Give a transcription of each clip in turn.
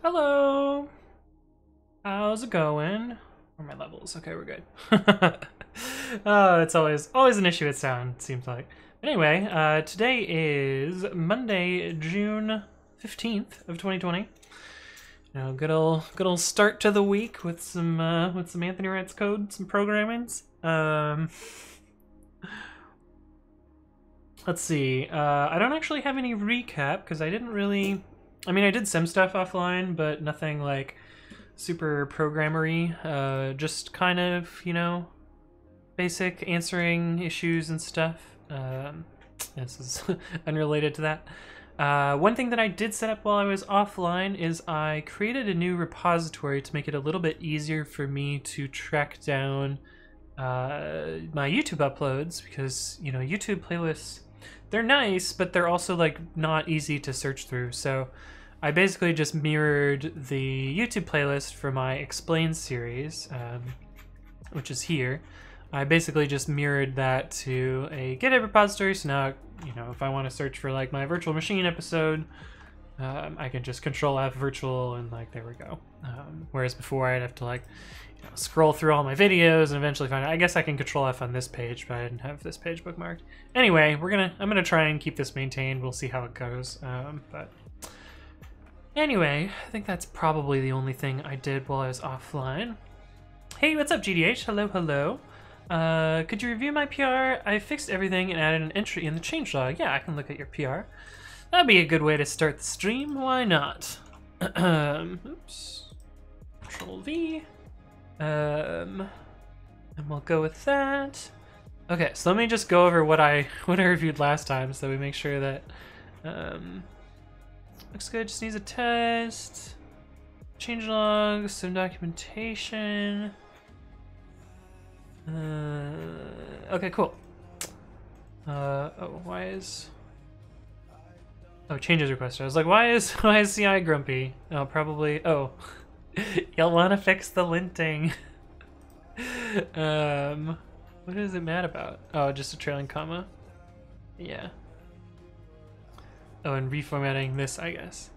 Hello. How's it going? Where are my levels? Okay, we're good. Oh, it's always an issue with sound, it seems like. Anyway, today is Monday, June 15th of 2020. Good old start to the week with some Anthony Writes code, some programmings. Let's see. I don't actually have any recap because I didn't really. I mean, I did some stuff offline, but nothing like super programmery. Just kind of, basic answering issues and stuff. This is unrelated to that. One thing that I did set up while I was offline is I created a new repository to make it a little bit easier for me to track down my YouTube uploads, because, YouTube playlists, they're nice, but they're also like not easy to search through. So I basically just mirrored the YouTube playlist for my Explain series, which is here. I basically just mirrored that to a GitHub repository, so now, if I want to search for like my virtual machine episode, I can just Control F virtual and there we go. Whereas before I'd have to scroll through all my videos and eventually find it. I guess I can Control F on this page, but I didn't have this page bookmarked. Anyway, I'm gonna try and keep this maintained. We'll see how it goes. But anyway, I think that's probably the only thing I did while I was offline. Hey, what's up, GDH? Hello, hello. Could you review my PR? I fixed everything and added an entry in the changelog. Yeah, I can look at your PR. That'd be a good way to start the stream. Why not? Oops. Control V. And we'll go with that. Okay, so let me just go over what I reviewed last time, so we make sure that looks good. Just needs a test, changelog, some documentation. Okay, cool. Changes requested. I was like, why is CI grumpy? Oh, probably. Oh, you'll want to fix the linting. What is it mad about? Oh, just a trailing comma. Yeah. Oh, and reformatting this, I guess.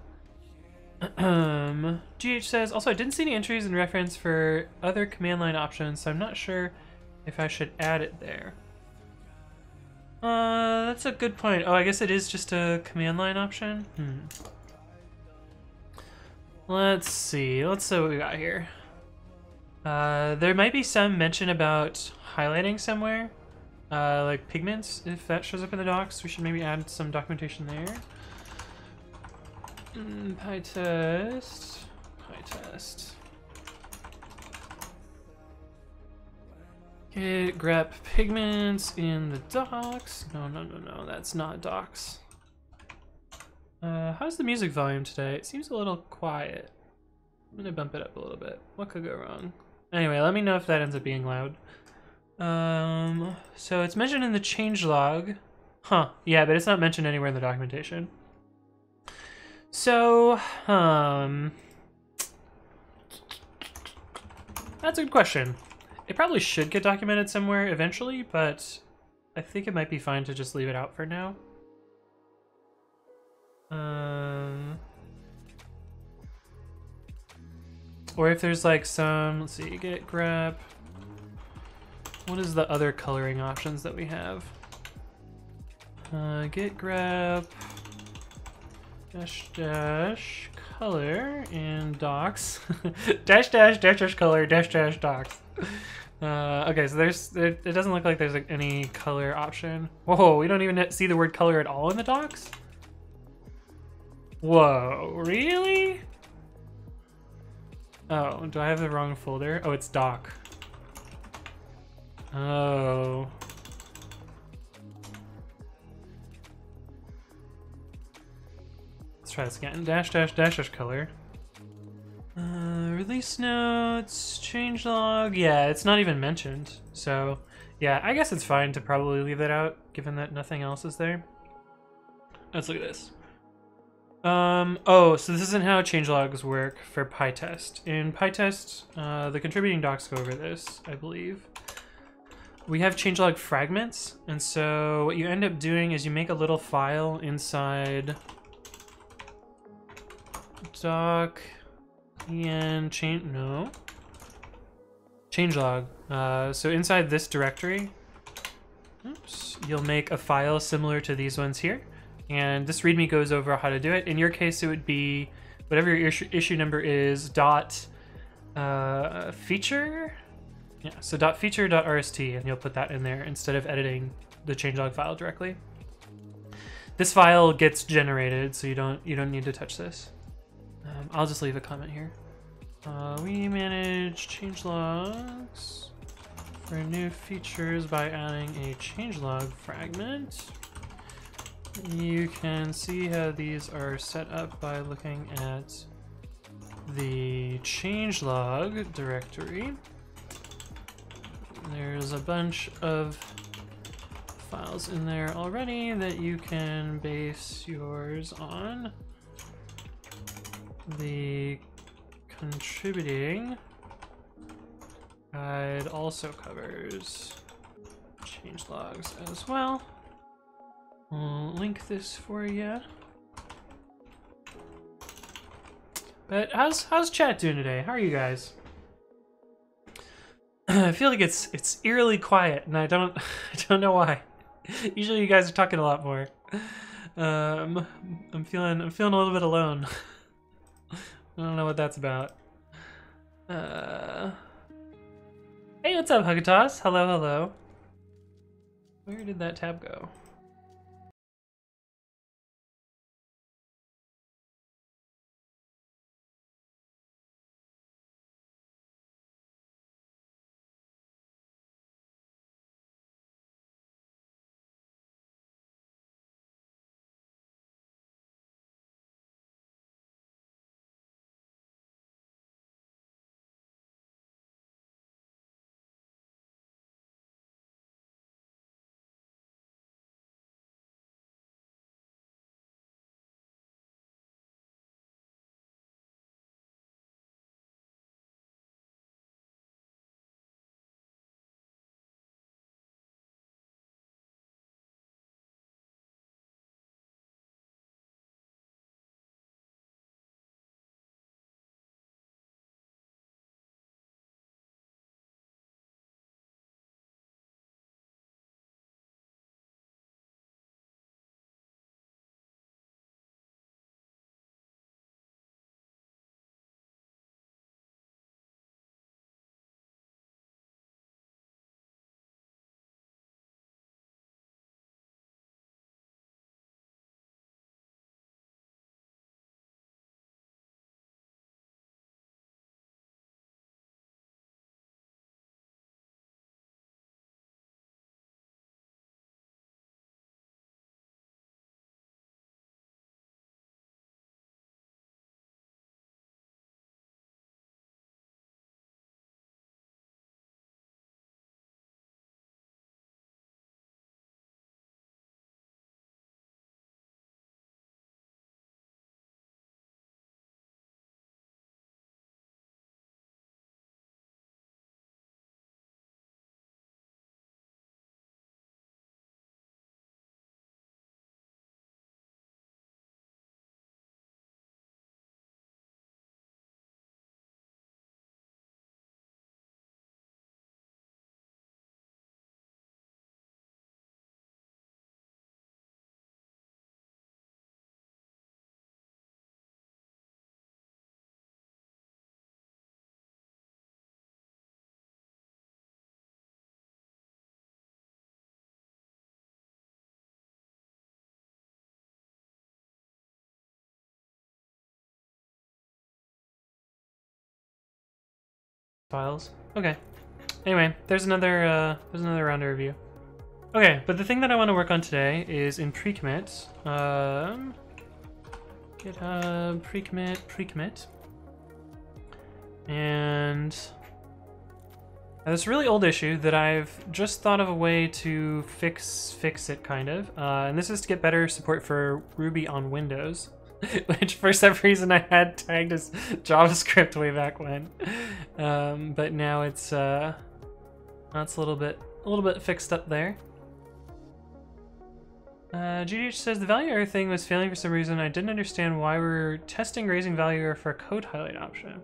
GH says, also, I didn't see any entries in reference for other command line options, so I'm not sure if I should add it there. That's a good point. Oh, I guess it is just a command line option. Let's see. Let's see what we got here. There might be some mention about highlighting somewhere, like pigments. If that shows up in the docs, we should maybe add some documentation there. PyTest. Git grep pigments in the docs. No, that's not docs. How's the music volume today? It seems a little quiet. I'm gonna bump it up a little bit. What could go wrong? Anyway, let me know if that ends up being loud. So it's mentioned in the changelog. Huh, yeah, but it's not mentioned anywhere in the documentation. So, that's a good question. It probably should get documented somewhere eventually, but I think it might be fine to just leave it out for now. Or if there's some, let's see, git grep. What is the other coloring options that we have? Git grep dash color in docs dash color dash docs. Okay, so it doesn't look like there's any color option. Whoa, we don't even see the word color at all in the docs? Whoa, really? Oh, do I have the wrong folder? Oh, it's doc. Oh. Let's try this again. Dash color. Release notes, changelog. Yeah, it's not even mentioned. So, yeah, I guess it's fine to probably leave that out, given that nothing else is there. Let's look at this. Oh, so this isn't how changelogs work for PyTest. In PyTest, the contributing docs go over this, I believe. We have changelog fragments, and so what you end up doing is you make a little file inside doc and changelog. So inside this directory, oops, you'll make a file similar to these ones here, and this README goes over how to do it. In your case, it would be whatever your issue number is, feature. Yeah, so .feature.rst, and you'll put that in there instead of editing the changelog file directly. This file gets generated, so you don't need to touch this. I'll just leave a comment here. We manage changelogs for new features by adding a changelog fragment. You can see how these are set up by looking at the changelog directory. There's a bunch of files in there already that you can base yours on. The contributing guide also covers changelogs as well. We'll link this for you. But how's chat doing today? How are you guys? I feel like it's eerily quiet, and I don't know why. Usually you guys are talking a lot more. I'm feeling a little bit alone. I don't know what that's about. Hey, what's up, Hugatoss? Hello. Where did that tab go? Files. Okay. Anyway, there's another rounder review. Okay, but the thing that I want to work on today is in pre-commit. GitHub pre-commit. And this really old issue that I've just thought of a way to fix it, kind of. And this is to get better support for Ruby on Windows. Which for some reason I had tagged as JavaScript way back when, but now it's a little bit fixed up there. GDH says the value error thing was failing for some reason. I didn't understand why we're testing raising value error for a code highlight option.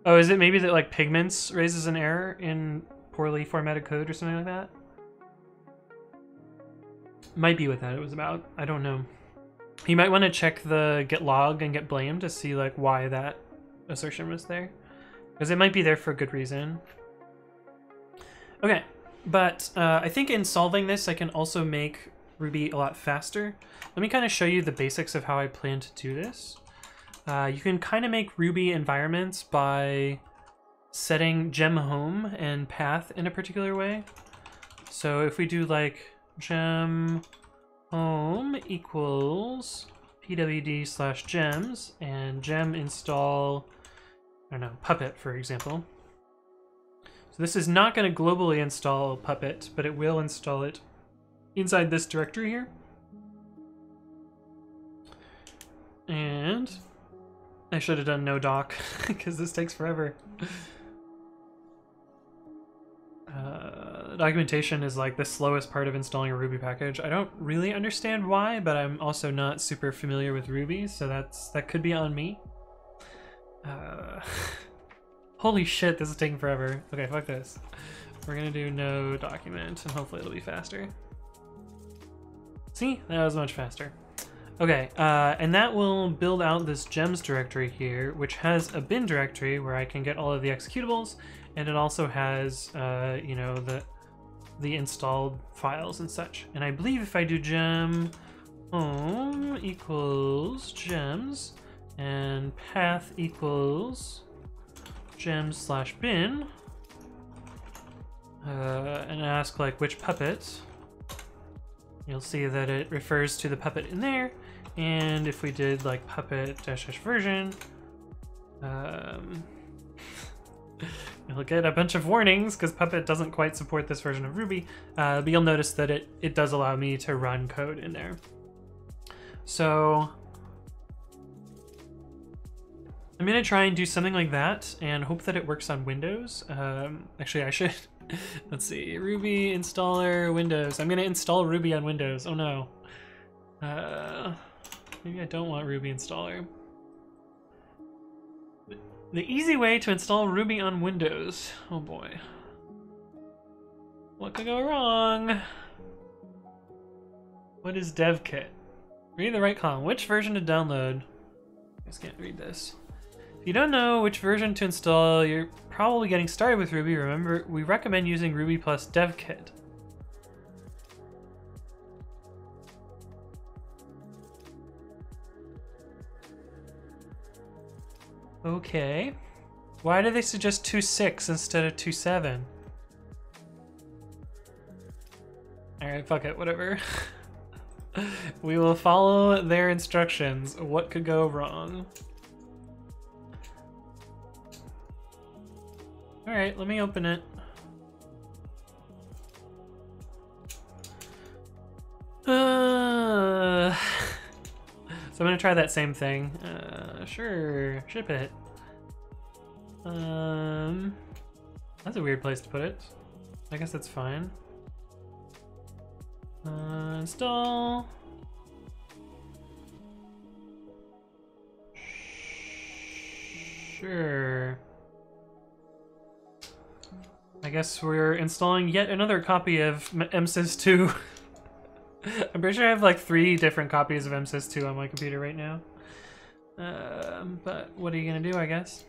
Oh, is it maybe that like pigments raises an error in poorly formatted code or something like that? Might be what that it was about. I don't know. You might want to check the git log and get blame to see like why that assertion was there, because it might be there for a good reason. Okay, but I think in solving this, I can also make Ruby a lot faster. Let me kind of show you the basics of how I plan to do this. You can kind of make Ruby environments by setting gem home and path in a particular way. So if we do like gem home equals pwd/gems and gem install, I don't know, Puppet, for example. So this is not going to globally install Puppet, but it will install it inside this directory here. And I should have done no doc because this takes forever. Documentation is like the slowest part of installing a Ruby package. I don't really understand why, but I'm also not super familiar with Ruby, so that could be on me. Holy shit, this is taking forever. Okay, fuck this. We're gonna do no document, and hopefully it'll be faster. See? That was much faster. Okay, and that will build out this gems directory here, which has a bin directory where I can get all of the executables, and it also has, you know, the installed files and such. And I believe if I do gem home equals gems and path equals gems/bin, and ask like which puppet, you'll see that it refers to the puppet in there. And if we did like puppet -- version, you'll get a bunch of warnings because Puppet doesn't quite support this version of Ruby, but you'll notice that it does allow me to run code in there. So I'm gonna try and do something like that and hope that it works on Windows. Actually, I should, let's see, Ruby installer Windows. I'm gonna install Ruby on Windows. Oh no. Maybe I don't want Ruby installer. The easy way to install Ruby on Windows. Oh boy. What could go wrong? What is DevKit? Read the right column. Which version to download? I just can't read this. If you don't know which version to install, you're probably getting started with Ruby. Remember, we recommend using Ruby plus DevKit. Okay. Why do they suggest 2.6 instead of 2.7? Alright, fuck it, whatever. We will follow their instructions. What could go wrong? Alright, let me open it. So I'm gonna try that same thing. Sure, ship it. That's a weird place to put it. I guess that's fine. Install. Sure. I guess we're installing yet another copy of MSys2. I'm pretty sure I have like 3 different copies of MSys2 on my computer right now. But what are you gonna do, I guess?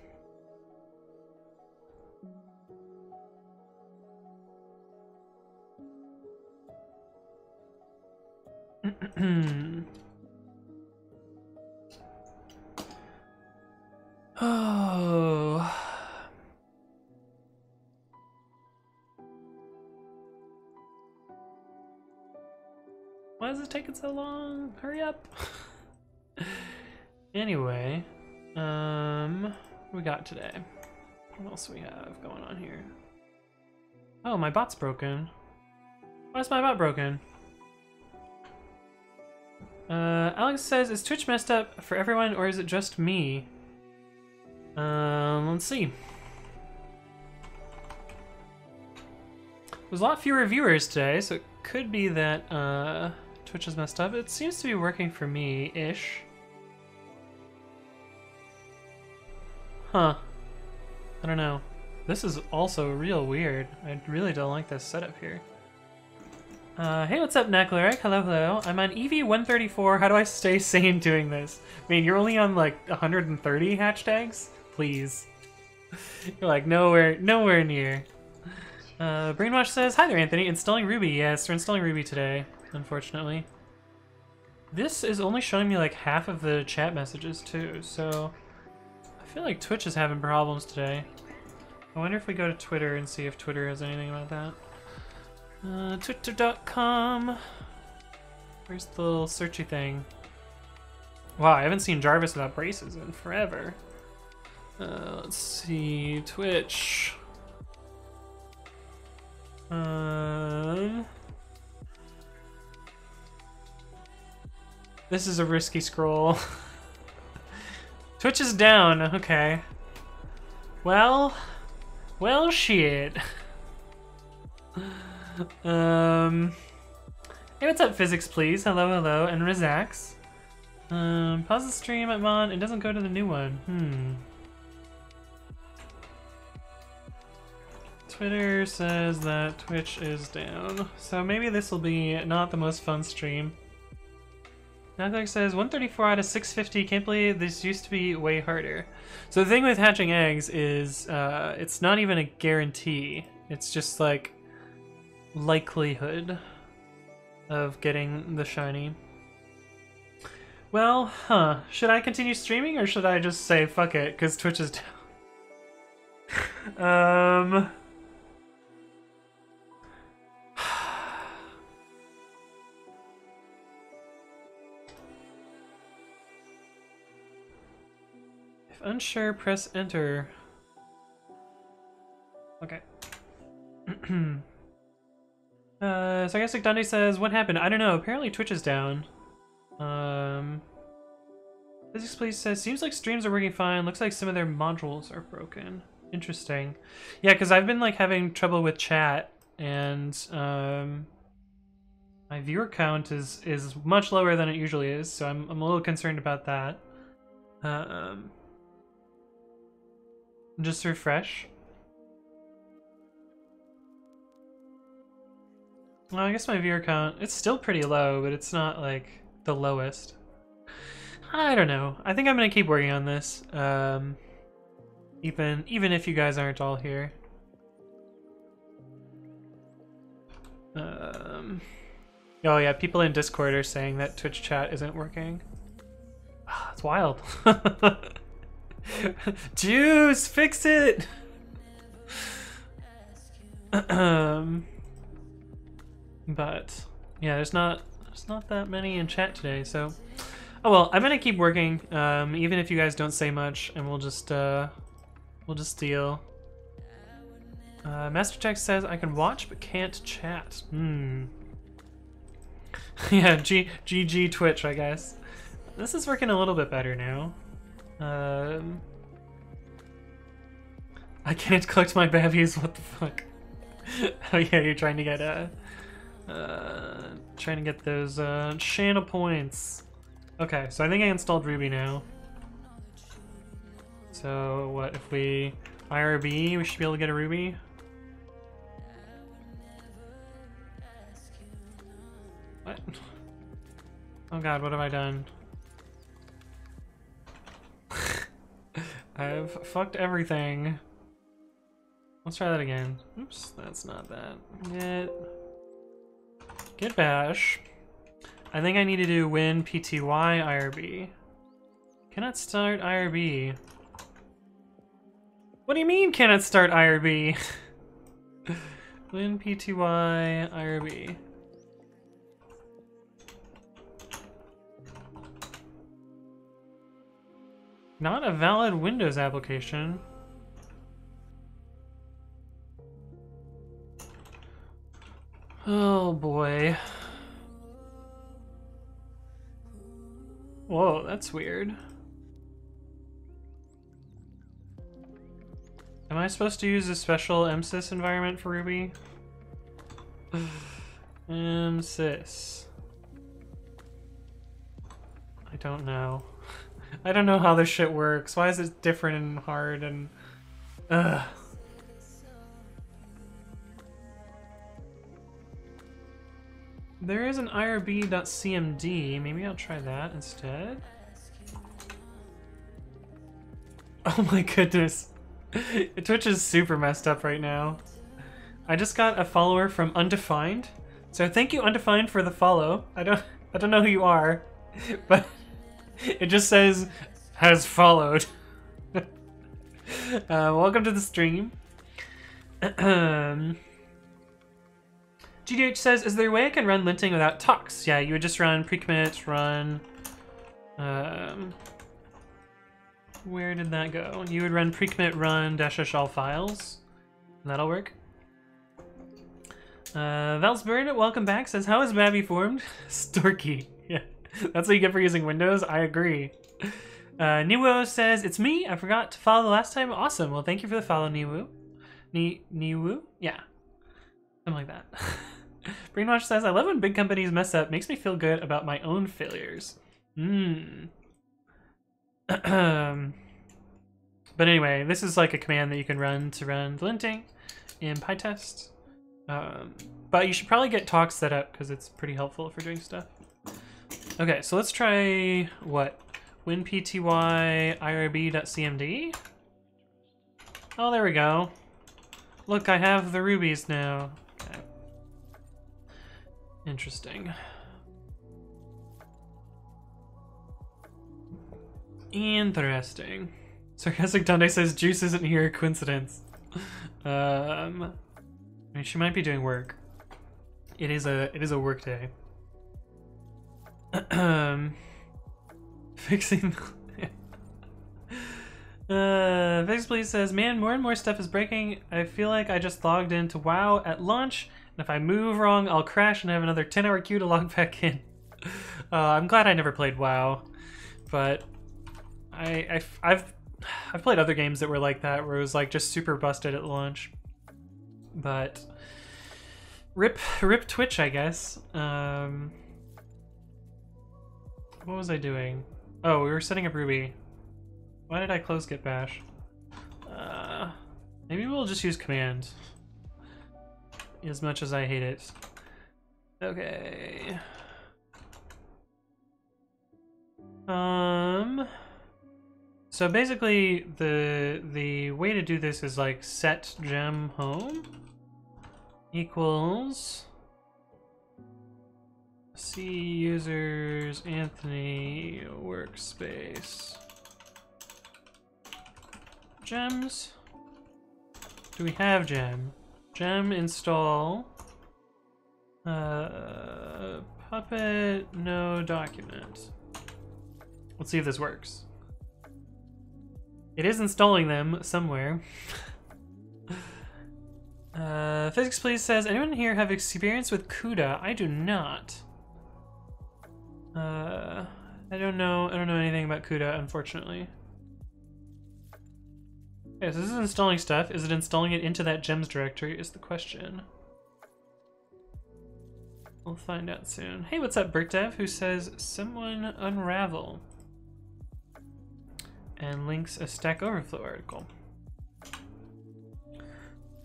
Oh. Why is it taking so long? Hurry up. Anyway, what we got today? What else do we have going on here? Oh, my bot's broken. Why is my bot broken? Alex says, is Twitch messed up for everyone or is it just me? Let's see. There's a lot fewer viewers today, so it could be that Twitch is messed up. It seems to be working for me-ish. Huh. I don't know. This is also real weird. I really don't like this setup here. Hey, what's up, Necleric? Hello, hello. I'm on EV-134. How do I stay sane doing this? I mean, you're only on like 130 hashtags? Please. You're like nowhere near. Brainwash says, hi there, Anthony. Installing Ruby. Yes, we're installing Ruby today, unfortunately. This is only showing me like half of the chat messages too, so I feel like Twitch is having problems today. I wonder if we go to Twitter and see if Twitter has anything about that. Twitter.com. Where's the little searchy thing? Wow, I haven't seen Jarvis without braces in forever. Let's see, Twitch. This is a risky scroll. Twitch is down, okay. Well, shit. Hey, what's up, Physics, please? Hello, hello, and Rizax. Pause the stream, I'm on. It doesn't go to the new one. Twitter says that Twitch is down, so maybe this will be not the most fun stream. Netflix says 134 out of 650. Can't believe this used to be way harder. So the thing with hatching eggs is it's not even a guarantee. It's just like likelihood of getting the shiny. Well, should I continue streaming or should I just say fuck it because Twitch is down? If unsure, press enter. Okay. Sarcastic Dundee says, what happened? I don't know. Apparently Twitch is down. Physics Please says, seems like streams are working fine. Looks like some of their modules are broken. Interesting. Yeah, because I've been like having trouble with chat, and my viewer count is much lower than it usually is, so I'm a little concerned about that. Just refresh. Well, I guess my viewer count, it's still pretty low, but it's not like the lowest. I don't know. I think I'm gonna keep working on this. Even if you guys aren't all here. Oh yeah, people in Discord are saying that Twitch chat isn't working. It's wild. Juice, fix it. But yeah, there's not that many in chat today, so oh well. I'm gonna keep working, even if you guys don't say much, and we'll just deal. Master Tech says I can watch but can't chat. Yeah, GG Twitch, I guess. This is working a little bit better now. I can't collect my babies. What the fuck? Oh yeah, you're trying to get those channel points. Okay, so I think I installed Ruby now. So what if we IRB? We should be able to get a Ruby. What? Oh god, what have I done? I've fucked everything. Let's try that again. Oops, that's not that. Get bash. I think I need to do win PTY IRB. Cannot start IRB. What do you mean cannot start IRB? Win PTY IRB. Not a valid Windows application. Oh boy. Whoa, that's weird. Am I supposed to use a special MSys environment for Ruby? MSys. I don't know. I don't know how this shit works. Why is it different and hard and Ugh. There is an irb.cmd. Maybe I'll try that instead. Oh my goodness. Twitch is super messed up right now. I just got a follower from Undefined. So thank you, Undefined, for the follow. I don't know who you are, but it just says has followed. Welcome to the stream. GDH says, is there a way I can run linting without talks? Yeah, you would just run pre-commit, run... where did that go? You would run pre-commit, run -sh all files, and that'll work. Valsbird, welcome back, says, how is Babby formed? Storky. Yeah, that's what you get for using Windows. I agree. Niwo says, it's me. I forgot to follow the last time. Awesome. Well, thank you for the follow, Niwu. Niwu? Yeah. Something like that. Brainwash says, I love when big companies mess up. Makes me feel good about my own failures. But anyway, this is like a command that you can run to run linting in PyTest. But you should probably get talks set up because it's pretty helpful for doing stuff. Okay, so let's try what? WinPty irb.cmd? Oh, there we go. Look, I have the rubies now. Okay. Interesting. Interesting. Sarcastic Dundee says Juice isn't here, coincidence. I mean, she might be doing work. It is a work day. Fixing Fix Please says, man, more and more stuff is breaking. I feel like I just logged into WoW at launch, and if I move wrong, I'll crash and have another 10-hour queue to log back in. I'm glad I never played WoW, but I've played other games that were like that, where it was like just super busted at launch. But rip Twitch, I guess. What was I doing? Oh, we were setting up Ruby. Why did I close Git Bash? Maybe we'll just use command. As much as I hate it. Okay. So basically the way to do this is like set gem home equals C users Anthony workspace gems. Do we have gem? Gem install puppet no document. Let's see if this works. It is installing them somewhere. Physics Please says, anyone here have experience with CUDA? I do not. I don't know anything about CUDA, unfortunately. Okay, so this is installing stuff. Is it installing it into that gems directory is the question. We'll find out soon. Hey, what's up, BertDev, who says, someone unravel. And links a Stack Overflow article.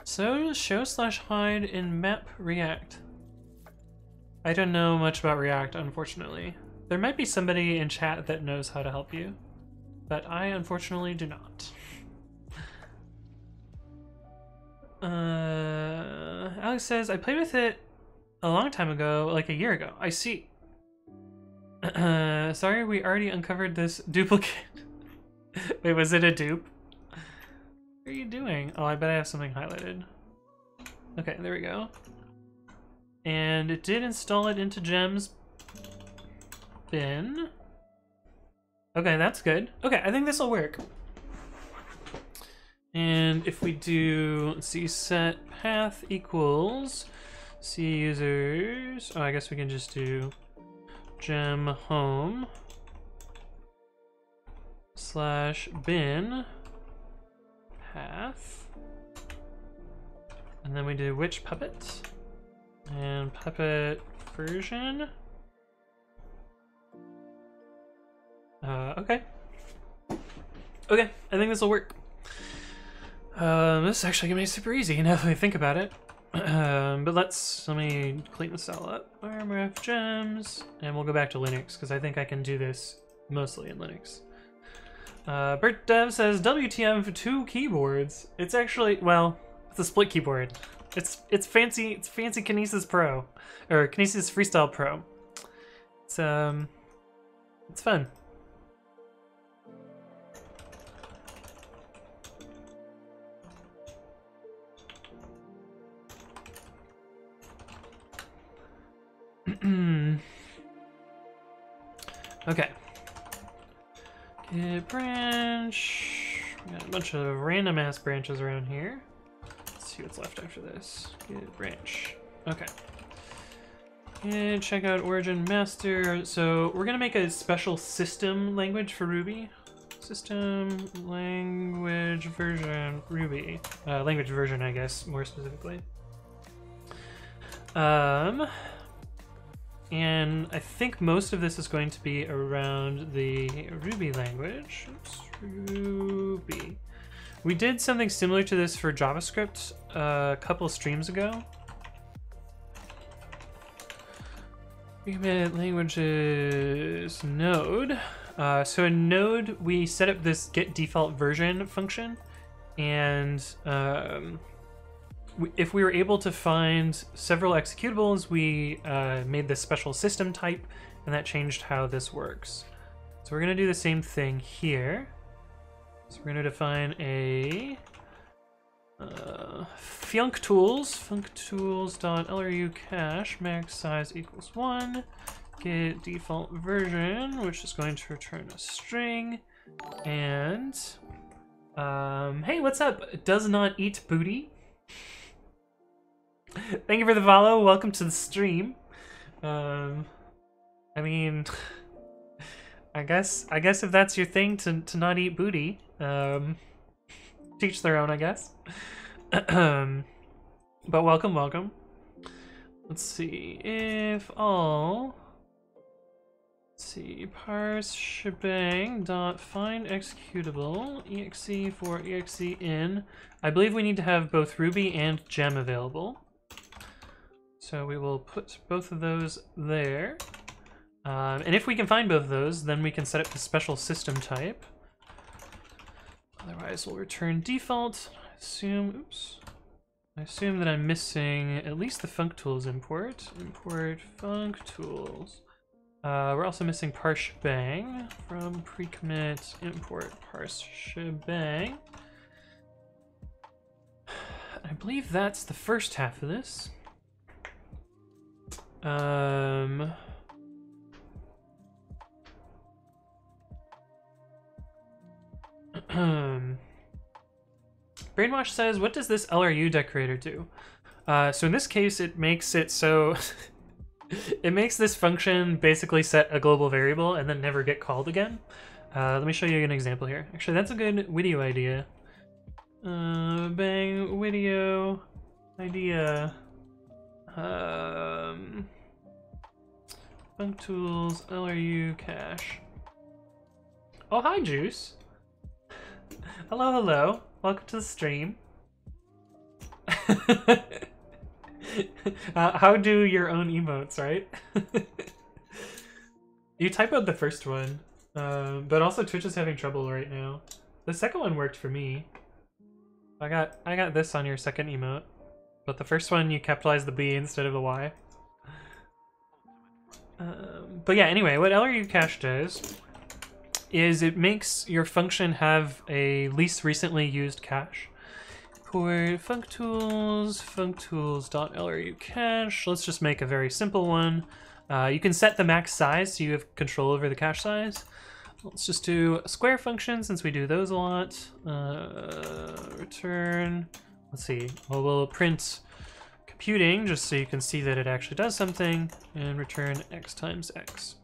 So, show/hide in map React. I don't know much about React, unfortunately. There might be somebody in chat that knows how to help you, but I unfortunately do not. Alex says, I played with it a long time ago, like a year ago. I see. Sorry, we already uncovered this duplicate. Wait, was it a dupe? What are you doing? Oh, I bet I have something highlighted. Okay, there we go. And it did install it into gems bin. Okay, that's good. Okay, I think this will work. And if we do, let's see, set path equals C users. Oh, I guess we can just do gem home /bin path, and then we do which puppet and puppet version. Okay, I think this will work. This is actually gonna be super easy now that I think about it. But let me clean this all up. RMRF gems, and we'll go back to Linux because I think I can do this mostly in Linux. Bert Dev says WTM for 2 keyboards. It's actually, well, it's a split keyboard. It's fancy. It's fancy Kinesis Pro, or Kinesis Freestyle Pro. It's fun. Okay. Git branch. We got a bunch of random ass branches around here. Let's see what's left after this. Git branch. Okay. And check out origin master. So we're gonna make a special system language for Ruby. System language version Ruby. Language version, I guess, more specifically. And I think most of this is going to be around the Ruby language. Oops, Ruby. We did something similar to this for JavaScript a couple streams ago. Commit languages node. So in node, we set up this get default version function, and if we were able to find several executables, we made this special system type, and that changed how this works. So we're going to do the same thing here. So we're going to define a functools.lru cache max size equals 1, get default version, which is going to return a string, and hey, what's up? Does not eat booty. Thank you for the follow. Welcome to the stream. I mean, I guess if that's your thing to not eat booty, teach their own, I guess. But welcome. Let's see if all. Let's see, parse shebang dot find executable exe for exe in. I believe we need to have both Ruby and gem available. So we will put both of those there. And if we can find both of those, then we can set up the special system type. Otherwise, we'll return default. I assume that I'm missing at least the functools import. Import functools. We're also missing parse shebang from pre-commit import parse shebang. I believe that's the first half of this. Brainwash says, what does this LRU decorator do? So in this case, it makes it so it makes this function basically set a global variable and then never get called again. Let me show you an example here. Actually, that's a good video idea. Bang, video idea. Functools LRU cache. Oh, hi, Juice. Hello. Welcome to the stream. How do your own emotes, right? You typoed the first one, but also Twitch is having trouble right now. The second one worked for me. I got this on your second emote, but the first one you capitalized the B instead of the Y. But yeah, anyway, what LRU cache does is it makes your function have a least recently used cache. For functools.lru cache, let's just make a very simple one. You can set the max size so you have control over the cache size. Let's just do a square function since we do those a lot. Return, let's see, well, we'll print computing just so you can see that it actually does something, and return x times x.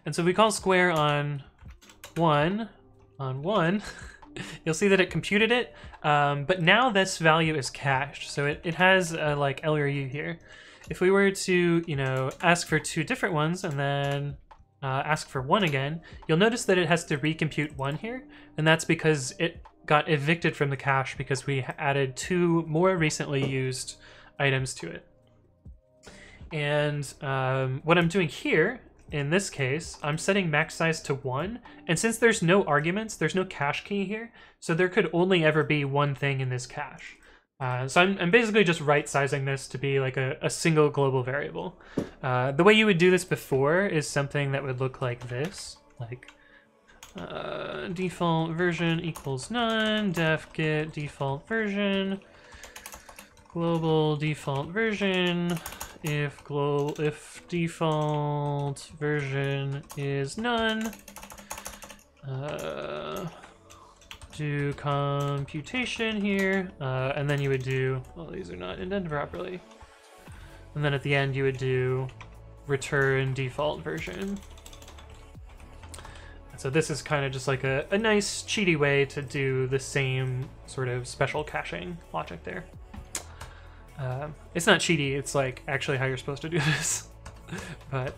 And so if we call square on one, you'll see that it computed it, but now this value is cached, so it has like LRU here. If we were to, you know, ask for 2 different ones and then ask for 1 again, you'll notice that it has to recompute 1 here, and that's because got evicted from the cache because we added 2 more recently used items to it. And what I'm doing here, in this case, I'm setting max size to 1, and since there's no arguments, there's no cache key here, so there could only ever be one thing in this cache. So I'm basically just right-sizing this to be like a single global variable. The way you would do this before is something that would look like this, like default version equals none, def get default version, global default version, if default version is none, do computation here, and then you would do, well, these are not indented properly, and then at the end you would do return default version. So this is kind of just like a nice cheaty way to do the same sort of special caching logic there. It's not cheaty, it's like actually how you're supposed to do this, but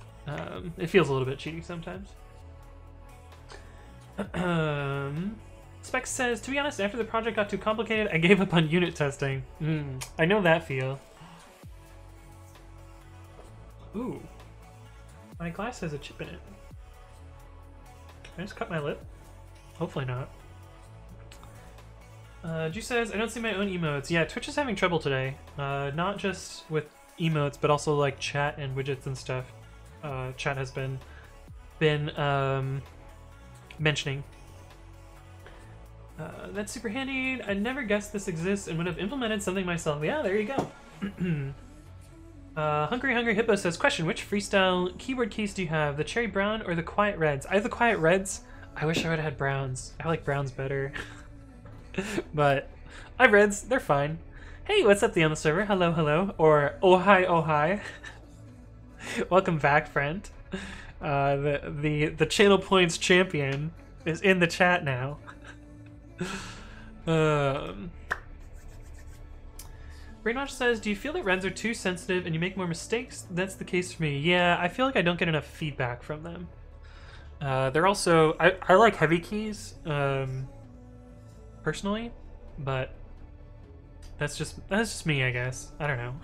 it feels a little bit cheaty sometimes. Specs says, to be honest, after the project got too complicated, I gave up on unit testing. I know that feel. Ooh, my glass has a chip in it. Can I just cut my lip? Hopefully not. Ju says, I don't see my own emotes. Yeah, Twitch is having trouble today. Not just with emotes, but also like chat and widgets and stuff. Chat has been mentioning. That's super handy. I never guessed this exists and would have implemented something myself. Yeah, there you go. Hungry Hippo says, question, which freestyle keyboard keys do you have? The cherry brown or the quiet reds? I have the quiet reds. I wish I would have had browns. I like browns better. But I have reds, they're fine. Hey, what's up, the on the server? Hello, hello. Or oh hi. Welcome back, friend. The channel points champion is in the chat now. Brainwash says, do you feel that reds are too sensitive and you make more mistakes? That's the case for me. Yeah, I feel like I don't get enough feedback from them. They're also, I like heavy keys, personally, but that's just me, I guess. I don't know.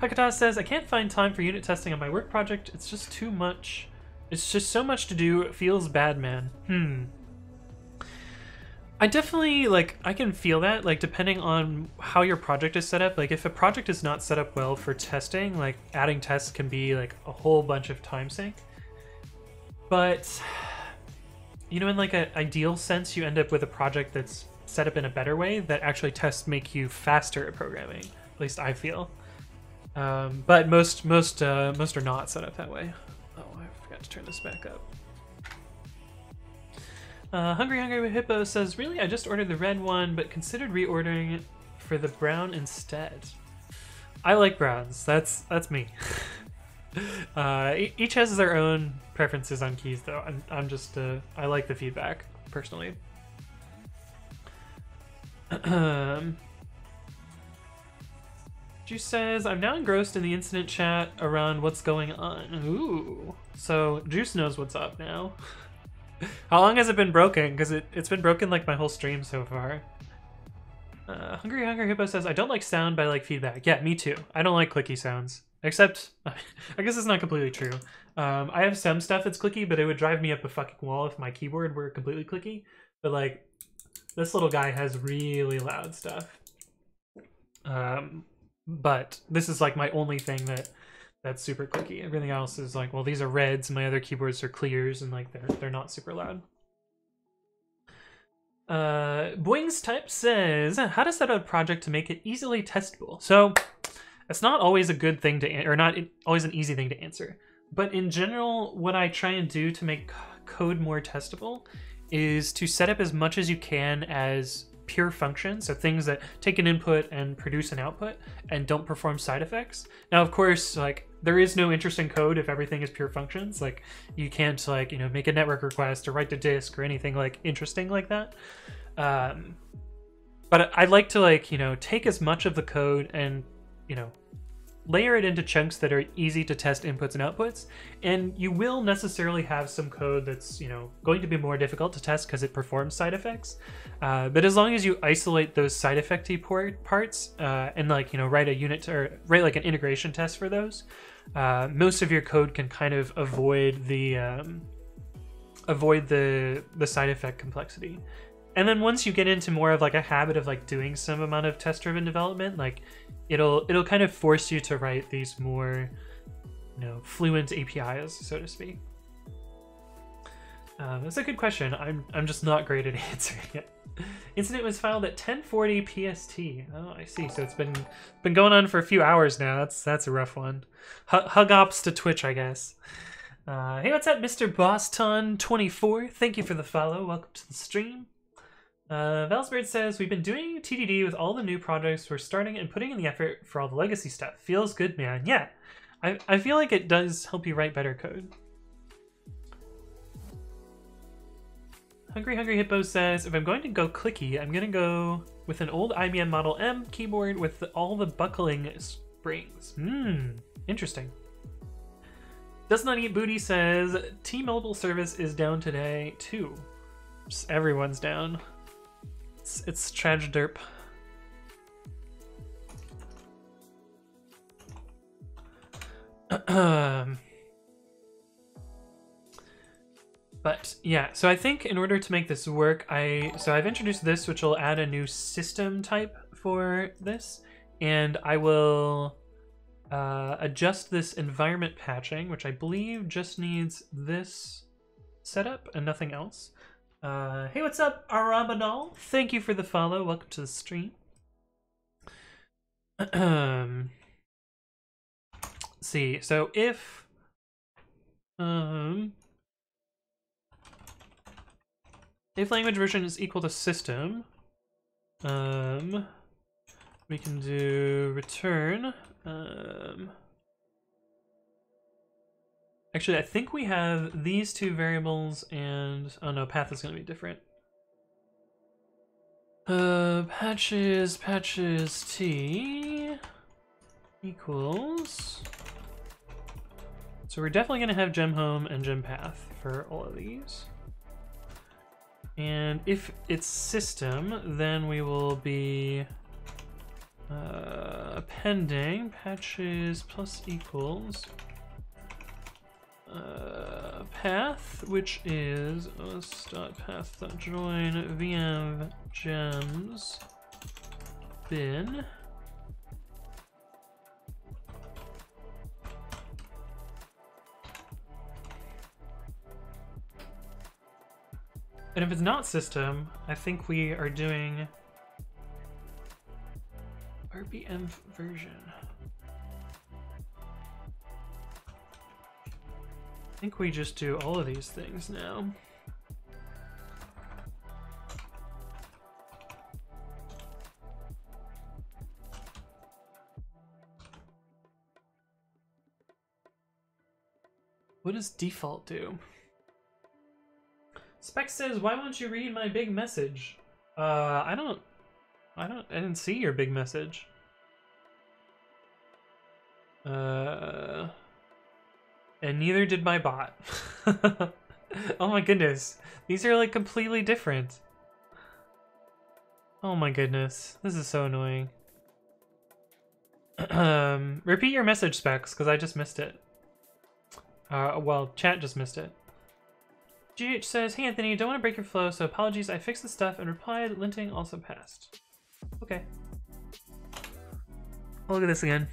Hakata says, I can't find time for unit testing on my work project. It's just too much. It's just so much to do. It feels bad, man. I definitely, like, I can feel that, like, depending on how your project is set up. Like, if a project is not set up well for testing, like, adding tests can be, like, a whole bunch of time sink. But, you know, in, like, an ideal sense, you end up with a project that's set up in a better way that actually tests make you faster at programming. At least I feel. But most are not set up that way. Oh, I forgot to turn this back up. Hungry Hippo says, really? I just ordered the red one, but considered reordering it for the brown instead. I like browns. That's me. Each has their own preferences on keys, though. I'm just I like the feedback personally. Juice says, I'm now engrossed in the incident chat around what's going on. Ooh, so Juice knows what's up now. How long has it been broken? Because it's been broken like my whole stream so far. Hungry Hippo says, I don't like sound, but I like feedback. Yeah, me too. I don't like clicky sounds. Except, I guess it's not completely true. I have some stuff that's clicky, but it would drive me up a fucking wall if my keyboard were completely clicky. But like, this little guy has really loud stuff. But this is like my only thing that's super clicky. Everything else is like, well, these are reds, and my other keyboards are clears, and like they're not super loud. Boings Type says, how to set up a project to make it easily testable. So it's not always a good thing to, or not always an easy thing to answer. But in general, what I try and do to make code more testable is to set up as much as you can as pure functions, so things that take an input and produce an output and don't perform side effects. Now, of course, like, there is no interesting code if everything is pure functions. Like, you can't, like, you know, make a network request or write to disk or anything like interesting like that. But I'd like to, like, you know, take as much of the code and, you know, layer it into chunks that are easy to test inputs and outputs, and you will necessarily have some code that's, you know, going to be more difficult to test because it performs side effects. But as long as you isolate those side effecty parts and, like, you know, write a unit or write like an integration test for those, most of your code can kind of avoid the side effect complexity. And then once you get into more of like a habit of like doing some amount of test-driven development, like it'll kind of force you to write these more, you know, fluent APIs, so to speak. That's a good question. I'm just not great at answering it. Incident was filed at 10:40 PST. Oh, I see. So it's been going on for a few hours now. That's a rough one. Hug ops to Twitch, I guess. Hey, what's up, Mr. Boston24? Thank you for the follow. Welcome to the stream. Valsbird says, we've been doing TDD with all the new projects we're starting and putting in the effort for all the legacy stuff. Feels good, man. Yeah, I feel like it does help you write better code. Hungry Hippo says, if I'm going to go clicky, I'm going to go with an old IBM Model M keyboard with all the buckling springs. Interesting. Does Not Eat Booty says, T-Mobile service is down today, too. Just everyone's down. It's trage derp. But yeah, so I think in order to make this work, I've introduced this, which will add a new system type for this, and I will adjust this environment patching, which I believe just needs this setup and nothing else. Hey, what's up, Arabanal? Thank you for the follow. Welcome to the stream. Let's see. So if language version is equal to system, we can do return. Actually, I think we have these two variables and... oh no, path is going to be different. Patches t equals... so we're definitely going to have gem home and gem path for all of these. And if it's system, then we will be appending patches plus equals path, which is os.path.join vm gems bin. And if it's not system, I think we are doing RBM version. I think we just do all of these things now. What does default do? Spec says, why won't you read my big message? I didn't see your big message. And neither did my bot. Oh my goodness. These are like completely different. Oh my goodness. This is so annoying. Repeat your message, Specs, because I just missed it. Well, chat just missed it. GH says, hey Anthony, don't want to break your flow, so apologies, I fixed the stuff and replied, linting also passed. Okay. I'll look at this again.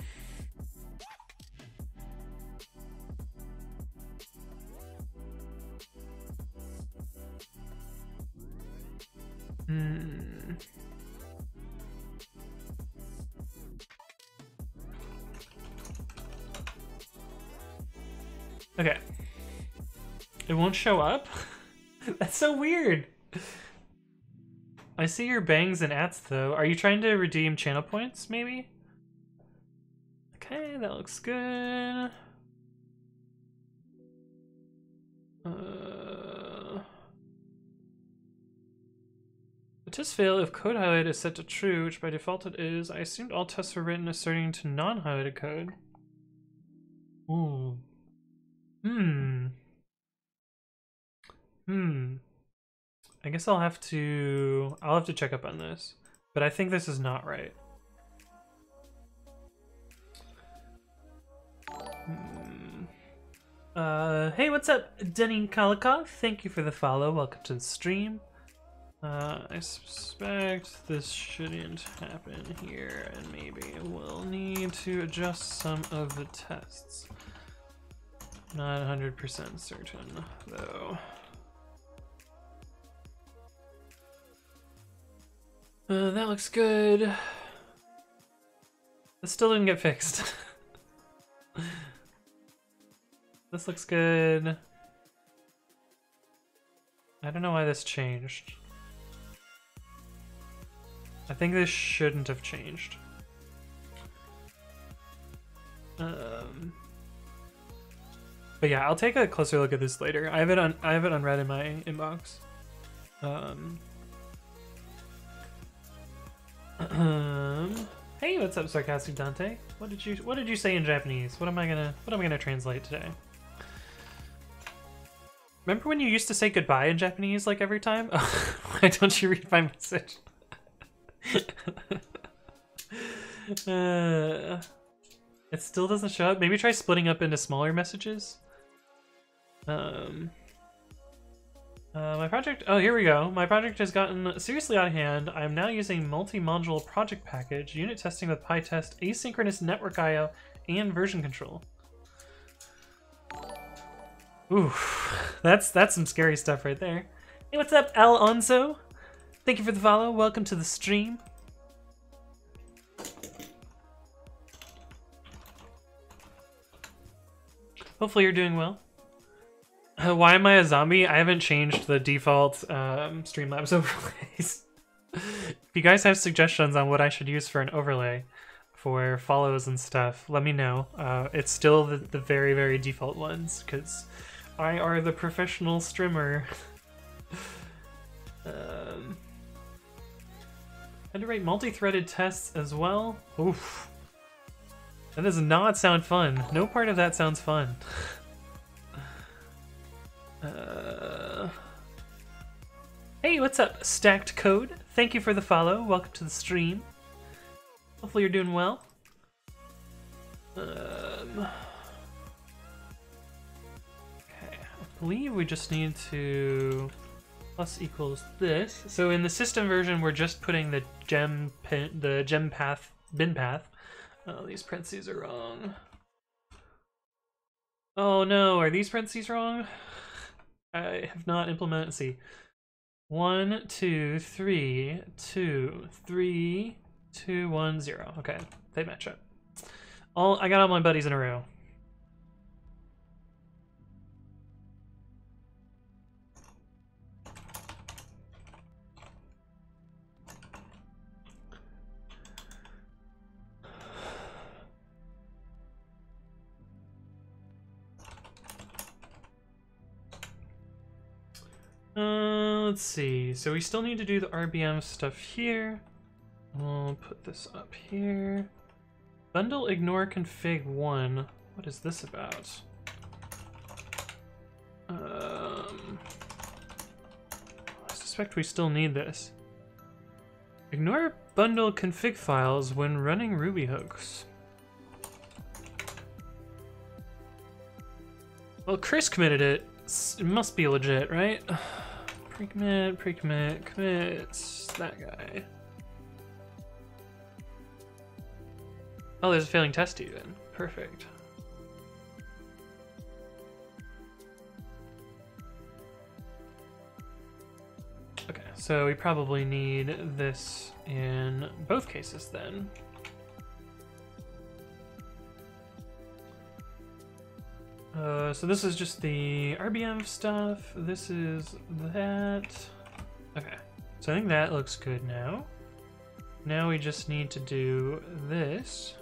Okay. It won't show up? That's so weird. I see your bangs and ats though. Are you trying to redeem channel points, maybe? Okay, that looks good. Test fail if code highlight is set to true, which by default it is. I assumed all tests were written asserting to non-highlighted code. Ooh. I guess I'll have to check up on this, but I think this is not right. Hey, what's up, Denny Kalikov? Thank you for the follow. Welcome to the stream. I suspect this shouldn't happen here, and maybe we'll need to adjust some of the tests. Not 100% certain, though. That looks good. This still didn't get fixed. This looks good. I don't know why this changed. I think this shouldn't have changed. But yeah, I'll take a closer look at this later. I have it unread in my inbox. Hey, what's up, Sarcastic Dante? What did you say in Japanese? What am I gonna translate today? Remember when you used to say goodbye in Japanese like every time? Why don't you read my message? It still doesn't show up. Maybe try splitting up into smaller messages. My project, oh, here we go. My project has gotten seriously out of hand. I am now using multi-module project package, unit testing with PyTest, asynchronous network IO, and version control. Ooh, that's some scary stuff right there. Hey, what's up, Alonso? Thank you for the follow. Welcome to the stream. Hopefully you're doing well. Why am I a zombie? I haven't changed the default Streamlabs overlays. If you guys have suggestions on what I should use for an overlay for follows and stuff, let me know. It's still the very, very default ones, because I are the professional streamer. Had to write multi-threaded tests as well. Oof. That does not sound fun. No part of that sounds fun. Hey, what's up, Stacked Code? Thank you for the follow. Welcome to the stream. Hopefully you're doing well. Okay, I believe we just need to plus equals this. So in the system version, we're just putting the gem path, bin path. Oh, these parentheses are wrong. Oh no, are these parentheses wrong? I have not implemented, let's see. 1, 2, 3, 2, 3, 2, 1, 0. Okay, they match up. I got all my buddies in a row. Let's see. So we still need to do the RBM stuff here. We'll put this up here. Bundle ignore config 1. What is this about? I suspect we still need this. Ignore bundle config files when running Ruby hooks. Well, Chris committed it. It must be legit, right? Pre-commit, commits, that guy. Oh, there's a failing test even. Perfect. Okay, so we probably need this in both cases then. So this is just the RBM stuff. This is that. Okay, so I think that looks good now. Now we just need to do this.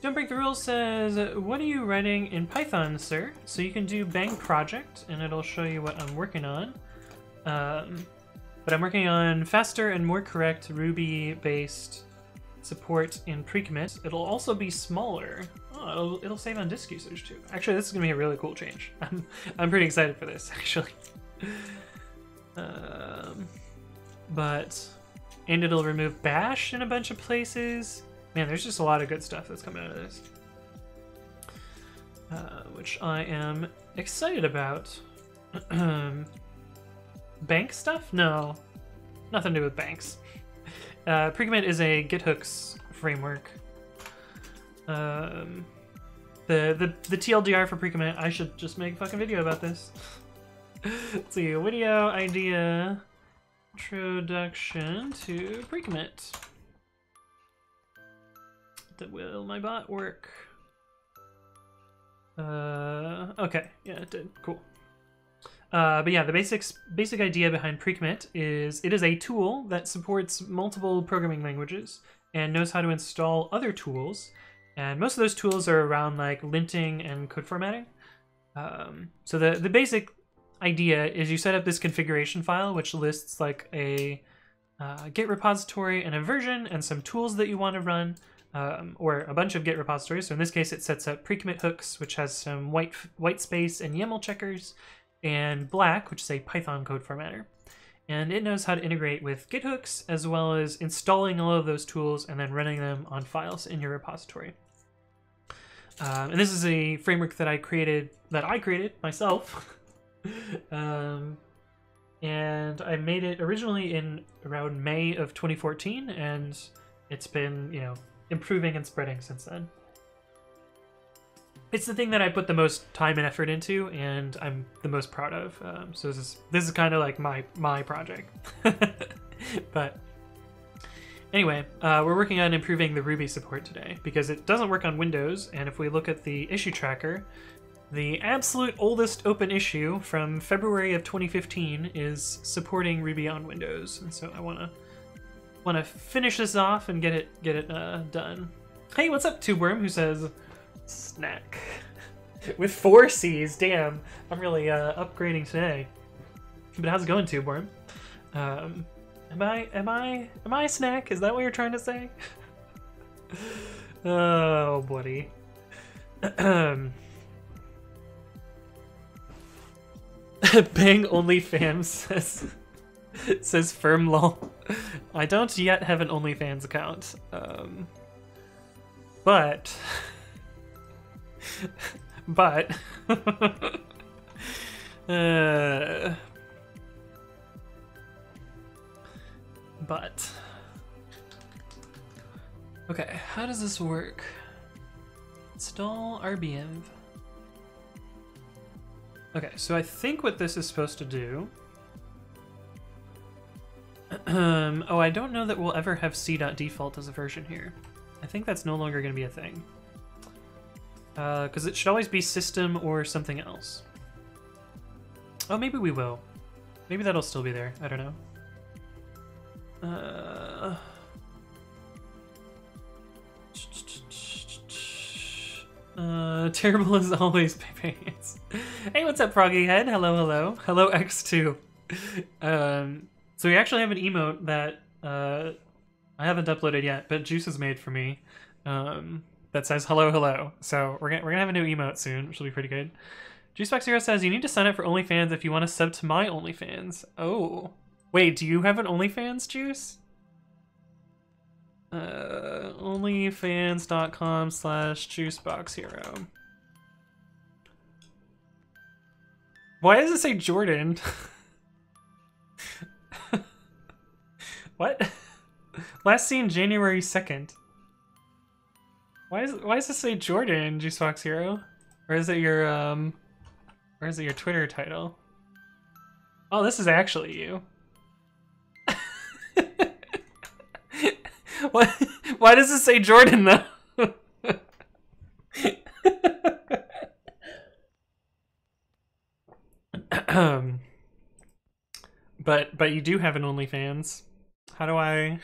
Don't Break the Rules says, what are you writing in Python, sir? So you can do bang project, and it'll show you what I'm working on. But I'm working on faster and more correct Ruby-based support in pre-commit. It'll also be smaller. Oh, it'll save on disk usage too. Actually, this is gonna be a really cool change. I'm pretty excited for this, actually. And it'll remove bash in a bunch of places. Man, there's just a lot of good stuff that's coming out of this. Which I am excited about. Bank stuff? No. Nothing to do with banks. Precommit is a GitHooks framework. The TLDR for Precommit, I should just make a fucking video about this. Let's see, video idea introduction to Precommit. Will my bot work? Okay, yeah, it did. Cool. But yeah, the basic idea behind Precommit is it is a tool that supports multiple programming languages and knows how to install other tools. And most of those tools are around like linting and code formatting. So the basic idea is you set up this configuration file which lists like a Git repository and a version and some tools that you want to run. Or a bunch of Git repositories. So in this case, it sets up precommit hooks, which has some white space and YAML checkers, and black, which is a Python code formatter. And it knows how to integrate with Git hooks, as well as installing all of those tools and then running them on files in your repository. And this is a framework that I created myself. And I made it originally in around May of 2014, and it's been, you know, improving and spreading since then. It's the thing that I put the most time and effort into, and I'm the most proud of. So this is kind of like my project. But anyway, we're working on improving the Ruby support today because it doesn't work on Windows. And if we look at the issue tracker, the absolute oldest open issue from February of 2015 is supporting Ruby on Windows, and so I want to finish this off and get it done. Hey, what's up, Tubeworm, who says snack with 4 C's. Damn, I'm really upgrading today. But how's it going, Tubeworm? Am I a snack? Is that what you're trying to say? Oh, buddy. Bang OnlyFans says firm lol. I don't yet have an OnlyFans account, but okay, how does this work? Install RBenv. Okay, so I think what this is supposed to do. Oh, I don't know that we'll ever have c.default as a version here. I think that's no longer going to be a thing. Because it should always be system or something else. Oh, maybe we will. Maybe that'll still be there. I don't know. Terrible as always, Pants. Hey, what's up, Froggy Head? Hello, hello. Hello, X2. So we actually have an emote that I haven't uploaded yet, but Juice has made for me. That says hello, hello. So we're gonna have a new emote soon, which will be pretty good. JuiceBox0 says you need to sign up for OnlyFans if you want to sub to my OnlyFans. Oh, wait, do you have an OnlyFans, Juice? Onlyfans.com/JuiceBox0. Why does it say Jordan? What? Last seen January 2nd. Why does this say Jordan, JuiceBox0? Or is it your Twitter title? Oh, this is actually you. What? Why does it say Jordan though? But you do have an OnlyFans. How do I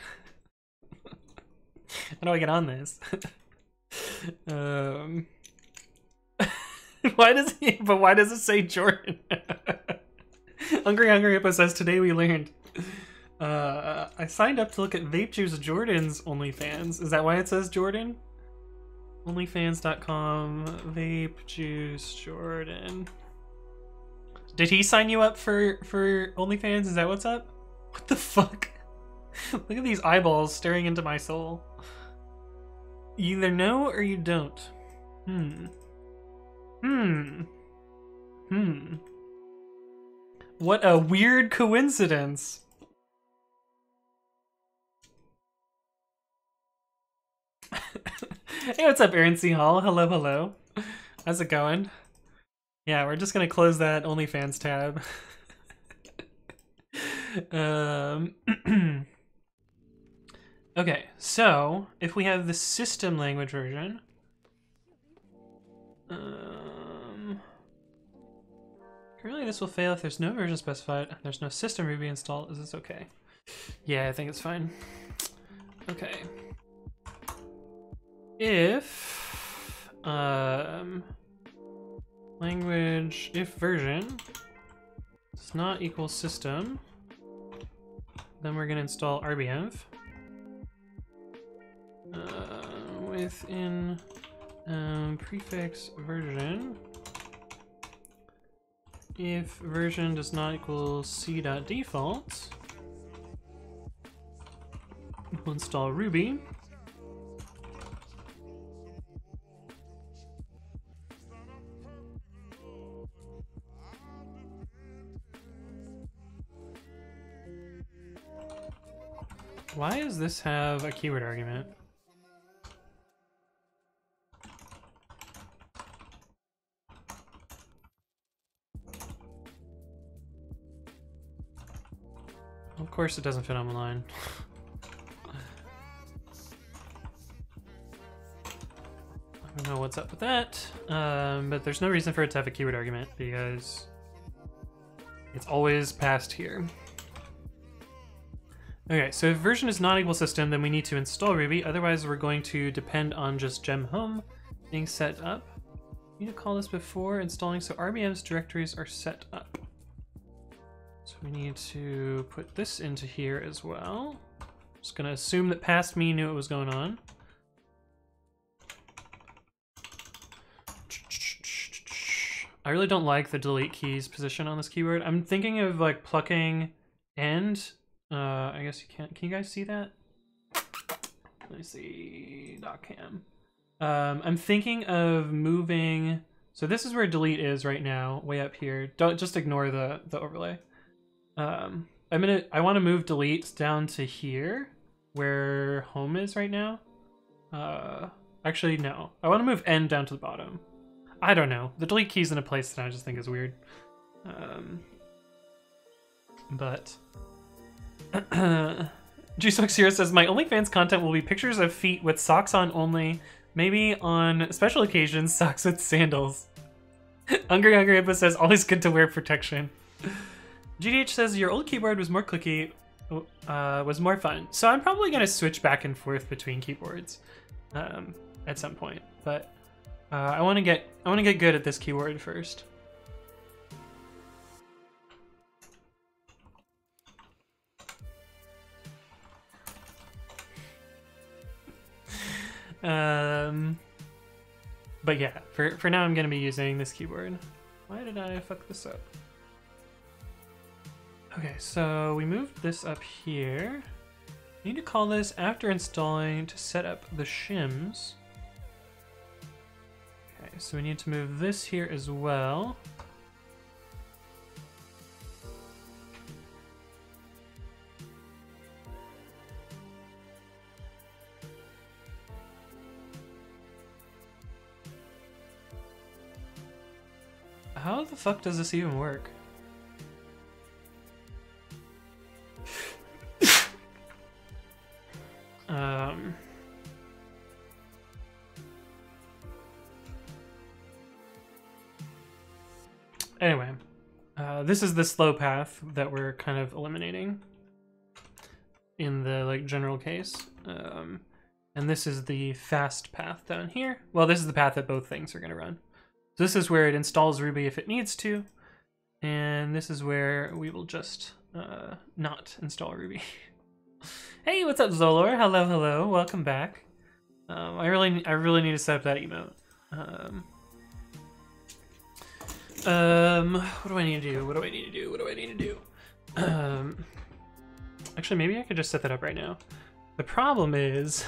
get on this? Why does it say Jordan? Hungry Hippo says, today we learned. I signed up to look at Vape Juice Jordan's OnlyFans. Is that why it says Jordan? OnlyFans.com, Vape Juice Jordan. Did he sign you up for OnlyFans? Is that what's up? What the fuck? Look at these eyeballs staring into my soul. You either know or you don't. What a weird coincidence. Hey, what's up, Aaron C. Hall? Hello, hello. How's it going? Yeah, we're just gonna close that OnlyFans tab. Okay, so if we have the system language version, currently this will fail if there's no version specified. There's no system Ruby installed. Is this okay? Yeah, I think it's fine. Okay. If language, if version does not equal system, then we're gonna install RBenv. Within prefix version, if version does not equal c.default, we'll install Ruby. Why does this have a keyword argument? Of course it doesn't fit on the line. I don't know what's up with that, but there's no reason for it to have a keyword argument because it's always passed here. Okay, so if version is not equal system, then we need to install Ruby. Otherwise, we're going to depend on just gem home being set up. We need to call this before installing, so RBM's directories are set up. So we need to put this into here as well. Just gonna assume that past me knew what was going on. I really don't like the delete keys position on this keyword. I'm thinking of like plucking end. I guess you can't. Can you guys see that? Let me see. .cam. I'm thinking of moving. So this is where delete is right now, way up here. Don't just ignore the overlay. I want to move delete down to here, where home is right now. Actually, no. I want to move end down to the bottom. I don't know. The delete key's in a place that I just think is weird. But. Juicebox Hero says, my OnlyFans content will be pictures of feet with socks on only. Maybe on special occasions, socks with sandals. Hungry Hippo says, always good to wear protection. GDH says, your old keyboard was more clicky, was more fun. So I'm probably going to switch back and forth between keyboards at some point. But I want to get good at this keyboard first. But yeah, for now I'm gonna be using this keyboard. Why did I fuck this up? Okay, so we moved this up here. We need to call this after installing to set up the shims. Okay, so we need to move this here as well. How the fuck does this even work? Anyway, this is the slow path that we're kind of eliminating in the like general case. And And this is the fast path down here. Well, this is the path that both things are going to run. So this is where it installs Ruby if it needs to. And this is where we will just not install Ruby. Hey, what's up, Zolor? Hello, hello. Welcome back. I really need to set up that emote. What do I need to do? What do I need to do? What do I need to do? Actually, maybe I could just set that up right now. The problem is,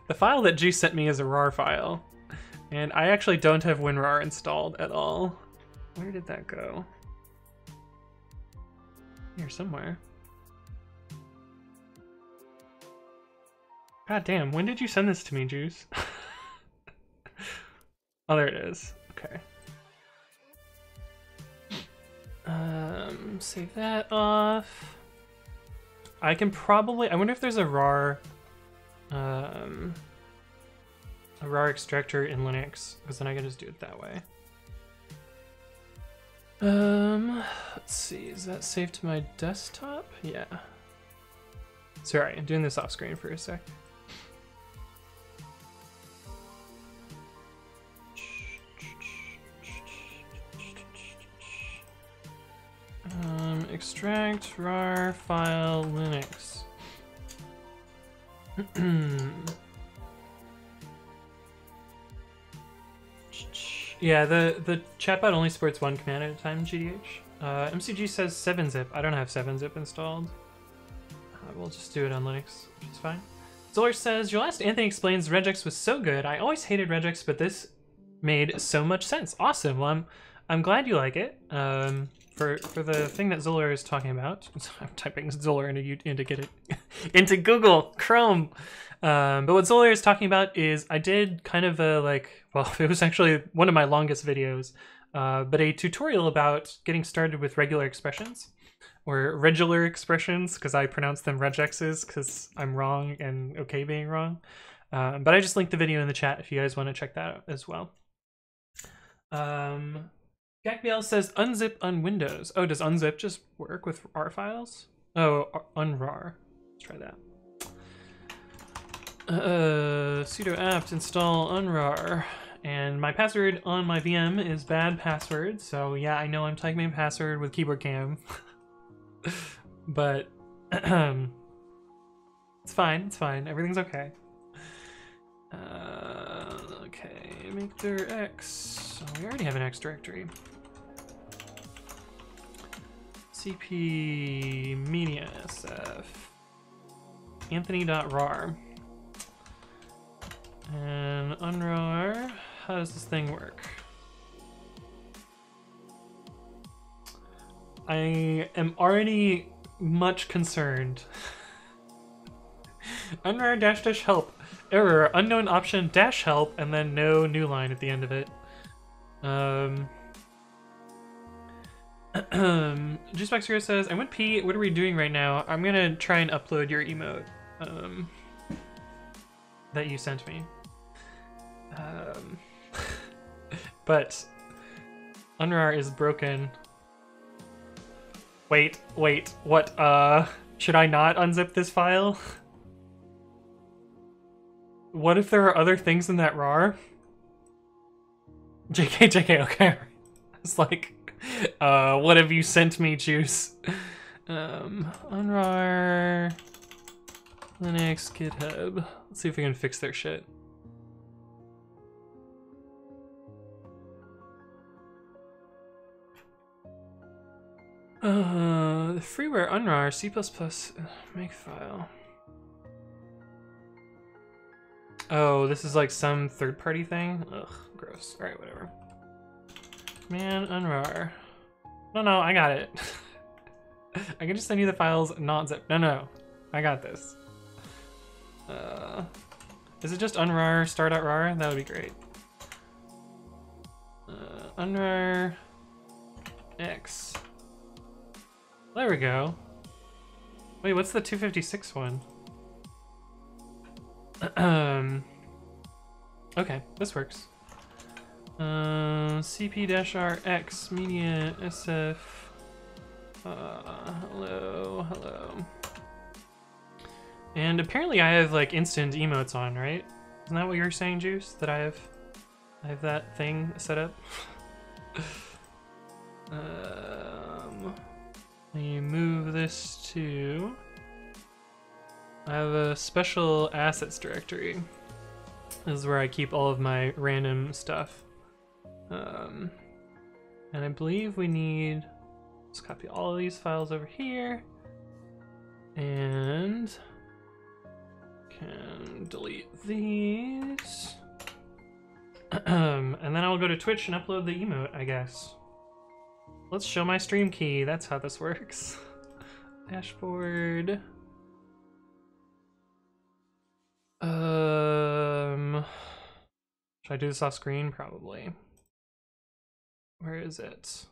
the file that Juice sent me is a RAR file, and I actually don't have WinRAR installed at all. Where did that go? Here somewhere. God damn, when did you send this to me, Juice? Oh, there it is. Okay. Save that off. I can probably, I wonder if there's a RAR extractor in Linux, because then I can just do it that way. Let's see, is that saved to my desktop? Yeah. Sorry, I'm doing this off screen for a sec. Extract RAR file Linux. Yeah, the chatbot only supports one command at a time, GDH. MCG says 7-zip. I don't have 7-zip installed. We'll just do it on Linux, which is fine. Zoller says, your last Anthony Explains regex was so good. I always hated regex, but this made so much sense. Awesome. Well, I'm glad you like it. For the thing that Zoller is talking about, I'm typing Zoller into get it into Google Chrome. But what Zoller is talking about is I did kind of a well, it was actually one of my longest videos, but a tutorial about getting started with regular expressions or regular expressions, because I pronounce them regexes because I'm wrong and okay being wrong. But I just linked the video in the chat if you guys want to check that out as well. GakBL says unzip on Windows. Oh, does unzip just work with RAR files? Oh, unrar. Let's try that. Sudo apt install unrar. And my password on my VM is bad password. So yeah, I know I'm typing my password with keyboard cam. But it's fine, it's fine. Everything's okay. Okay, make dir x. Oh, we already have an X directory. CP media sf anthony.rar and unrar. How does this thing work? I am already much concerned. Unrar dash help error unknown option dash help and then no new line at the end of it. Juicebox Hero says, I went pee, what are we doing right now? I'm gonna try and upload your emote that you sent me. But Unrar is broken. Wait, what? Should I not unzip this file? What if there are other things in that RAR? JK, okay. It's like, what have you sent me, Juice? Unrar, Linux, GitHub. Let's see if we can fix their shit. Freeware unrar C++ makefile. Oh, this is like some third-party thing? Ugh, gross. Alright, whatever. Man, unrar. No, I got it. I can just send you the files not zip. No, I got this. Is it just unrar star.rar? That would be great. Unrar x. There we go. Wait, what's the 256 one? Okay, this works. CP-RX media SF. Hello. And apparently I have like instant emotes on, right? Isn't that what you were saying, Juice? That I have that thing set up? Let me move this to... I have a special assets directory. This is where I keep all of my random stuff. And I believe we need... Let's copy all of these files over here. And... can delete these. And then I'll go to Twitch and upload the emote, I guess. Let's show my stream key. That's how this works. Dashboard. Should I do this off screen? Probably. Where is it?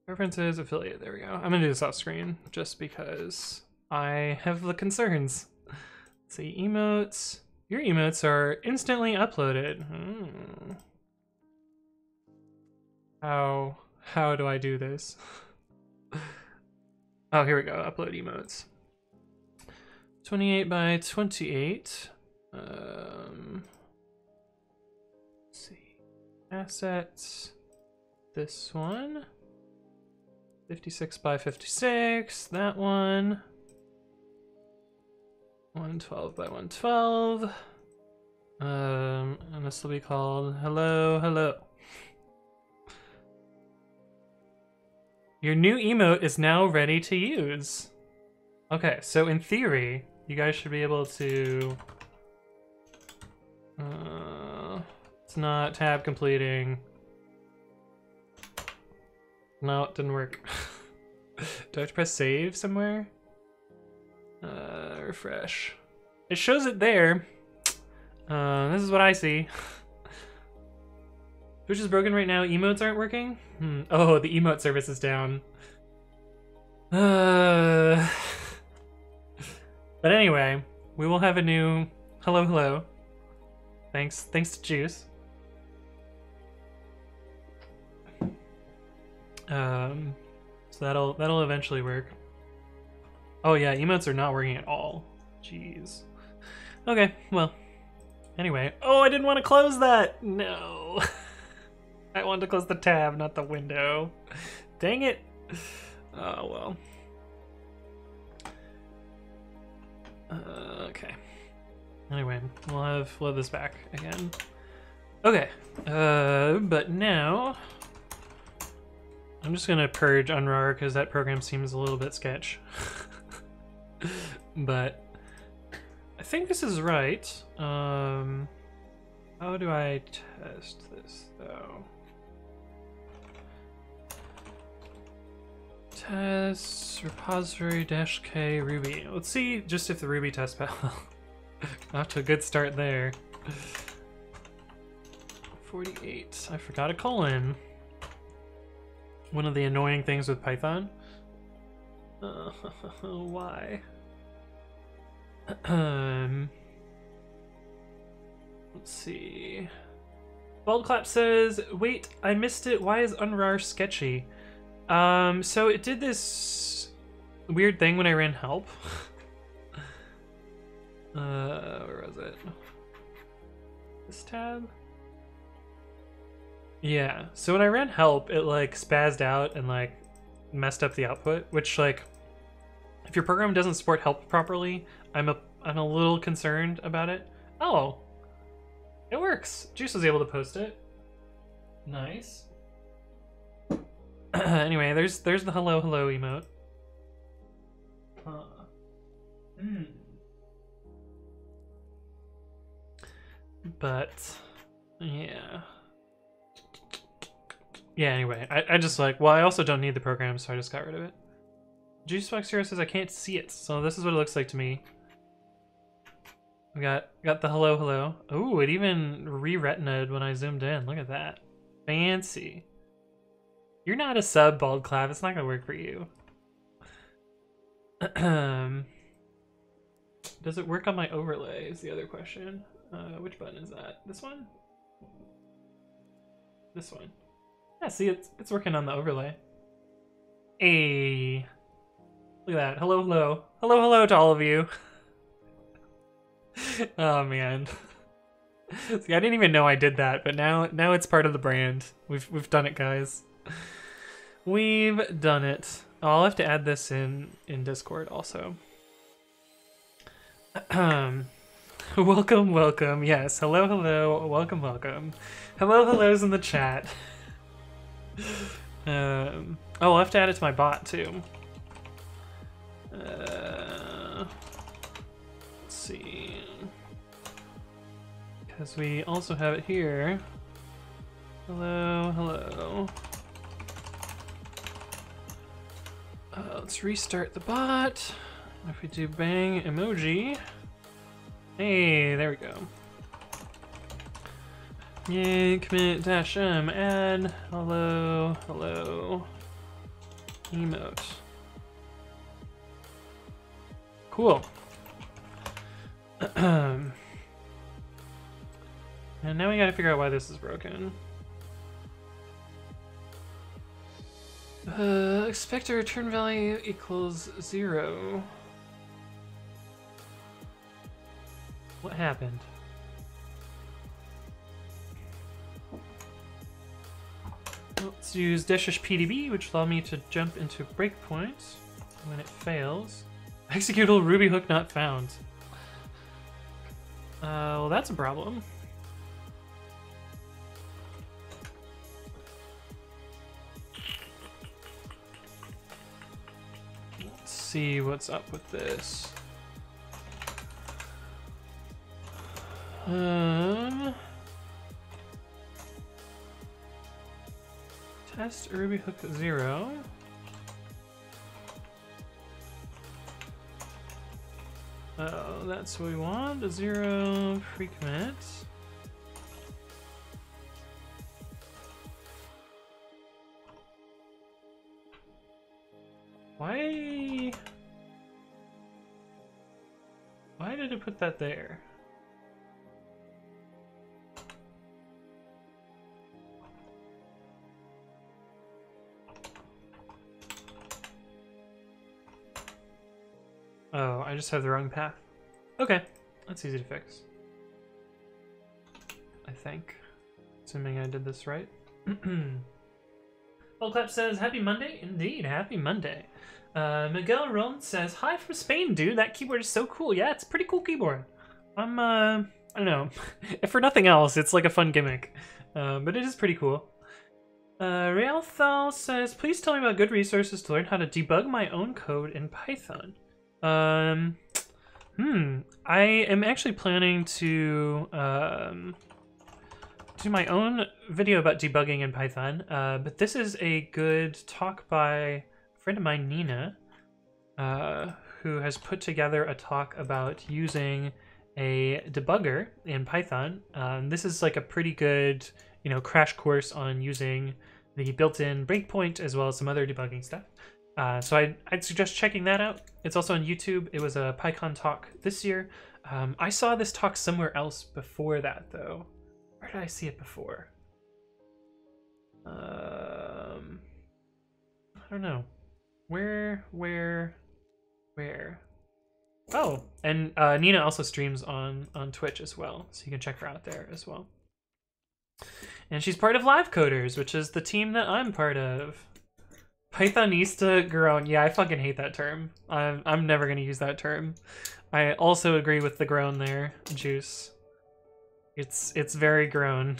Preferences, affiliate, there we go. I'm gonna do this off screen just because I have the concerns. Let's see, emotes. Your emotes are instantly uploaded. How do I do this? Oh, here we go, upload emotes. 28 by 28. Let's see. Assets. This one. 56 by 56. That one. 112 by 112. And this will be called Hello, Hello. Your new emote is now ready to use. Okay, so in theory, you guys should be able to... it's not tab completing. No, it didn't work. Do I have to press save somewhere? Refresh. It shows it there. This is what I see. Twitch is broken right now. Emotes aren't working? Oh, the emote service is down. But anyway, we will have a new hello hello. Thanks to Juice. So that'll eventually work. Oh yeah, emotes are not working at all. Jeez. Okay, well. Anyway. Oh, I didn't want to close that! No. I wanted to close the tab, not the window. Dang it. Oh, well. Okay. Anyway, we'll have this back again. Okay. But now... I'm just gonna purge Unrar because that program seems a little bit sketch. But I think this is right. How do I test this though? Test repository -k Ruby. Let's see just if the Ruby test file. Off to a good start there. 48. I forgot a colon. One of the annoying things with Python. Why? Let's see. Baldclap says, wait, I missed it. Why is Unrar sketchy? So it did this weird thing when I ran help. Where was it? This tab? Yeah, so when I ran help, it like spazzed out and like messed up the output, which like, if your program doesn't support help properly, I'm a little concerned about it. Oh, it works. Juice was able to post it. Nice. Anyway, there's the hello hello emote. But yeah. Yeah, anyway, I just like, well, I also don't need the program, so I just got rid of it. Juicebox Hero says I can't see it, so this is what it looks like to me. We got the hello hello. Ooh, it even re-retinaed when I zoomed in. Look at that. Fancy. You're not a sub, Baldclap. It's not gonna work for you. Does it work on my overlay is the other question. Which button is that? This one? This one. Yeah, see, it's working on the overlay. Hey. Look at that. Hello, hello. Hello, hello to all of you. Oh, man. See, I didn't even know I did that, but now it's part of the brand. We've done it, guys. We've done it. Oh, I'll have to add this in Discord also. Welcome, welcome. Yes, hello, hello. Welcome, welcome. Hello, hellos in the chat. Oh, I'll have to add it to my bot too. Let's see. Because we also have it here. Hello, hello. Let's restart the bot. If we do bang emoji. Hey, there we go. Yeah, commit dash m add hello, hello, emote. Cool. And now we gotta figure out why this is broken. Expect a return value equals 0. What happened? Let's use dash PDB, which will allow me to jump into breakpoint when it fails. Executable Ruby hook not found. Well, that's a problem. Let's see what's up with this. Test Ruby hook 0. Oh, that's what we want. A 0 pre-commit. Why did it put that there? Oh, I just have the wrong path. Okay, that's easy to fix. I think. Assuming I did this right. Well, Clap says, happy Monday? Indeed, happy Monday. Miguel Ron says, hi from Spain, dude. That keyboard is so cool. Yeah, it's a pretty cool keyboard. I don't know. If for nothing else, it's like a fun gimmick. But it is pretty cool. Realthal says, please tell me about good resources to learn how to debug my own code in Python. I am actually planning to do my own video about debugging in Python, but this is a good talk by a friend of mine, Nina, who has put together a talk about using a debugger in Python. This is like a pretty good, crash course on using the built-in breakpoint as well as some other debugging stuff. So I'd suggest checking that out. It's also on YouTube. It was a PyCon talk this year. I saw this talk somewhere else before that, though. Where did I see it before? I don't know. Where? Oh, and Nina also streams on Twitch as well, so you can check her out there as well. And she's part of Live Coders, which is the team that I'm part of. Pythonista groan. Yeah, I fucking hate that term. I'm never gonna use that term. I also agree with the groan there, Juice. It's very groan.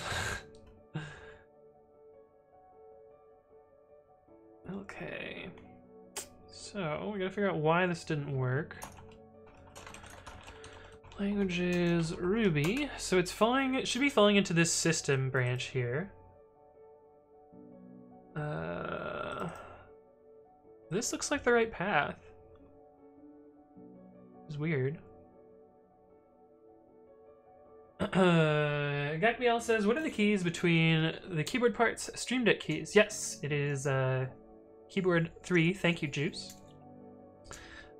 Okay. So we gotta figure out why this didn't work. Languages Ruby. So it's falling. It should be falling into this system branch here. This looks like the right path. It's weird. Gakbiel says, what are the keys between the keyboard parts? Stream Deck keys. Yes, it is keyboard 3. Thank you, Juice.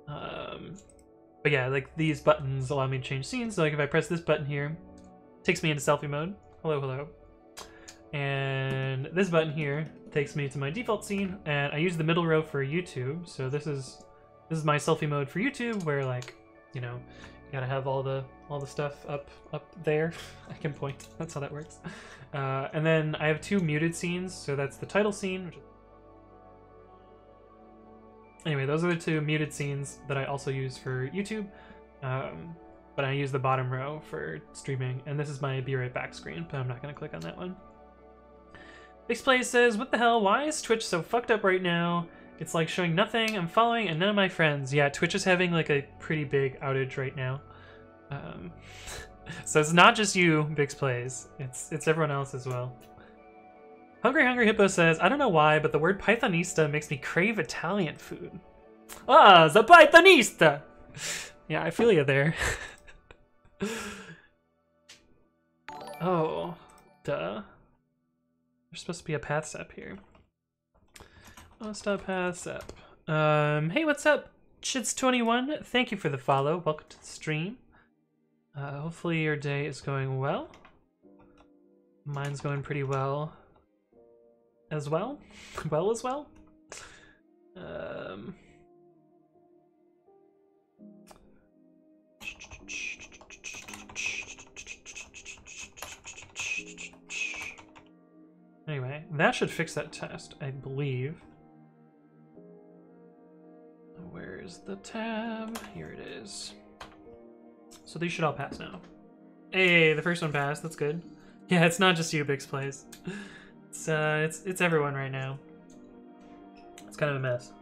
But yeah, like these buttons allow me to change scenes. So like if I press this button here, it takes me into selfie mode. Hello, hello. And this button here takes me to my default scene, and I use the middle row for YouTube. So this is This is my selfie mode for YouTube, where like, you know, you gotta have all the stuff up there. I can point. That's how that works. And then I have 2 muted scenes. So that's the title scene. Anyway, those are the 2 muted scenes that I also use for YouTube. But I use the bottom row for streaming. And this is my Be Right Back screen, but I'm not gonna click on that one. Bixplays says, what the hell? Why is Twitch so fucked up right now? It's like showing nothing, I'm following, and none of my friends. Yeah, Twitch is having like a pretty big outage right now. So it's not just you, Bixplays. It's everyone else as well. Hungry Hippo says, I don't know why, but the word Pythonista makes me crave Italian food. Ah, the Pythonista! Yeah, I feel you there. Oh, duh. There's supposed to be a path step here. Oh, stop path step. Hey, what's up? Chits21, thank you for the follow. Welcome to the stream. Hopefully your day is going well. Mine's going pretty well. As well? Well as well? Anyway, that should fix that test, I believe. Where's the tab? Here it is. So these should all pass now. Hey, the first one passed. That's good. Yeah, it's not just you, Bixplays. It's everyone right now. It's kind of a mess.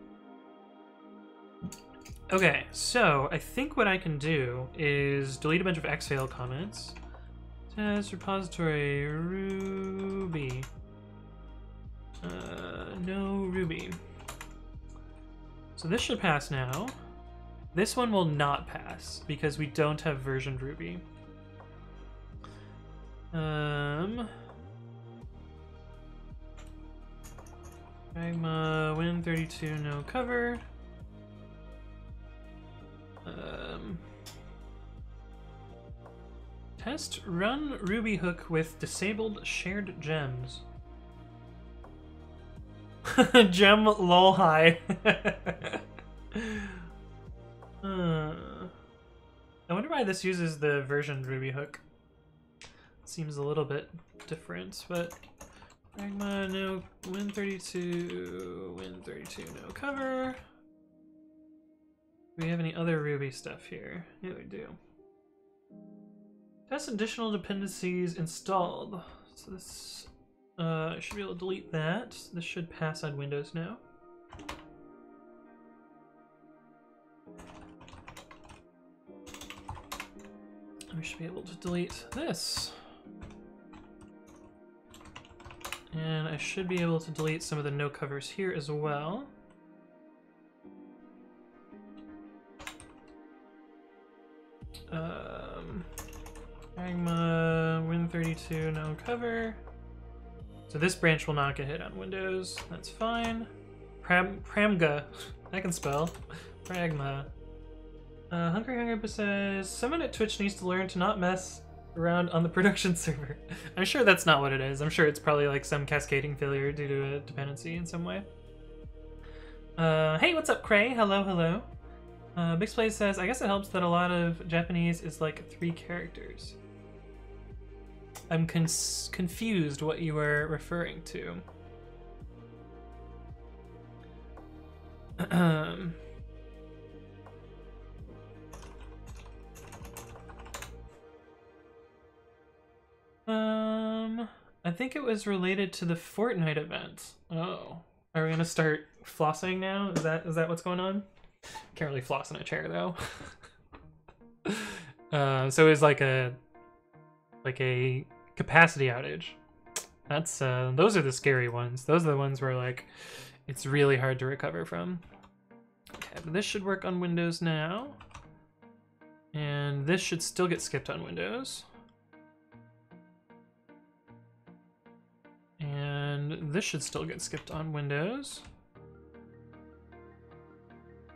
Okay, so I think what I can do is delete a bunch of Xfail comments. Test repository Ruby. No Ruby. So this should pass now. This one will not pass because we don't have versioned Ruby. Pragma Win32 no cover. Test run Ruby hook with disabled shared gems. Gem lol high. I wonder why this uses the versioned Ruby hook. Seems a little bit different, but Pragma no Win32 no cover. Do we have any other Ruby stuff here? Yeah, we do. Test additional dependencies installed. So this, I should be able to delete that. This should pass on Windows now. We should be able to delete this. And I should be able to delete some of the no covers here as well. Pragma Win32 no cover. So this branch will not get hit on Windows. That's fine. Pramga. I can spell. Pragma. Hungry says, someone at Twitch needs to learn to not mess around on the production server. I'm sure that's not what it is. I'm sure it's probably like some cascading failure due to a dependency in some way. Hey, what's up, Cray? Hello, hello. Bixplays says, I guess it helps that a lot of Japanese is like 3 characters. I'm confused what you were referring to. I think it was related to the Fortnite event. Oh. Are we gonna start flossing now? Is that what's going on? Can't really floss in a chair though. So it was like a capacity outage. That's those are the scary ones. Those are the ones where like it's really hard to recover from. Okay, but this should work on Windows now. And this should still get skipped on Windows. And this should still get skipped on Windows.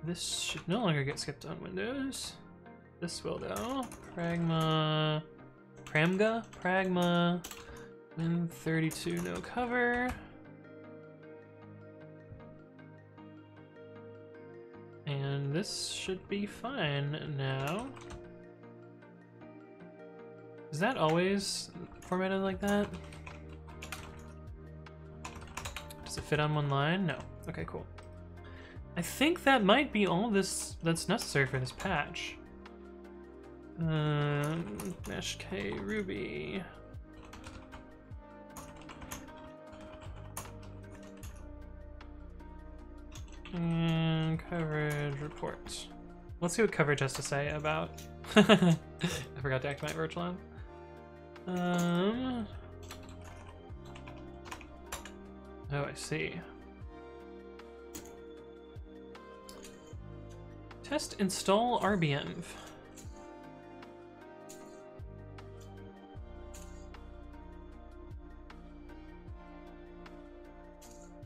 This should no longer get skipped on Windows. This will though. Pragma Win32 no cover. And this should be fine now. Is that always formatted like that? Does it fit on one line? No. Okay, cool. I think that might be all that's necessary for this patch. Mesh K Ruby. And coverage reports. Let's see what coverage has to say about. I forgot to activate virtual env. Oh, I see. Test install RBenv.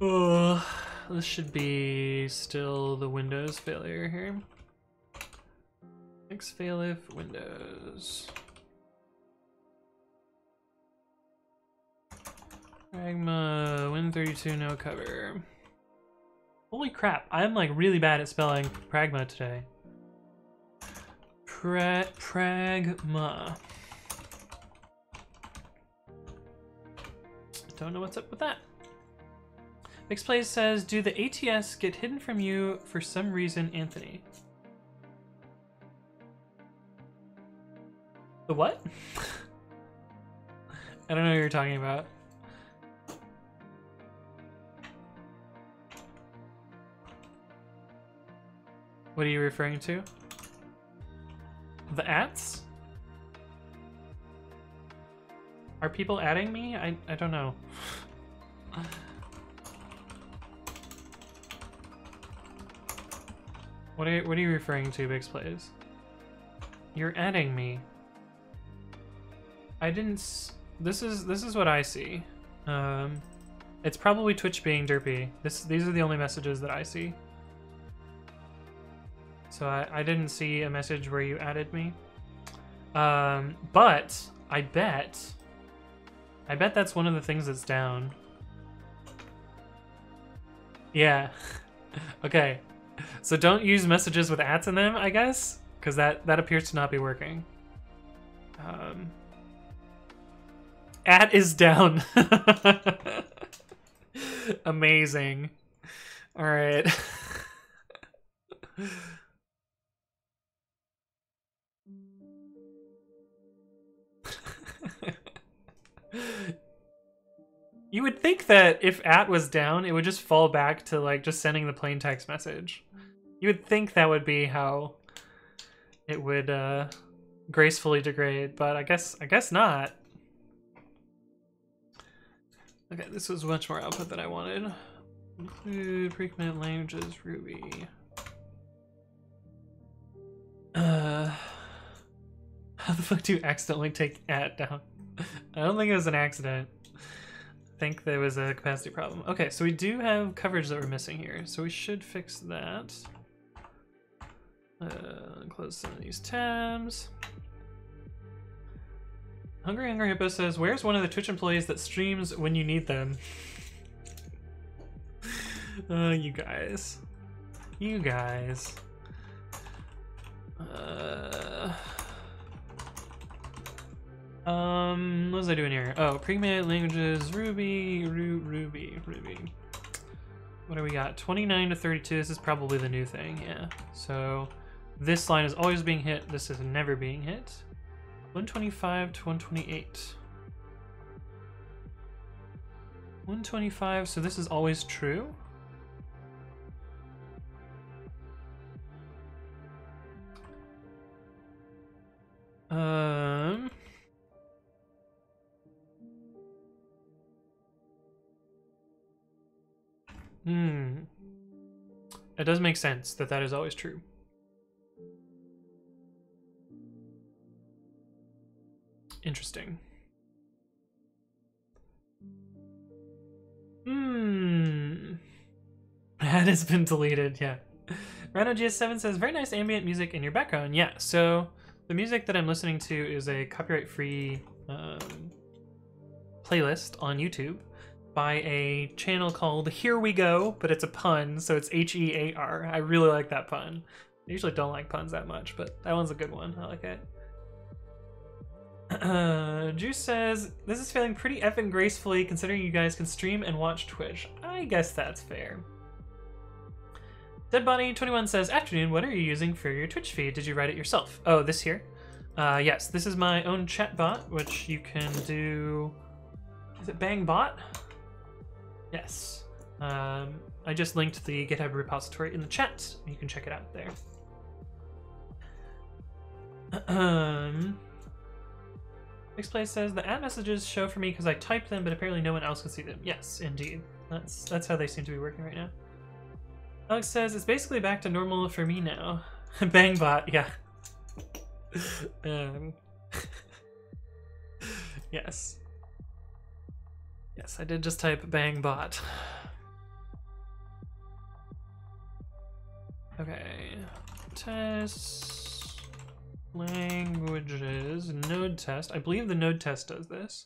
Oh, this should be still the Windows failure here. Xfailif Windows. Pragma Win32 no cover. Holy crap, I'm like really bad at spelling Pragma today. Pragma. Don't know what's up with that. Mixplays says, do the ATS get hidden from you for some reason, Anthony? The what? I don't know what you're talking about. What are you referring to? The ats? Are people adding me? I don't know. What are you referring to, Mixplays? You're adding me. I didn't. This is what I see. It's probably Twitch being derpy. These are the only messages that I see. So I didn't see a message where you added me. But I bet that's one of the things that's down. Yeah. Okay. So don't use messages with ats in them, I guess, because that appears to not be working. At is down. Amazing. All right. You would think that if at was down, it would just fall back to like just sending the plain text message. You would think that would be how it would gracefully degrade, but I guess not. Okay, this was much more output than I wanted. Include pre-commit languages, Ruby. How the fuck do you accidentally take at down? I don't think it was an accident. I think there was a capacity problem. Okay, so we do have coverage that we're missing here, so we should fix that. Close some of these tabs. Hungry Hippo says, where's one of the Twitch employees that streams when you need them? You guys. You guys. What was I doing here? Oh, pre-commit languages, Ruby. What do we got? 29 to 32. This is probably the new thing, yeah. So this line is always being hit. This is never being hit. 125 to 128. 125, so this is always true. It does make sense that that is always true. Interesting. That has been deleted, yeah. RhinoGS7 says, very nice ambient music in your background. Yeah, so the music that I'm listening to is a copyright-free playlist on YouTube. by a channel called Here We Go, but it's a pun, so it's H-E-A-R. I really like that pun. I usually don't like puns that much, but that one's a good one. I like it. Juice says, this is failing pretty effing gracefully considering you guys can stream and watch Twitch. I guess that's fair. Deadbody21 says, afternoon, what are you using for your Twitch feed? Did you write it yourself? Oh, this here? Yes, this is my own chat bot, which you can do... Is it Bangbot? Yes. I just linked the GitHub repository in the chat. You can check it out there. Mixplay says, the ad messages show for me because I typed them, but apparently no one else can see them. Yes, indeed. That's how they seem to be working right now. Alex says, it's basically back to normal for me now. Bangbot, yeah. Yes. Yes, I did just type Bangbot. Okay. Test languages, node test. I believe the node test does this.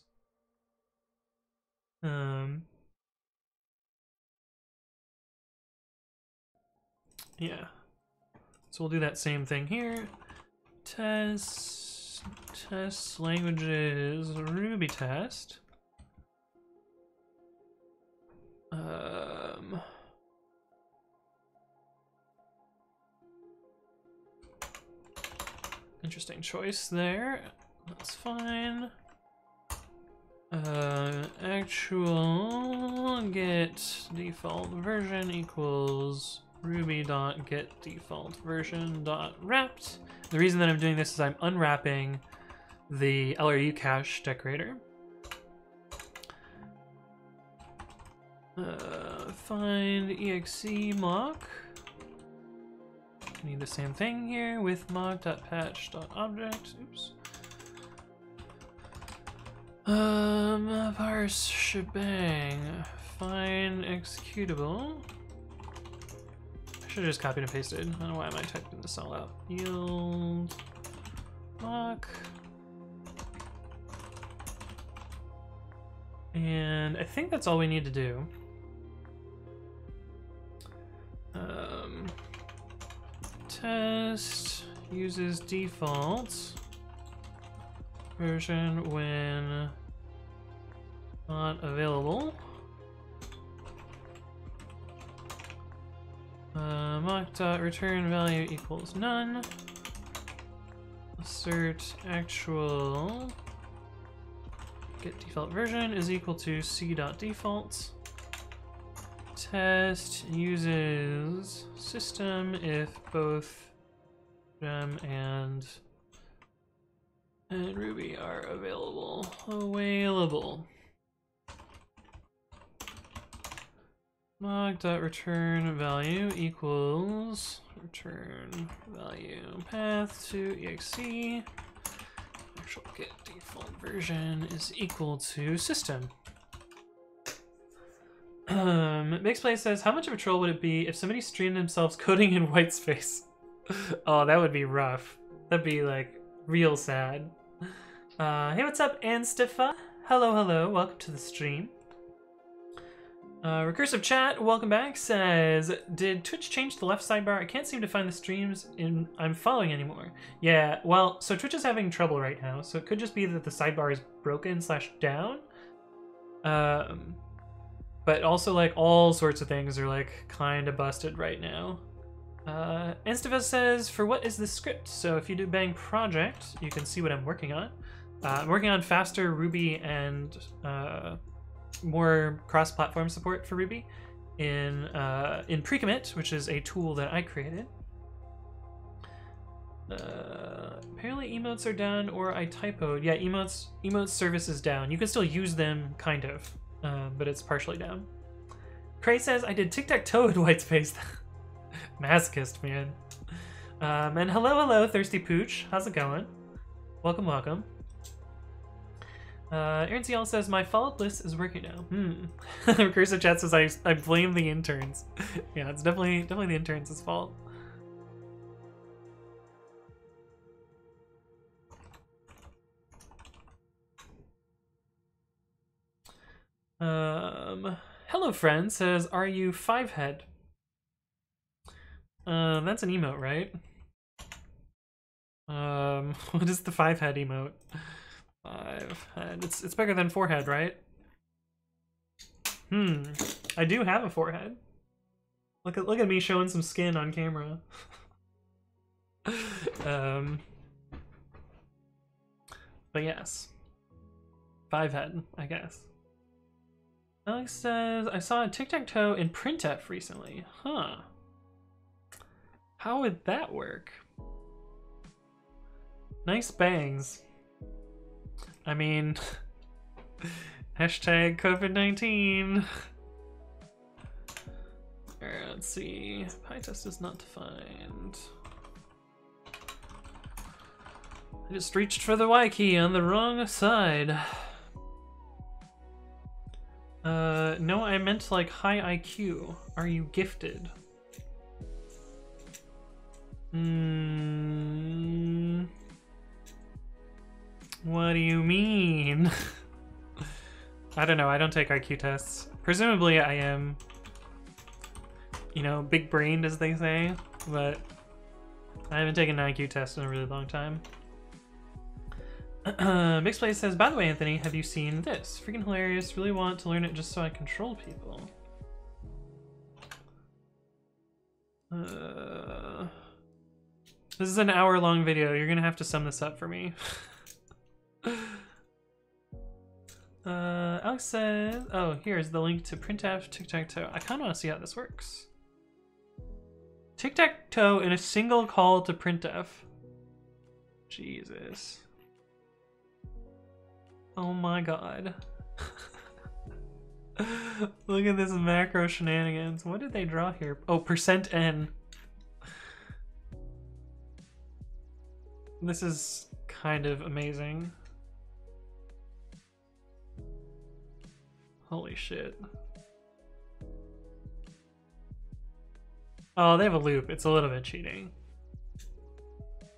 Yeah. So we'll do that same thing here. Test languages, Ruby test. Interesting choice there. That's fine. Actual get default version equals ruby.get default version dot wrapped. The reason that I'm doing this is I'm unwrapping the LRU cache decorator. Find exe mock. Need the same thing here with mock.patch.object. Oops. Parse shebang. Find executable. I should have just copied and pasted. I don't know why am I typing this all out. Yield mock. And I think that's all we need to do. Test uses default version when not available. Mock.return value equals none. Assert actual get default version is equal to c.default. Test uses system if both gem and Ruby are available. Mock.return value equals return value path to exe. Actual get default version is equal to system. Mixplay says, how much of a troll would it be if somebody streamed themselves coding in whitespace? Oh, that would be rough. That'd be like real sad. Hey, what's up, Anstifa? Hello, hello, welcome to the stream. Recursive Chat, welcome back, says, did Twitch change the left sidebar? I can't seem to find the streams I'm following anymore. Yeah, well, so Twitch is having trouble right now, so it could just be that the sidebar is broken / down. But also, like, all sorts of things are, like, kind of busted right now. Anstifa says, for what is this script? So if you do bang project, you can see what I'm working on. I'm working on faster Ruby and more cross-platform support for Ruby in Precommit, which is a tool that I created. Apparently emotes are down, or I typoed. Yeah, emotes service is down. You can still use them, kind of. But it's partially down. Cray says, I did tic-tac-toe in whitespace. Masochist, man. And hello, Thirsty Pooch. How's it going? Welcome, welcome. Aaron CL says, my followed list is working now. Recursive Chat says, I blame the interns. Yeah, it's definitely the interns' fault. Hello friend says, are you 5head? That's an emote, right? What is the 5head emote? 5head. It's bigger than 4head, right? I do have a 4head. Look at me showing some skin on camera. But yes. 5head, I guess. Alex says, I saw a tic-tac-toe in printf recently. Huh. How would that work? Nice bangs. I mean, hashtag COVID-19. Alright, let's see. PyTest is not defined. I just reached for the Y key on the wrong side. No, I meant like high IQ. Are you gifted? What do you mean? I don't know, I don't take IQ tests. Presumably I am, you know, big-brained as they say, but I haven't taken an IQ test in a really long time. Mixplay says, by the way, Anthony, have you seen this? Freaking hilarious. Really want to learn it just so I control people. This is an hour-long video. You're gonna have to sum this up for me. Alex says, oh, here's the link to printf tic-tac-toe. I kind of want to see how this works. Tic-tac-toe in a single call to printf. Jesus. Oh my god. Look at this macro shenanigans. What did they draw here? Oh, %n. This is kind of amazing. Holy shit. Oh, they have a loop. It's a little bit cheating.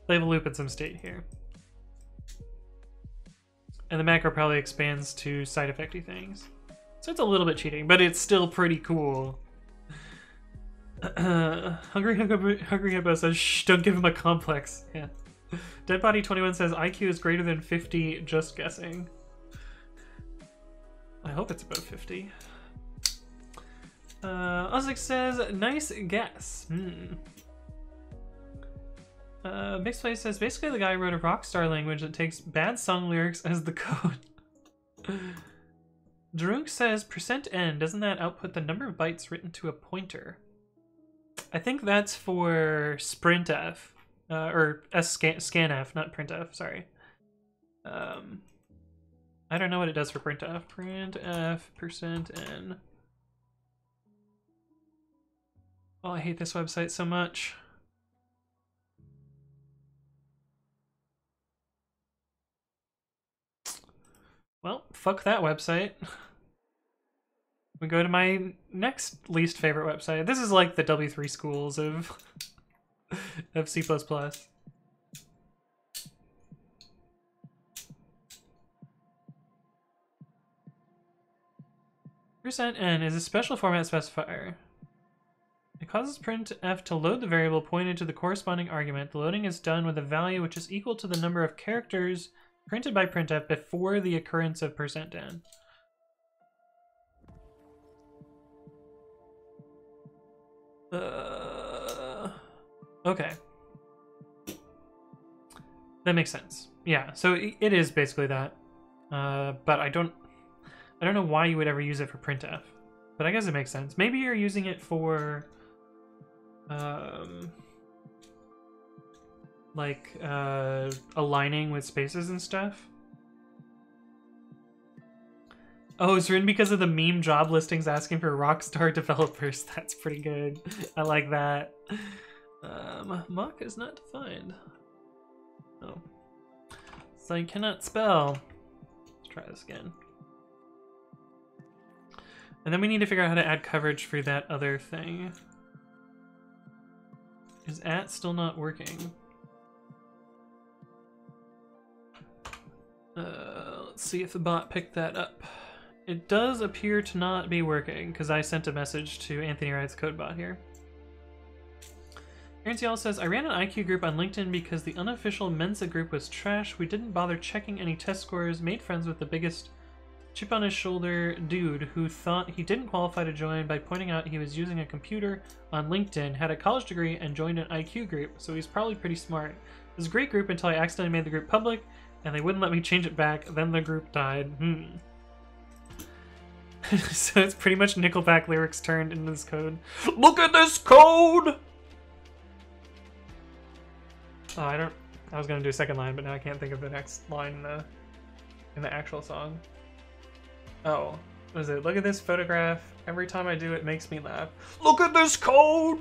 They have a loop at some state here. And the macro probably expands to side effecty things. So it's a little bit cheating, but it's still pretty cool. Hungry Hippo says, shh, don't give him a complex. Yeah. Deadbody21 says, IQ is greater than 50, just guessing. I hope it's above 50. Ozzik says, nice guess. Mixplay says, basically the guy wrote a Rockstar language that takes bad song lyrics as the code. Drunk says, %n, doesn't that output the number of bytes written to a pointer? I think that's for sprintf, or scanf, not printf, sorry. I don't know what it does for printf. Printf %n. Oh, I hate this website so much. Well, fuck that website. We go to my next least favorite website. This is like the W3 schools of C++. %n is a special format specifier. It causes printf to load the variable pointed to the corresponding argument. The loading is done with a value which is equal to the number of characters printed by printf before the occurrence of %n. Okay. That makes sense. Yeah, so it is basically that. But I don't know why you would ever use it for printf. But I guess it makes sense. Maybe you're using it for like aligning with spaces and stuff. Oh, it's written because of the meme job listings asking for Rockstar developers. That's pretty good. I like that. Mock is not defined. Oh. So you cannot spell. Let's try this again. And then we need to figure out how to add coverage for that other thing. Is @ still not working? Let's see if the bot picked that up. It does appear to not be working because I sent a message to Anthony Wright's CodeBot here. Aaron Cial says, I ran an IQ group on LinkedIn because the unofficial Mensa group was trash. We didn't bother checking any test scores, made friends with the biggest chip on his shoulder dude who thought he didn't qualify to join by pointing out he was using a computer on LinkedIn, had a college degree, and joined an IQ group, so he's probably pretty smart. It was a great group until I accidentally made the group public, and they wouldn't let me change it back, then the group died. So it's pretty much Nickelback lyrics turned into this code. Look at this code! Oh, I was gonna do a second line, but now I can't think of the next line in the actual song. Oh, what is it? Look at this photograph. Every time I do it, makes me laugh. Look at this code!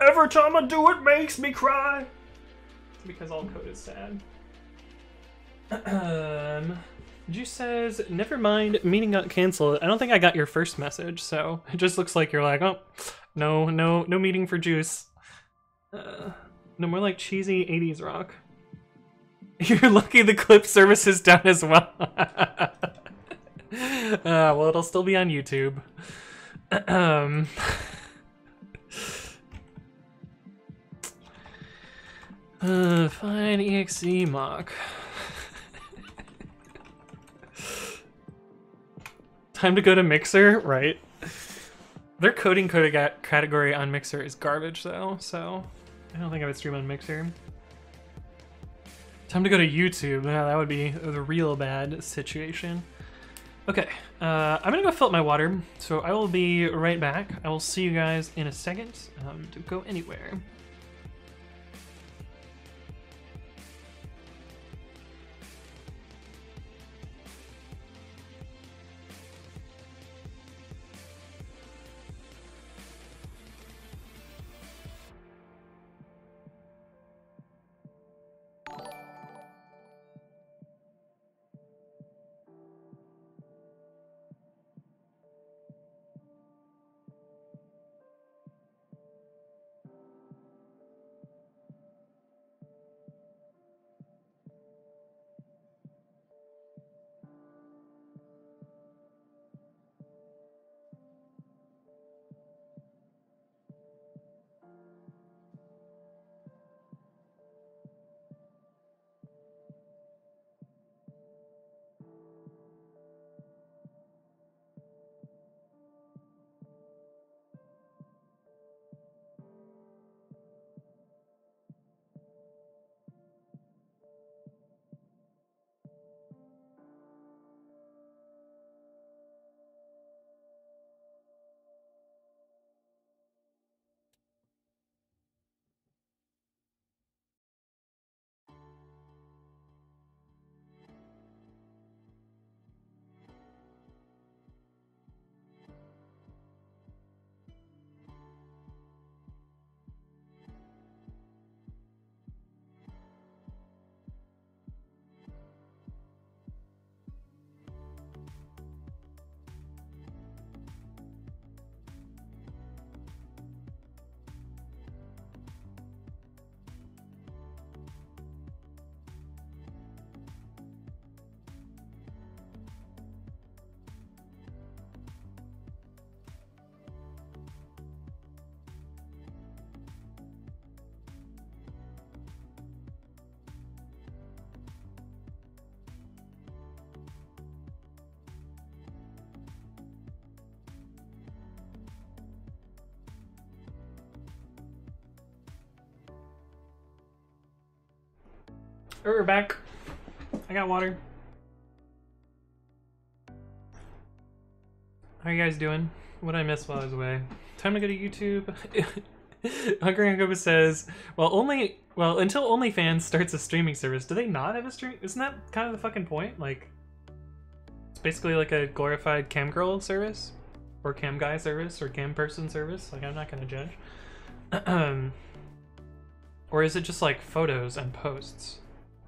Every time I do it, makes me cry! Because all code is sad. Juice says, never mind, meeting got canceled. I don't think I got your first message, so it just looks like you're like, oh, no meeting for Juice. No, more like cheesy 80s rock. You're lucky the clip service is down as well. Well, it'll still be on YouTube. Fine, EXE mock. Time to go to Mixer, right? Their coding category on Mixer is garbage, though, so I don't think I would stream on Mixer. Time to go to YouTube. Yeah, that would be the real bad situation. Okay, I'm gonna go fill up my water, so I will be right back. I will see you guys in a second. Don't go anywhere. We're back. I got water. How are you guys doing? What did I miss while I was away? Time to go to YouTube. Hungry Hangover says, well, until OnlyFans starts a streaming service, do they not have a stream? Isn't that kind of the fucking point? Like, it's basically like a glorified cam girl service, or cam guy service, or cam person service. Like, I'm not gonna judge. Or is it just like photos and posts?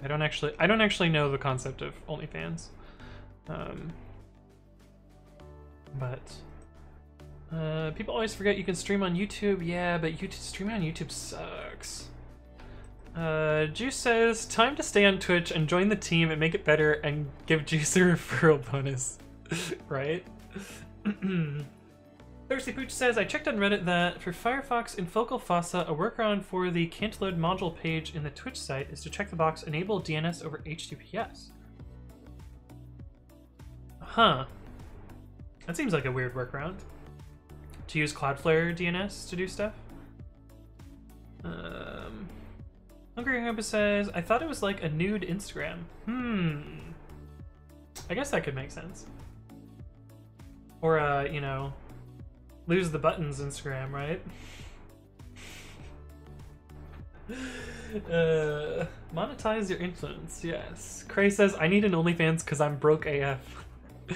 I don't actually know the concept of OnlyFans. But people always forget you can stream on YouTube. Yeah, but streaming on YouTube sucks. Juice says, time to stay on Twitch and join the team and make it better and give Juice a referral bonus. Right? Thirsty Pooch says, I checked on Reddit that for Firefox in Focal Fossa, a workaround for the can't load module page in the Twitch site is to check the box enable DNS over HTTPS. Huh. That seems like a weird workaround. To use Cloudflare DNS to do stuff. Hungry Grandpa says, I thought it was like a nude Instagram. I guess that could make sense. Or, you know, lose the buttons Instagram, right? Monetize your influence, yes. Cray says, I need an OnlyFans because I'm broke AF.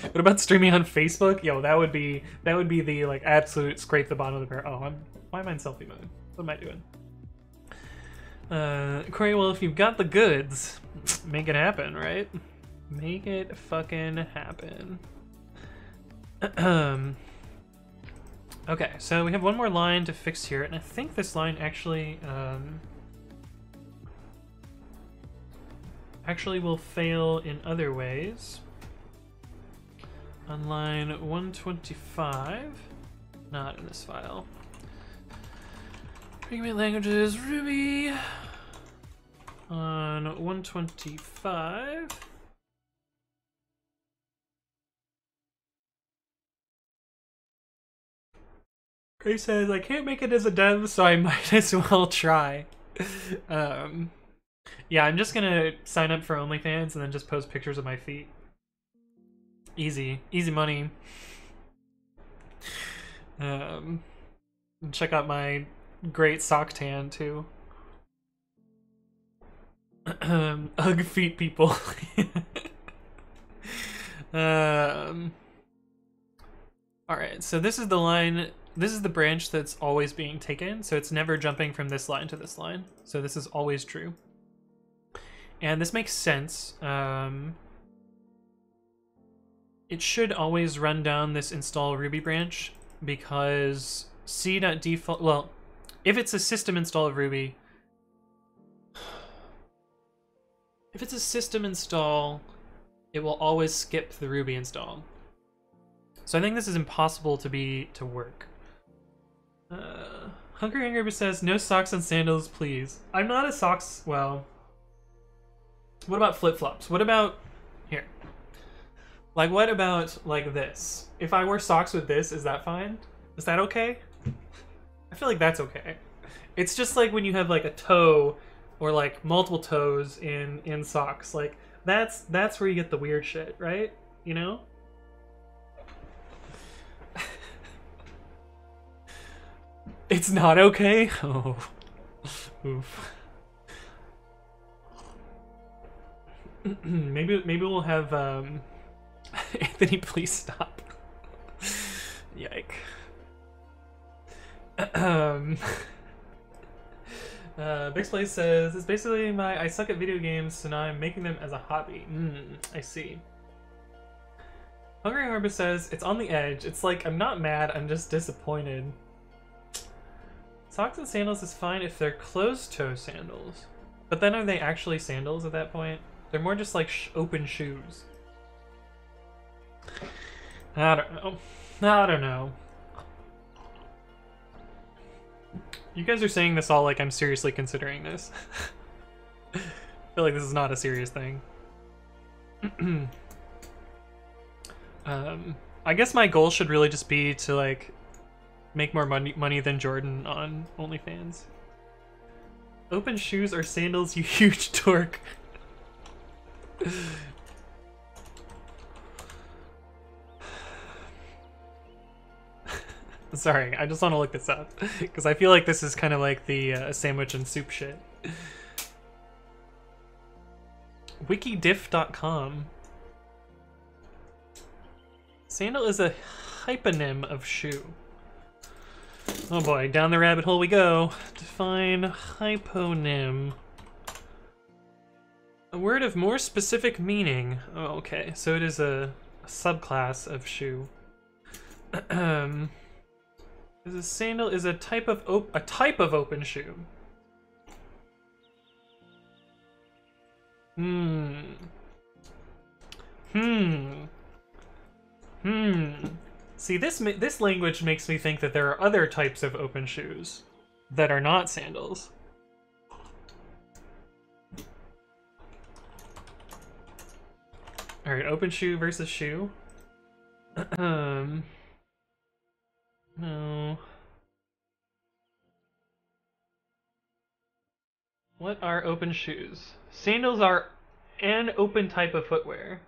What about streaming on Facebook? Yo, that would be the like absolute scrape the bottom of the barrel. Oh, why am I in selfie mode? What am I doing? Cray, well, if you've got the goods, make it happen, right? Make it fucking happen. Okay, so we have one more line to fix here, and I think this line actually will fail in other ways. On line 125, not in this file. Programming languages, Ruby. On 125. Gray says, I can't make it as a dev, so I might as well try. Yeah, I'm just gonna sign up for OnlyFans and then just post pictures of my feet. Easy money. Check out my great sock tan too. Ugh, feet people. Alright, so this is the line, this is the branch that's always being taken, so it's never jumping from this line to this line. So this is always true. And this makes sense. It should always run down this install Ruby branch because c.default, well, if it's a system install of Ruby, if it's a system install, it will always skip the Ruby install. So I think this is impossible to work. Hungry Angry says, no socks and sandals, please. I'm not a socks, well, what about flip-flops? What about, here. Like, what about, like, this? If I wear socks with this, is that fine? Is that okay? I feel like that's okay. It's just like when you have, like, a toe or, like, multiple toes in socks. Like, that's where you get the weird shit, right? You know? It's not okay? Oh. Oof. Maybe we'll have, Anthony, please stop. Yike. Bixplay says, it's basically I suck at video games, so now I'm making them as a hobby. I see. Hungry Harbor says, it's on the edge. It's like, I'm not mad, I'm just disappointed. Socks and sandals is fine if they're closed-toe sandals. But then are they actually sandals at that point? They're more just like open shoes. I don't know. I don't know. You guys are saying this all like I'm seriously considering this. I feel like this is not a serious thing. I guess my goal should really just be to like make more money than Jordan on OnlyFans. Open shoes or sandals, you huge dork. Sorry, I just want to look this up because I feel like this is kind of like the sandwich and soup shit. Wikidiff.com. Sandal is a hyponym of shoe. Oh boy, down the rabbit hole we go. Define hyponym. A word of more specific meaning. Oh, okay, so it is a subclass of shoe. A sandal is a type of open shoe. See, this language makes me think that there are other types of open shoes that are not sandals. All right, open shoe versus shoe. No. What are open shoes? Sandals are an open type of footwear.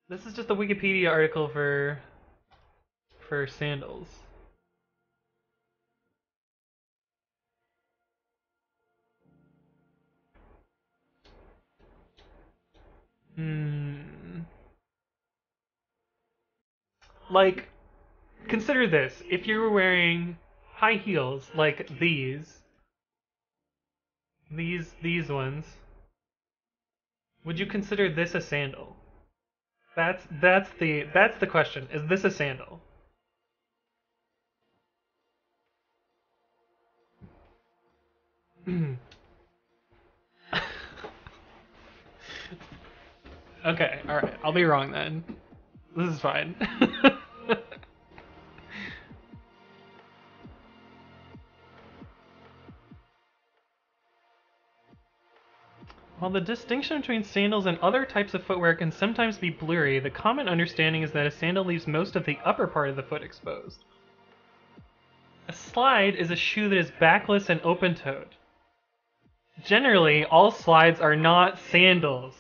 This is just a Wikipedia article for sandals. Like, consider this. If you were wearing high heels like these ones, would you consider this a sandal? That's the question. Is this a sandal? Okay, alright. I'll be wrong then. This is fine. While the distinction between sandals and other types of footwear can sometimes be blurry, the common understanding is that a sandal leaves most of the upper part of the foot exposed. A slide is a shoe that is backless and open-toed. Generally, all slides are not sandals.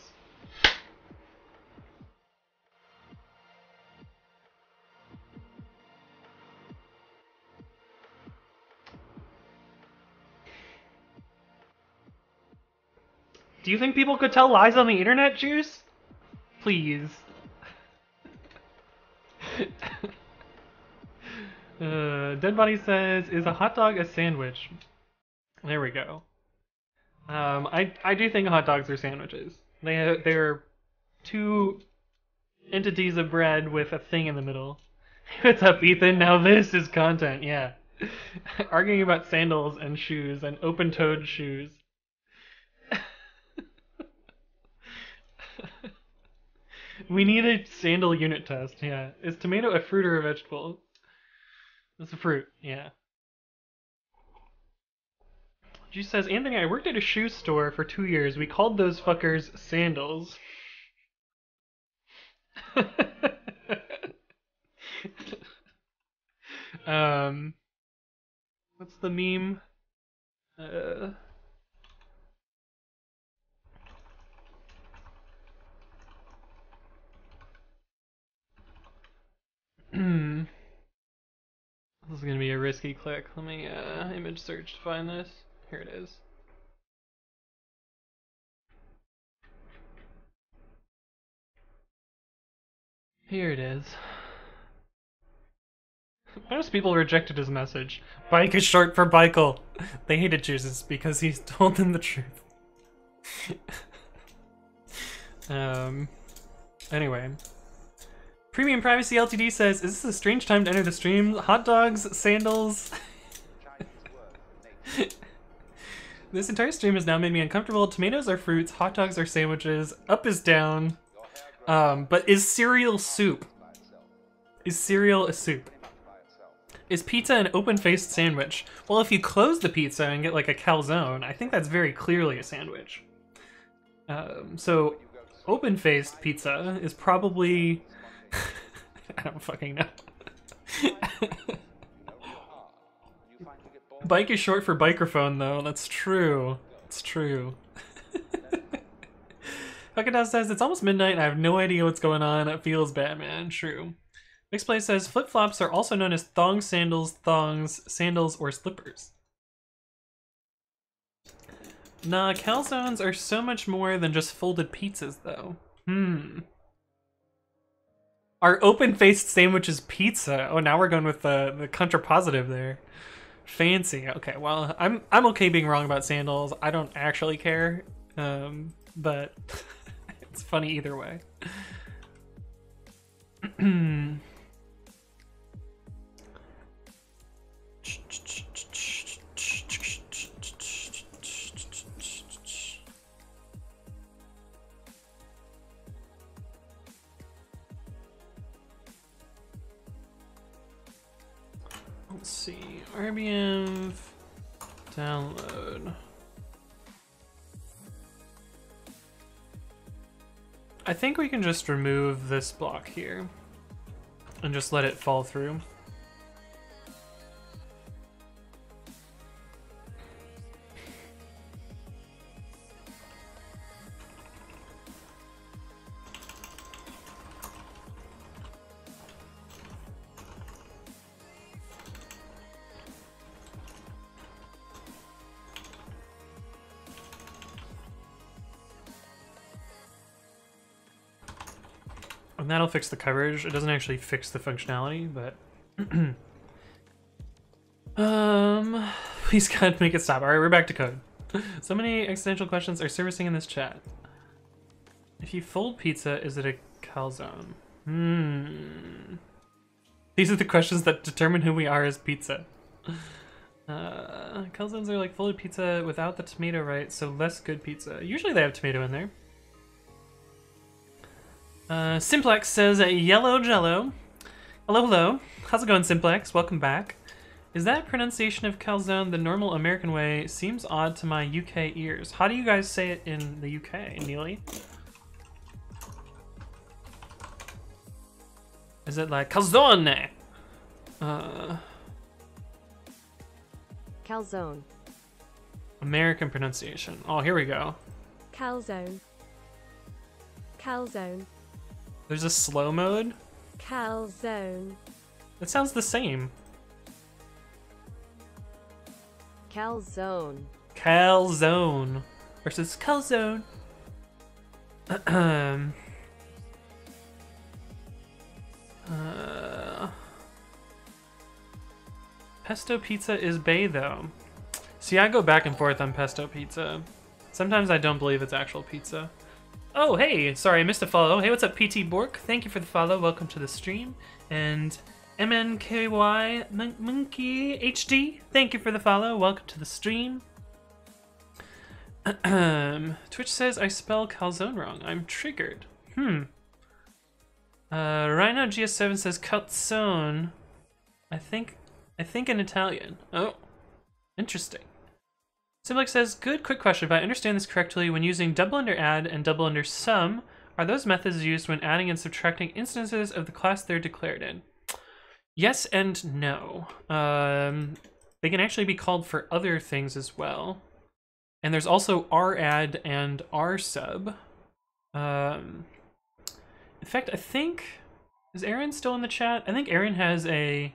Do you think people could tell lies on the internet, Juice? Please. Dead Body says, is a hot dog a sandwich? There we go. I do think hot dogs are sandwiches. They're two entities of bread with a thing in the middle. What's up, Ethan? Now this is content, yeah. Arguing about sandals and shoes and open-toed shoes. We need a sandal unit test, yeah. Is tomato a fruit or a vegetable? It's a fruit, yeah. She says, Anthony, I worked at a shoe store for 2 years. We called those fuckers sandals. What's the meme? This is gonna be a risky click. Let me image search to find this. Here it is. Here it is. Most people rejected his message. Bike is short for Bikel. They hated Jesus because he's told them the truth. Anyway. Premium Privacy LTD says, is this a strange time to enter the stream? Hot dogs, sandals. This entire stream has now made me uncomfortable. Tomatoes are fruits, hot dogs are sandwiches, up is down. But is cereal soup? Is cereal a soup? Is pizza an open-faced sandwich? Well, if you close the pizza and get like a calzone, I think that's very clearly a sandwich. So open-faced pizza is probably... I don't fucking know. Bike is short for bikerphone, though. That's true. It's true. Huckadaz says, it's almost midnight and I have no idea what's going on. It feels bad, man. True. Mixplay says, flip-flops are also known as thongs, sandals, sandals, or slippers. Nah, calzones are so much more than just folded pizzas, though. Our open-faced sandwich is pizza. Oh, now we're going with the contrapositive there. Fancy. Okay, well, I'm okay being wrong about sandals. I don't actually care, but it's funny either way. let's see. RBM download. I think we can just remove this block here and just let it fall through. And that'll fix the coverage. It doesn't actually fix the functionality, but please God, make it stop. All right, we're back to code. So many existential questions are surfacing in this chat. If you fold pizza, is it a calzone? These are the questions that determine who we are as pizza. Calzones are like folded pizza without the tomato, right? So less good pizza. Usually they have tomato in there. Simplex says yellow jello. Hello, hello. How's it going, Simplex? Welcome back. Is that pronunciation of calzone the normal American way? Seems odd to my UK ears. How do you guys say it in the UK, Neely? Is it like calzone? Calzone. American pronunciation. Oh, here we go. Calzone. Calzone. There's a slow mode. Calzone. It sounds the same. Calzone. Calzone versus calzone. Pesto pizza is bae though. See, I go back and forth on pesto pizza. Sometimes I don't believe it's actual pizza. Oh, hey, sorry, I missed a follow. Hey, what's up, PT Bork? Thank you for the follow. Welcome to the stream. And MNKY Monkey HD, thank you for the follow. Welcome to the stream. Twitch says I spell calzone wrong. I'm triggered. Rhino GS7 says calzone. I think in Italian. Oh, interesting. Simplex says, good quick question. If I understand this correctly, when using double under add and double under sum, are those methods used when adding and subtracting instances of the class they're declared in? Yes and no. They can actually be called for other things as well. And there's also radd and rsub. In fact, I think, is Aaron still in the chat? I think Aaron has a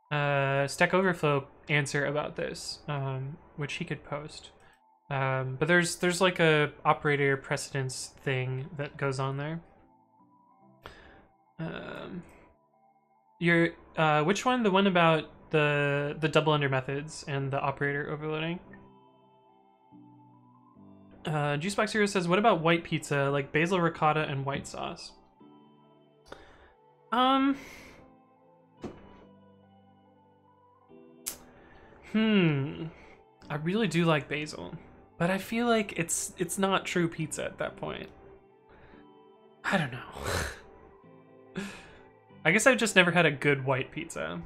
Stack Overflow answer about this, which he could post. But there's like a operator precedence thing that goes on there. Which one? The one about the double under methods and the operator overloading? Juicebox Hero says, what about white pizza, like basil ricotta and white sauce? I really do like basil, but I feel like it's not true pizza at that point. I don't know. I guess I've just never had a good white pizza.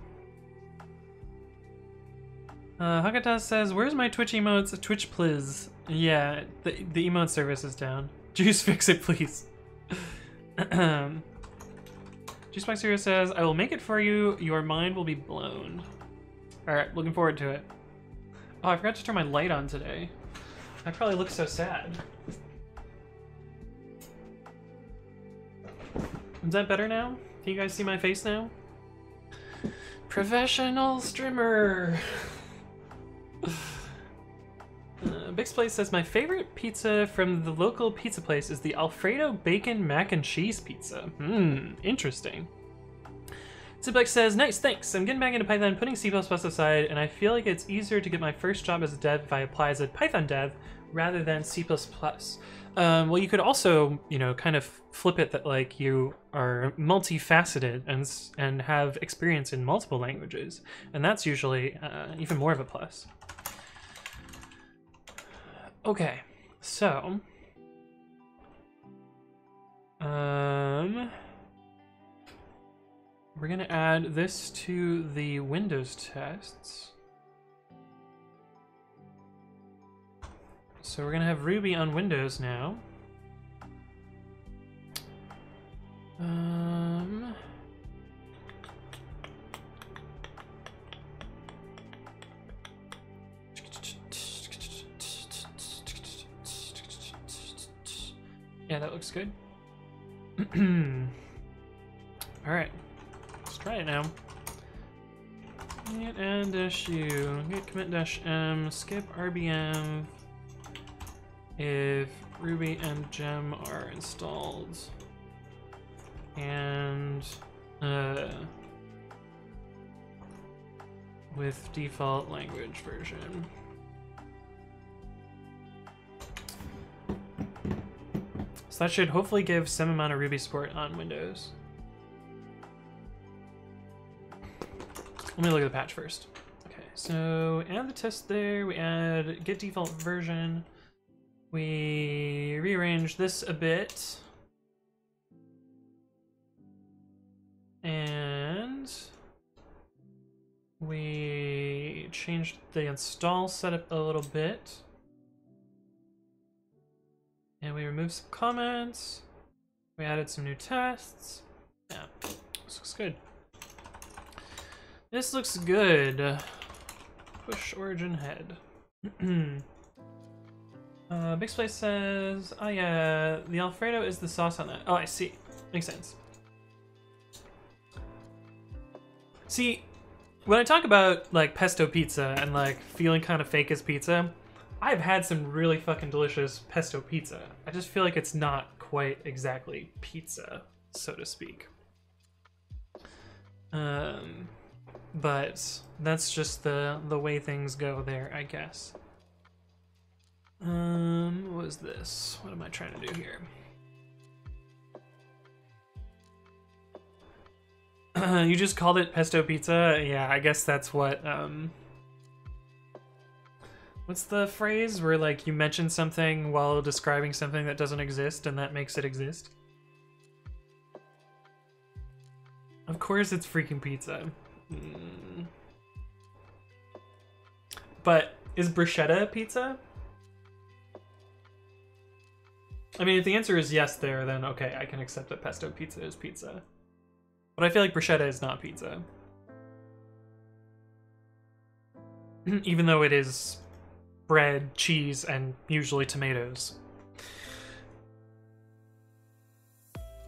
Hakata says, where's my Twitch emotes? Twitch please. Yeah, the emote service is down. Juice, fix it please. Juicebox Hero says, I will make it for you. Your mind will be blown. Alright, looking forward to it. Oh, I forgot to turn my light on today. I probably look so sad. Is that better now? Can you guys see my face now? Professional streamer! Bix Place says, my favorite pizza from the local pizza place is the Alfredo Bacon Mac and Cheese pizza. Interesting. Simplex says, nice, thanks. I'm getting back into Python, putting C++ aside, and I feel like it's easier to get my first job as a dev if I apply as a Python dev rather than C++. Well, you could also, you know, kind of flip it that like you are multifaceted and have experience in multiple languages, and that's usually even more of a plus. Okay, so We're gonna add this to the Windows tests. So we're gonna have Ruby on Windows now. Yeah, that looks good. All right, let's try it now. Git add -u, git commit -m, skip RBM if Ruby and Gem are installed, and with default language version. So that should hopefully give some amount of Ruby support on Windows. Let me look at the patch first. Okay, so add the test there, we add get default version, we rearrange this a bit, and we changed the install setup a little bit, and we removed some comments, we added some new tests. Yeah, this looks good. This looks good. Push origin head. Big Splice says, oh yeah, the Alfredo is the sauce on that. Oh, I see. Makes sense. See, when I talk about like pesto pizza and like feeling kind of fake as pizza, I've had some really fucking delicious pesto pizza. I just feel like it's not quite exactly pizza, so to speak. But that's just the way things go there, I guess. What is this? What am I trying to do here? You just called it pesto pizza? Yeah, I guess that's what, what's the phrase where like you mention something while describing something that doesn't exist and that makes it exist? Of course it's freaking pizza. But is bruschetta pizza? I mean, if the answer is yes there, then okay, I can accept that pesto pizza is pizza. But I feel like bruschetta is not pizza. Even though it is bread, cheese, and usually tomatoes.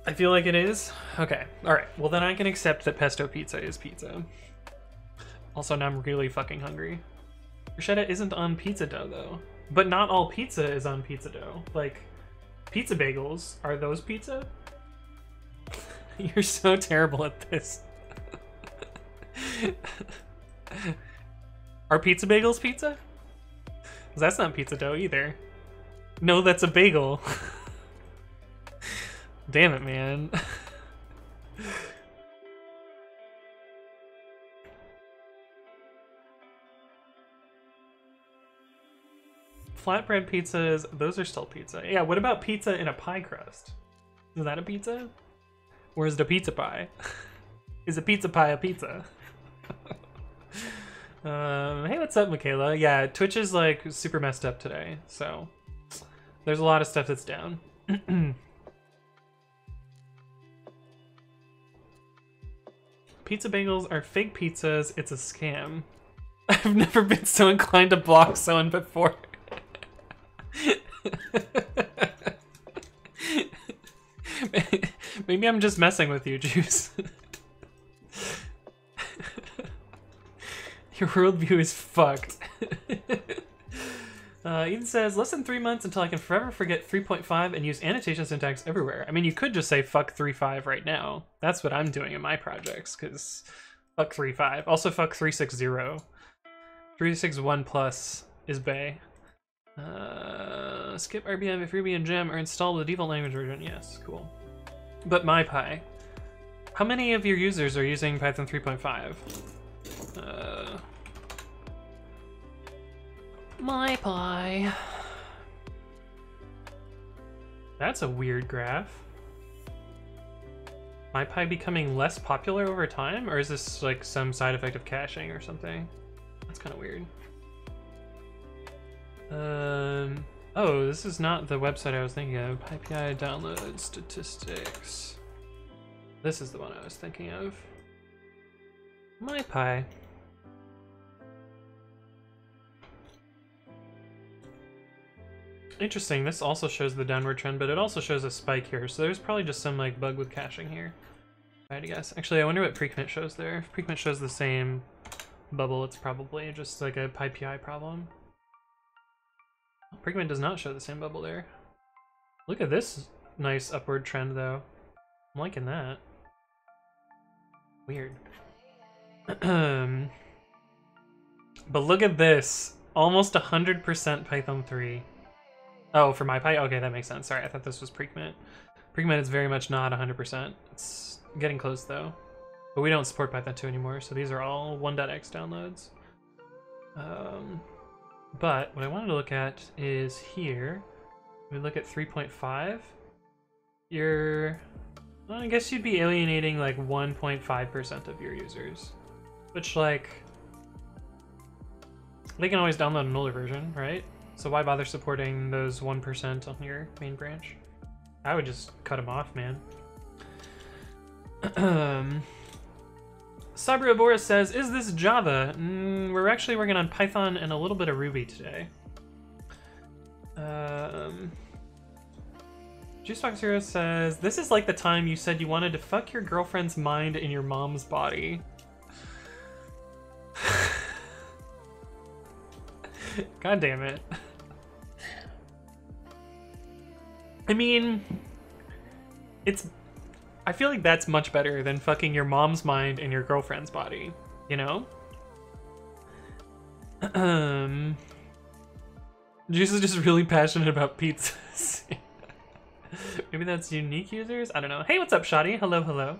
I feel like it is? Okay, alright. Well then I can accept that pesto pizza is pizza. Also, now I'm really fucking hungry. Bruschetta isn't on pizza dough, though. But not all pizza is on pizza dough. Like, pizza bagels, are those pizza? You're so terrible at this. Are pizza bagels pizza? 'Cause that's not pizza dough either. No, that's a bagel. Damn it, man. Flatbread pizzas, those are still pizza. Yeah, what about pizza in a pie crust? Is that a pizza? Or is it a pizza pie? Is a pizza pie a pizza? Hey, what's up, Michaela? Yeah, Twitch is like super messed up today, so there's a lot of stuff that's down. Pizza bagels are fake pizzas, it's a scam. I've never been so inclined to block someone before. Maybe I'm just messing with you, Juice. Your worldview is fucked. Eden says, less than 3 months until I can forever forget 3.5 and use annotation syntax everywhere. I mean, you could just say fuck 3.5 right now. That's what I'm doing in my projects, because fuck 3.5. Also fuck 360. 361 plus is bae. Skip RBM if Ruby and Gem are installed with the default language version. Yes, cool. But MyPy. How many of your users are using Python 3.5? MyPy. That's a weird graph. MyPy becoming less popular over time, or is this like some side effect of caching or something? That's kind of weird. Oh, this is not the website I was thinking of. PyPI download statistics. This is the one I was thinking of. MyPy. Interesting, this also shows the downward trend, but it also shows a spike here, so there's probably just some like bug with caching here. I guess. Actually, I wonder what Precommit shows there. If Precommit shows the same bubble, it's probably just like a PyPI problem. Precommit does not show the same bubble there. Look at this nice upward trend though. I'm liking that. Weird. But look at this. Almost 100% Python 3. Oh, for MyPy? Okay, that makes sense. Sorry, I thought this was Precommit. Precommit is very much not 100%. It's getting close though. But we don't support Python 2 anymore, so these are all 1.x downloads. But what I wanted to look at is here. We look at 3.5. Well, I guess you'd be alienating like 1.5% of your users. Which, like, they can always download an older version, right? So why bother supporting those 1% on your main branch? I would just cut them off, man. Sabra Boris says, is this Java? We're actually working on Python and a little bit of Ruby today. Juicebox Hero says, this is like the time you said you wanted to fuck your girlfriend's mind in your mom's body. God damn it. I mean, I feel like that's much better than fucking your mom's mind in your girlfriend's body, you know? Juice is just really passionate about pizzas. Maybe that's unique users? I don't know. Hey, what's up, Shoddy? Hello, hello.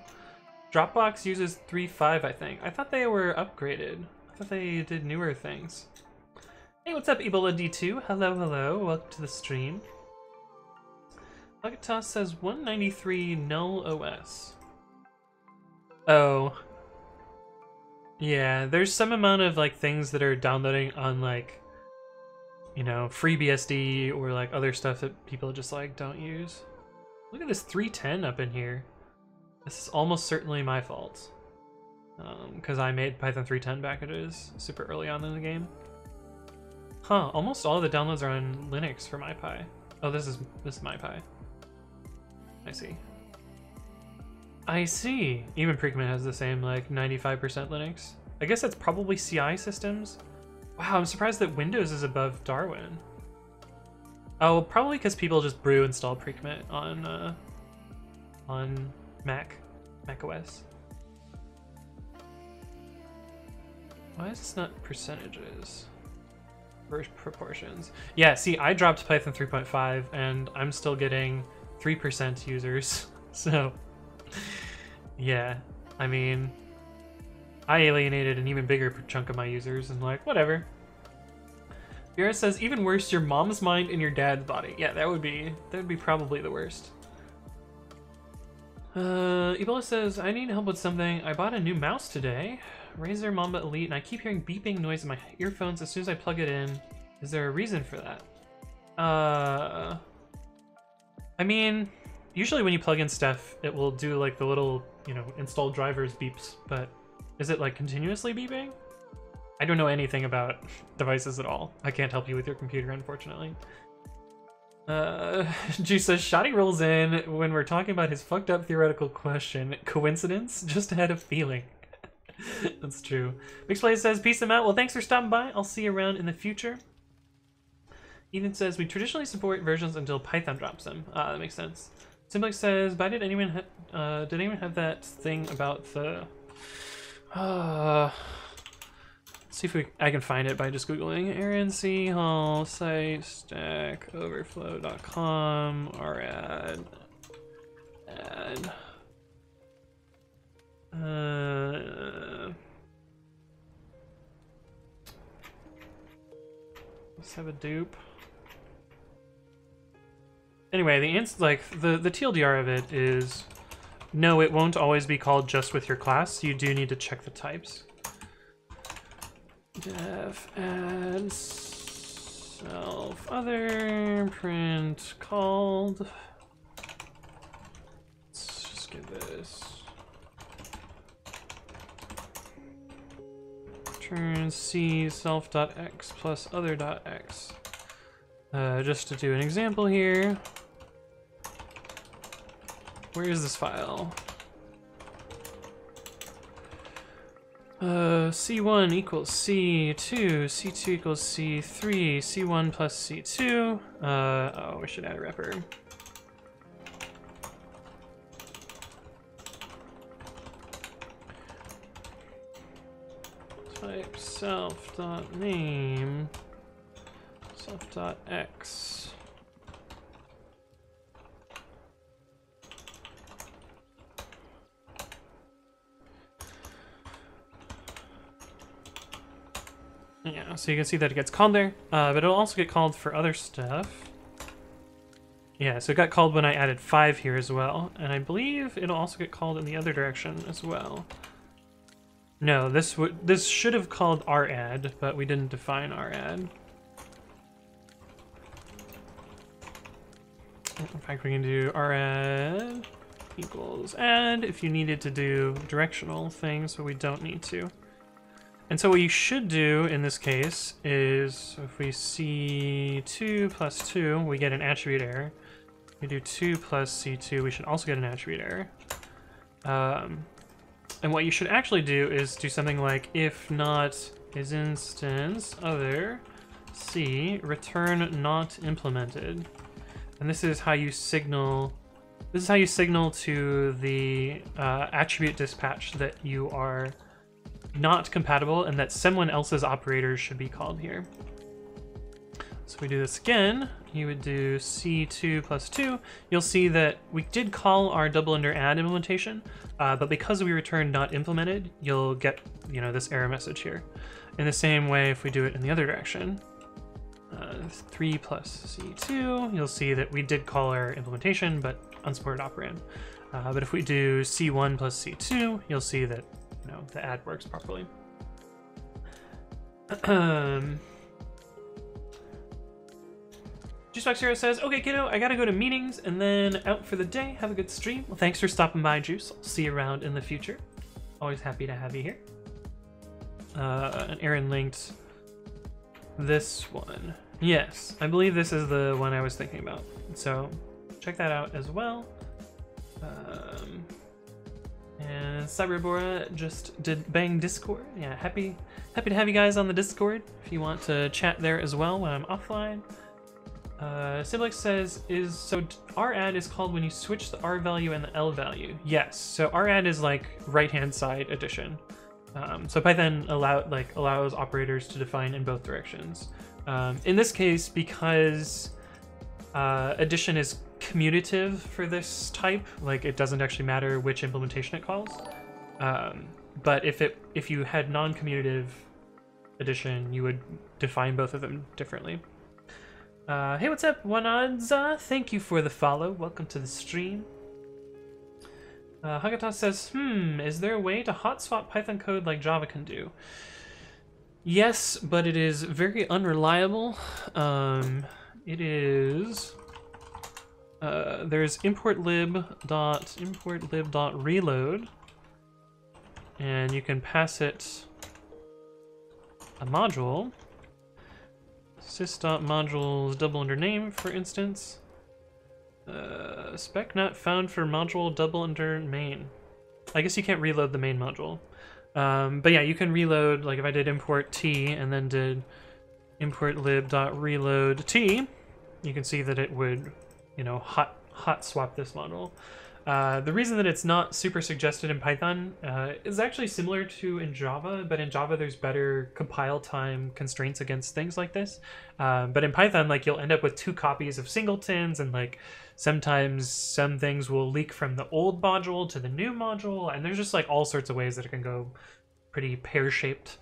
Dropbox uses 3.5, I think. I thought they were upgraded. I thought they did newer things. Hey, what's up, Ebola D2? Hello, hello. Welcome to the stream. Bucket Toss says 193 null OS. Oh. Yeah, there's some amount of like things that are downloading on like, you know, FreeBSD or like other stuff that people just like don't use. Look at this 310 up in here. This is almost certainly my fault. Because I made Python 310 packages super early on in the game. Huh, almost all of the downloads are on Linux for MyPy. Oh, this is MyPy. I see. I see. Even Precommit has the same, like, 95% Linux. I guess that's probably CI systems. Wow, I'm surprised that Windows is above Darwin. Oh, probably because people just brew install Precommit on Mac OS. Why is this not percentages? Proportions. Yeah, see, I dropped Python 3.5 and I'm still getting 3% users. So, yeah, I mean, I alienated an even bigger chunk of my users and like, whatever. Vera says, even worse, your mom's mind in your dad's body. Yeah, that would be probably the worst. Ebola says, I need help with something. I bought a new mouse today. Razer Mamba Elite, and I keep hearing beeping noise in my earphones as soon as I plug it in. Is there a reason for that? I mean, usually when you plug in stuff, it will do like the little, you know, install drivers beeps, but is it like continuously beeping? I don't know anything about devices at all. I can't help you with your computer, unfortunately. G says, Shoddy rolls in when we're talking about his fucked up theoretical question. Coincidence? Just had a feeling. That's true. Mixplay says, peace them out. Well, thanks for stopping by. I'll see you around in the future. Ethan says, we traditionally support versions until Python drops them. That makes sense. Simplex says, did anyone have that thing about the... let's see if I can find it by just Googling Aaron C. Hall site stackoverflow.com rad add. Let's have a dupe. Anyway, the TLDR of it is no, it won't always be called just with your class. You do need to check the types. Def add self other print called. Let's just give this. Return c self.x plus other.x. Just to do an example here. Where is this file? C1 equals C2, C2 equals C3, C1 plus C2. Oh, we should add a wrapper. Type self.name, self.x. Yeah, so you can see that it gets called there, but it'll also get called for other stuff. Yeah, so it got called when I added 5 here as well, and I believe it'll also get called in the other direction as well. No, this should have called radd, but we didn't define radd. In fact, we can do radd equals add if you needed to do directional things, but we don't need to. And so what you should do in this case is, if we see 2 plus 2, we get an attribute error. If we do 2 plus C2, we should also get an attribute error. And what you should actually do is do something like if not is instance other C return not implemented. And this is how you signal. This is how you signal to the attribute dispatch that you are not compatible and that someone else's operators should be called here. So if we do this again, you would do C2 plus 2. You'll see that we did call our double under add implementation, but because we returned not implemented, you'll get, you know, this error message here. In the same way, if we do it in the other direction, 3 plus C2, you'll see that we did call our implementation, but unsupported operand. But if we do C1 plus C2, you'll see that, you know, the add works properly. Juicebox0 says, okay, kiddo, I gotta go to meetings and then out for the day. Have a good stream. Well, thanks for stopping by, Juice. I'll see you around in the future. Always happy to have you here. And Aaron linked this one. Yes, I believe this is the one I was thinking about. So check that out as well. And Cyberbora just did bang Discord. Yeah, happy to have you guys on the Discord if you want to chat there as well when I'm offline. Siblix says, so radd is called when you switch the R value and the L value. Yes, so radd is like right-hand side addition. So Python allows operators to define in both directions. In this case, because addition is commutative for this type, like it doesn't actually matter which implementation it calls. But if you had non-commutative addition, you would define both of them differently. Hey, what's up, One Odds? Thank you for the follow. Welcome to the stream. Hagata says, is there a way to hot swap Python code like Java can do? Yes, but it is very unreliable. It is... there's importlib.reload, and you can pass it a module. Sys.modules double under name, for instance. Spec not found for module double under main. I guess you can't reload the main module. But yeah, you can reload, like if I did import t and then did import lib.reload t, you can see that it would, you know, hot swap this module. The reason that it's not super suggested in Python is actually similar to in Java, but in Java there's better compile time constraints against things like this. But in Python, like you'll end up with 2 copies of singletons, and like sometimes some things will leak from the old module to the new module, and there's just like all sorts of ways that it can go pretty pear-shaped.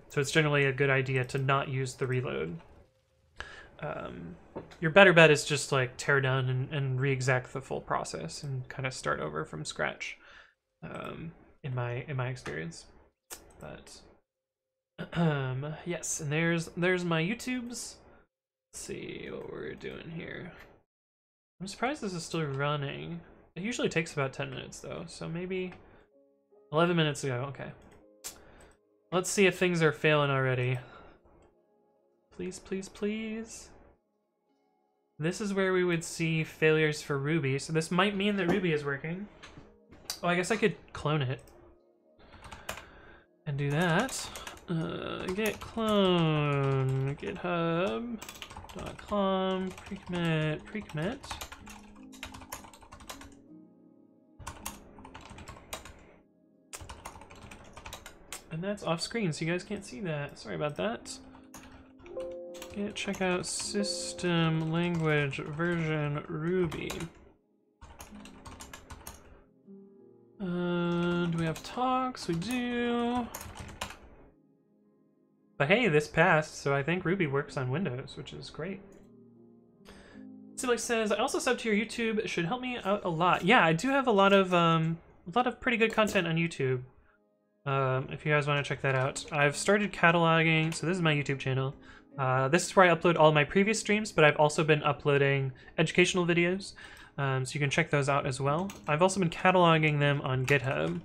So it's generally a good idea to not use the reload. your better bet is just like tear down and re-exec the full process and kind of start over from scratch. In my experience, but yes, and there's my YouTubes. Let's see what we're doing here. I'm surprised this is still running. It usually takes about 10 minutes though, so maybe 11 minutes ago. Okay, let's see if things are failing already. Please, please, please. This is where we would see failures for Ruby, so this might mean that Ruby is working. Oh, I guess I could clone it and do that. Git clone github.com precommit. And that's off screen, so you guys can't see that. Sorry about that. Check out system language version Ruby. Do we have talks? We do. But hey, this passed, so I think Ruby works on Windows, which is great. Siblix says, I also sub to your YouTube. It should help me out a lot. Yeah, I do have a lot of pretty good content on YouTube. If you guys want to check that out. I've started cataloging, so this is my YouTube channel. This is where I upload all my previous streams, but I've also been uploading educational videos. So you can check those out as well. I've also been cataloging them on GitHub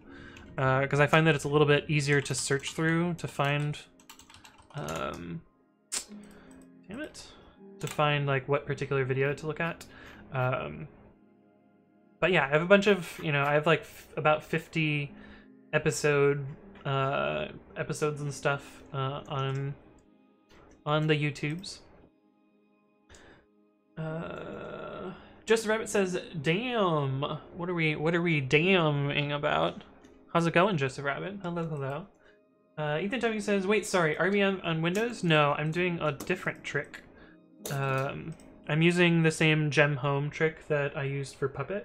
because I find that it's a little bit easier to search through to find, damn it, to find like what particular video to look at. But yeah, I have a bunch of, I have like about 50 episodes and stuff on the YouTubes. Just Rabbit says, "Damn, what are we damning about?" How's it going, Joseph Rabbit? Hello, hello. Ethan Tubbing says, "Wait, sorry, RBM on Windows? No, I'm doing a different trick. I'm using the same gem home trick that I used for Puppet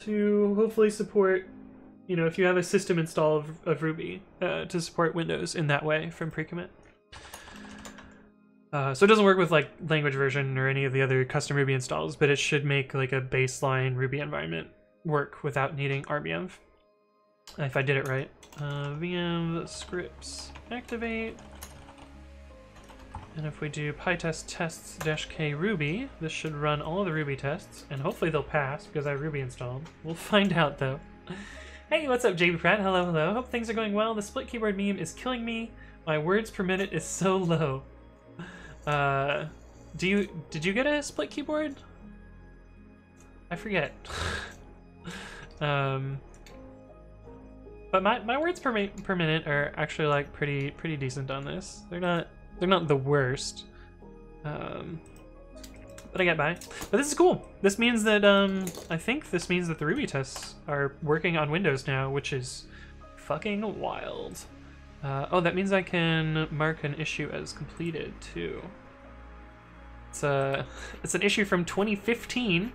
to hopefully support, if you have a system install of Ruby, to support Windows in that way from pre-commit." So it doesn't work with like language version or any of the other custom Ruby installs, but it should make like a baseline Ruby environment work without needing RBM. If I did it right. VM scripts activate. And if we do pytest tests-k Ruby, this should run all of the Ruby tests, and hopefully they'll pass because I have Ruby installed. We'll find out though. Hey, what's up, JB Pratt? Hello, hello. Hope things are going well. The split keyboard meme is killing me. My words per minute is so low. Did you get a split keyboard? I forget. But my words per minute are actually like pretty decent on this. They're not the worst. But I get by. But this is cool. This means that I think this means that the Ruby tests are working on Windows now, which is fucking wild. Oh, that means I can mark an issue as completed too. It's an issue from 2015,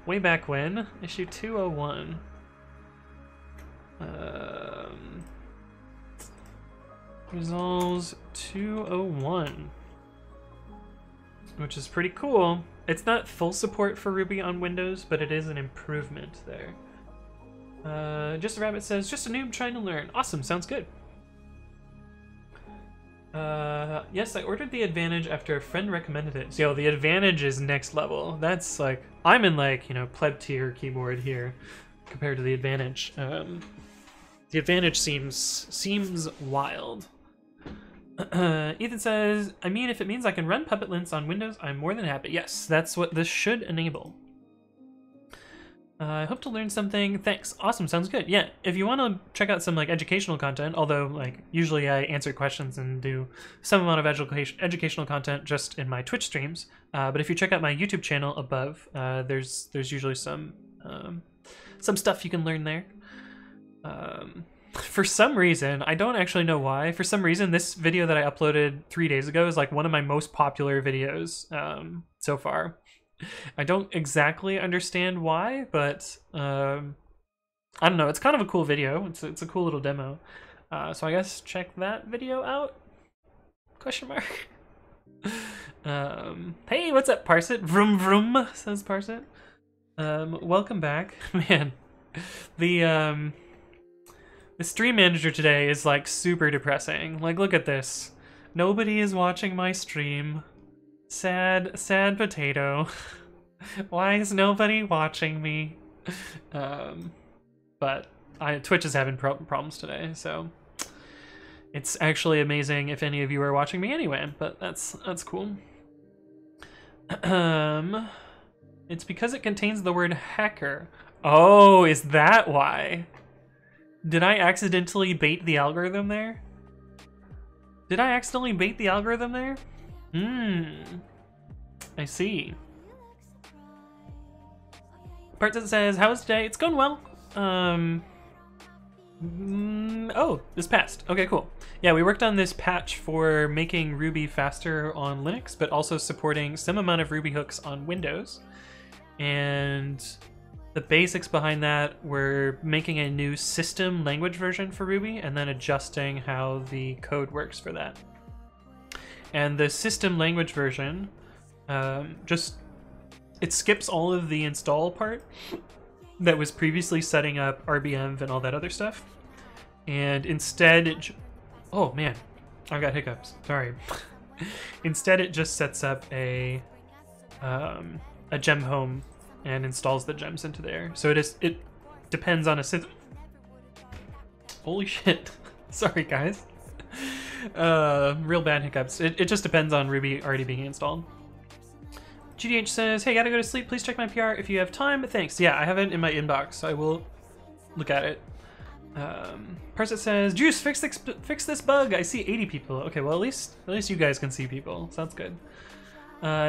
way back when, issue 201. Resolves 201, which is pretty cool. It's not full support for Ruby on Windows, but it is an improvement there. Just a Rabbit says, just a noob trying to learn. Awesome, sounds good. Yes, I ordered the Advantage after a friend recommended it. So, yo, the Advantage is next level. That's like, I'm in like, pleb tier keyboard here compared to the Advantage. The Advantage seems wild. Ethan says, I mean, if it means I can run Puppet lints on Windows, I'm more than happy. Yes, that's what this should enable. I hope to learn something. Thanks. Awesome. Sounds good. Yeah, if you want to check out some like educational content, although like usually I answer questions and do some amount of educational content just in my Twitch streams. But if you check out my YouTube channel above, there's usually some stuff you can learn there. For some reason, I don't actually know why. For some reason, this video that I uploaded 3 days ago is like one of my most popular videos so far. I don't exactly understand why, but I don't know. It's kind of a cool video. It's a cool little demo. So I guess check that video out? Question mark. Hey, what's up, Parsit? Vroom vroom, says Parsit. Welcome back. Man, the stream manager today is like super depressing. Like, look at this. Nobody is watching my stream. Sad, sad potato. Why is nobody watching me? But Twitch is having problems today, so it's actually amazing if any of you are watching me anyway. But that's cool. It's because it contains the word hacker. Oh, is that why? Did I accidentally bait the algorithm there? Did I accidentally bait the algorithm there? I see. Part says, how was today? It's going well. Oh, this passed. Okay, cool. Yeah, we worked on this patch for making Ruby faster on Linux, but also supporting some amount of Ruby hooks on Windows. And the basics behind that were making a new system language version for Ruby and then adjusting how the code works for that. And the system language version it skips all of the install part that was previously setting up RBM and all that other stuff. And instead oh man, I've got hiccups, sorry. Instead it just sets up a gem home and installs the gems into there. So it depends on a system. Holy shit. Sorry guys. Real bad hiccups. It just depends on Ruby already being installed. GDH says, hey, gotta go to sleep. Please check my PR if you have time. Thanks. Yeah, I have it in my inbox, so I will look at it. Parsit says, Juice, fix this bug. I see 80 people. Okay, well, at least you guys can see people. Sounds good.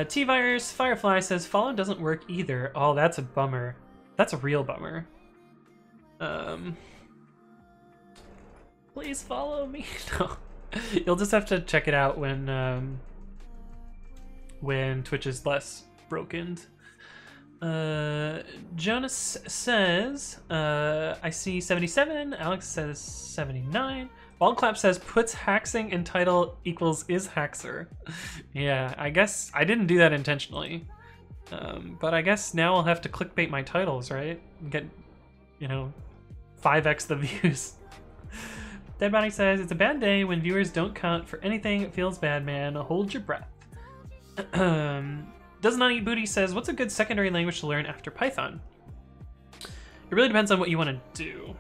T-Virus Firefly says, follow doesn't work either. Oh, that's a bummer. That's a real bummer. Please follow me. No. You'll just have to check it out when Twitch is less broken. Jonas says, I see 77. Alex says 79. Baldclap says, puts haxing in title equals is haxer. Yeah, I guess I didn't do that intentionally. But I guess now I'll have to clickbait my titles, right? Get, 5x the views. Deadbody says, it's a bad day when viewers don't count for anything. It feels bad, man. Hold your breath. Does Not Eat Booty says, what's a good secondary language to learn after Python? It really depends on what you want to do.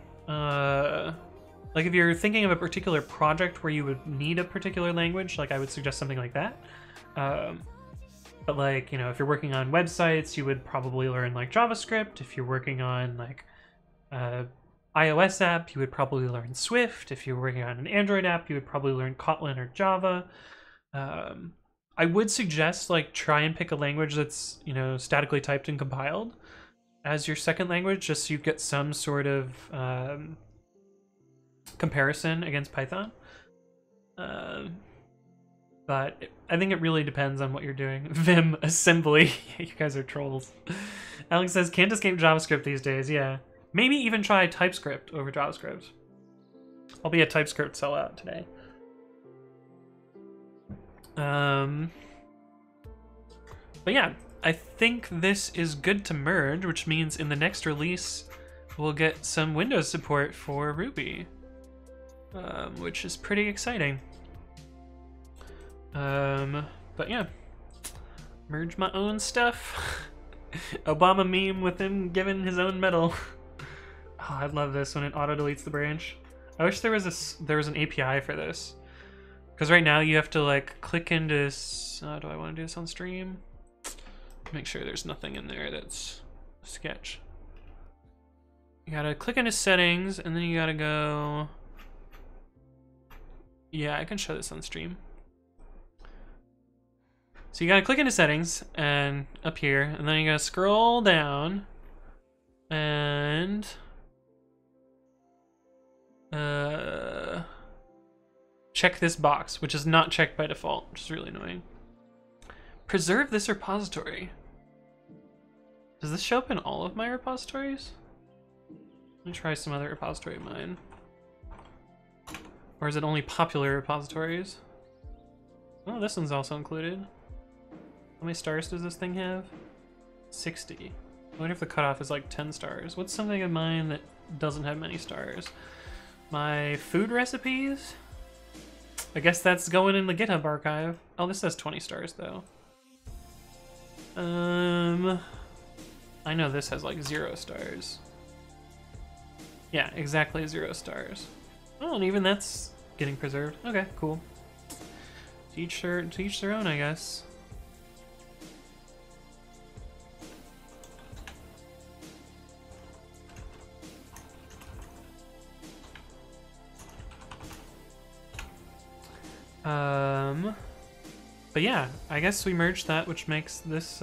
Like if you're thinking of a particular project where you would need a particular language, like I would suggest something like that. But like, if you're working on websites, you would probably learn like JavaScript. If you're working on like iOS app, you would probably learn Swift. If you're working on an Android app, you would probably learn Kotlin or Java. I would suggest like try and pick a language that's, statically typed and compiled as your second language, just so you get some sort of comparison against Python. But I think it really depends on what you're doing. Vim assembly. You guys are trolls. Alex says, can't escape JavaScript these days. Yeah. Maybe even try TypeScript over JavaScript. I'll be a TypeScript sellout today. But yeah, I think this is good to merge, which means in the next release, we'll get some Windows support for Ruby, which is pretty exciting. But yeah, merge my own stuff. Obama meme with him giving his own medal. Oh, I love this when it auto deletes the branch. I wish there was an API for this, because right now you have to like click into. Do I want to do this on stream? Make sure there's nothing in there that's sketch. You gotta click into settings, and then you gotta go. Yeah, I can show this on stream. So you gotta click into settings and up here, and then you gotta scroll down and check this box, which is not checked by default, which is really annoying. Preserve this repository. Does this show up in all of my repositories? Let me try some other repository of mine. Or is it only popular repositories? Oh, this one's also included. How many stars does this thing have? 60. I wonder if the cutoff is like 10 stars. What's something of mine that doesn't have many stars? My food recipes? I guess that's going in the GitHub archive. Oh, this says 20 stars though. I know this has like 0 stars. Yeah, exactly 0 stars. Oh, and even that's getting preserved. Okay, cool. To each their own, I guess. But yeah, I guess we merged that, which makes this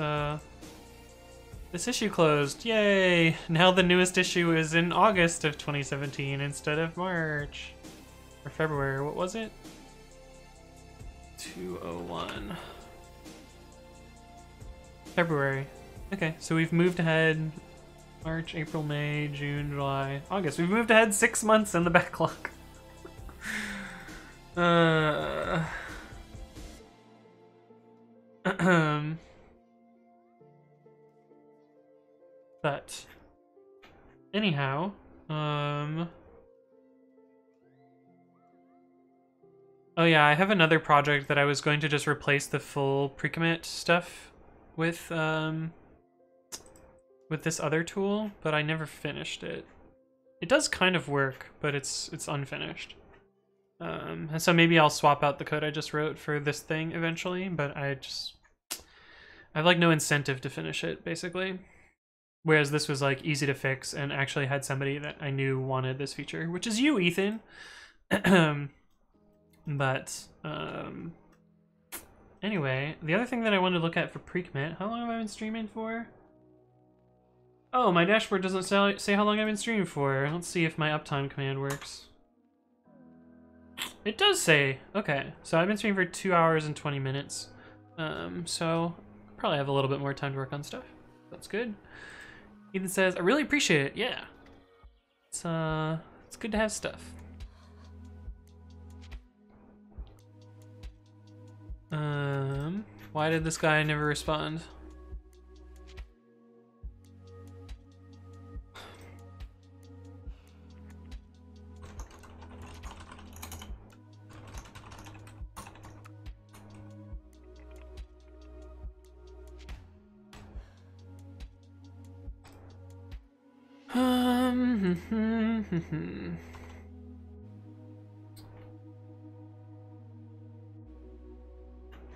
this issue closed. Yay! Now the newest issue is in August of 2017 instead of March or February. What was it? 201. February. Okay, so we've moved ahead March, April, May, June, July, August. We've moved ahead 6 months in the backlog. But anyhow, oh yeah, I have another project that I was going to just replace the full pre-commit stuff with this other tool, but I never finished it. It does kind of work, but it's unfinished. And so maybe I'll swap out the code I just wrote for this thing eventually, but I have like no incentive to finish it, basically. Whereas this was like easy to fix and actually had somebody that I knew wanted this feature, which is you, Ethan. But anyway, the other thing that I wanted to look at for pre-commit, how long have I been streaming for? Oh, my dashboard doesn't say how long I've been streaming for. Let's see if my uptime command works. It does say. Okay, so I've been streaming for 2 hours and 20 minutes. So probably have a little bit more time to work on stuff. That's good. Ethan says, I really appreciate it. Yeah. It's good to have stuff. Why did this guy never respond?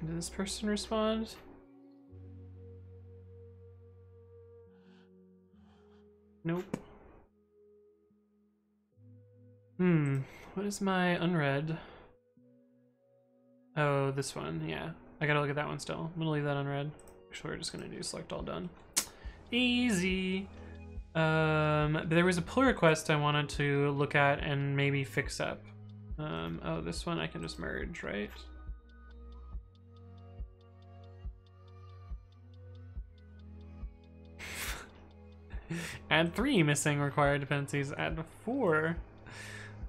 Did this person respond? Nope. What is my unread? Oh, this one, yeah. I gotta look at that one still. I'm gonna leave that unread. Actually, we're just gonna do select all done. Easy. But there was a pull request I wanted to look at and maybe fix up. Oh, this one I can just merge, right? Add 3 missing required dependencies. Add 4.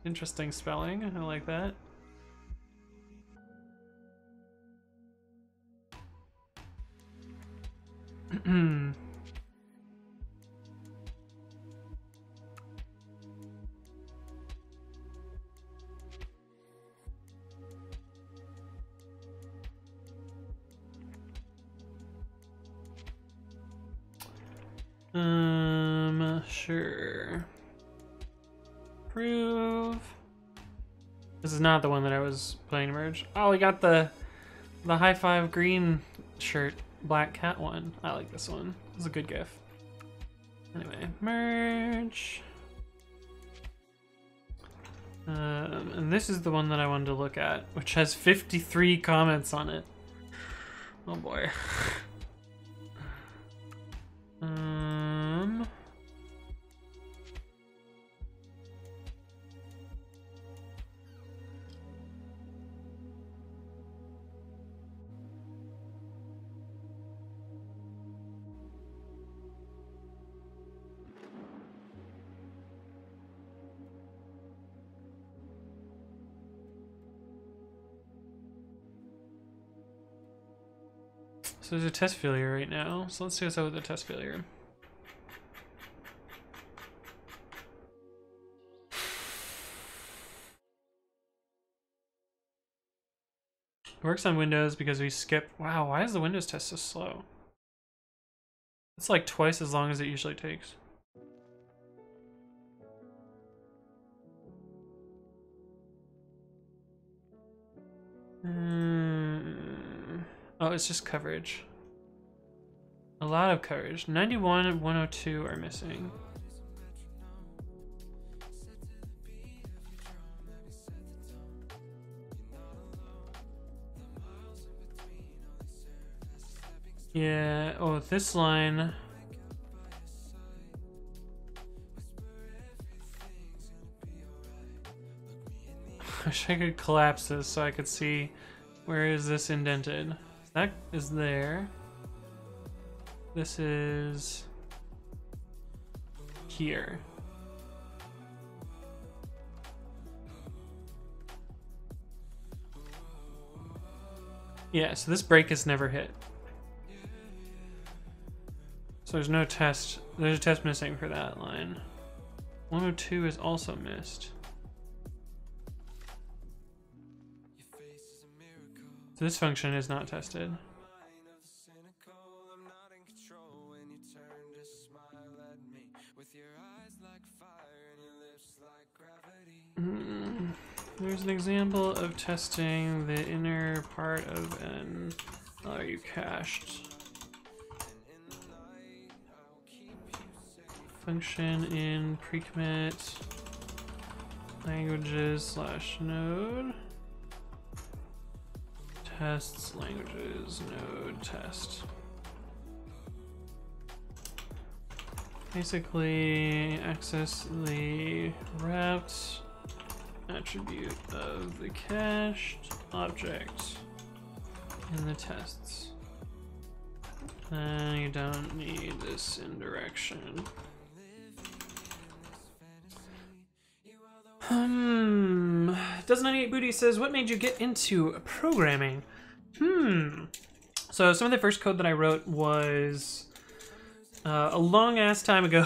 Interesting spelling. I like that. Sure. Prove. This is not the one that I was playing to merge. Oh, we got the high five green shirt, black cat one. I like this one. It's a good gif. Anyway, merge. And this is the one that I wanted to look at, which has 53 comments on it. Oh boy. So there's a test failure right now. So let's see what's up with the test failure. It works on Windows because we skip. Wow, why is the Windows test so slow? It's like twice as long as it usually takes. Oh, it's just coverage. A lot of coverage. 91 and 102 are missing. Yeah, oh, this line. I wish I could collapse this so I could see where is this indented. That is there. This is here. Yeah, so this break is never hit. So there's no test. There's a test missing for that line. 102 is also missed. So this function is not tested. There's an example of testing the inner part of an LRU cached function in precommit languages / node tests languages node test. Basically, access the route attribute of the cached object in the tests. And you don't need this indirection. Doesn't 98 Booty says, what made you get into programming? So some of the first code that I wrote was a long ass time ago.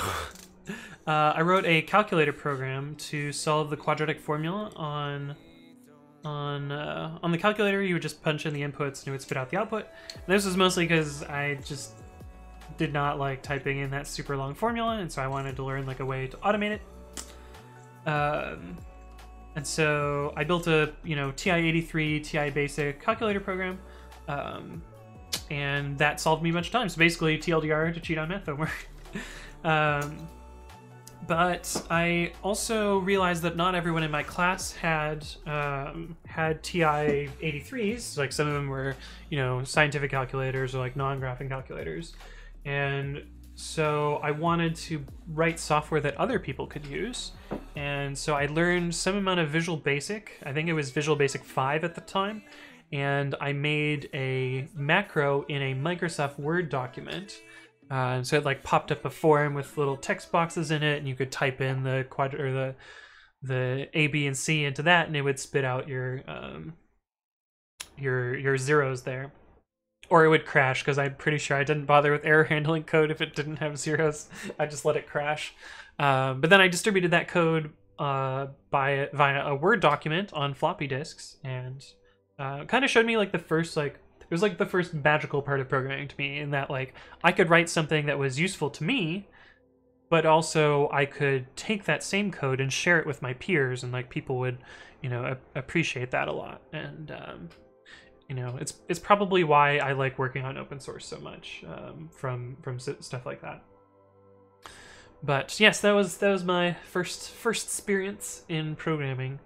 I wrote a calculator program to solve the quadratic formula on the calculator. You would just punch in the inputs and it would spit out the output. And this was mostly because I just did not like typing in that super long formula, and so I wanted to learn like a way to automate it. And so I built a TI-83 TI basic calculator program, and that solved me a bunch of times. So basically TLDR to cheat on math homework. But I also realized that not everyone in my class had TI-83s. Like some of them were, scientific calculators or like non-graphing calculators. And so I wanted to write software that other people could use. And so I learned some amount of Visual Basic. I think it was Visual Basic 5 at the time. And I made a macro in a Microsoft Word document. So it like popped up a form with little text boxes in it, and you could type in the A, B, and C into that, and it would spit out your zeros there. Or it would crash, because I'm pretty sure I didn't bother with error handling code if it didn't have zeros. I just let it crash. But then I distributed that code via a Word document on floppy disks, and kind of showed me like the first it was like the first magical part of programming to me, in that like I could write something that was useful to me, but also I could take that same code and share it with my peers, and like people would, appreciate that a lot. And it's probably why I like working on open source so much, from stuff like that. But yes, that was my first experience in programming.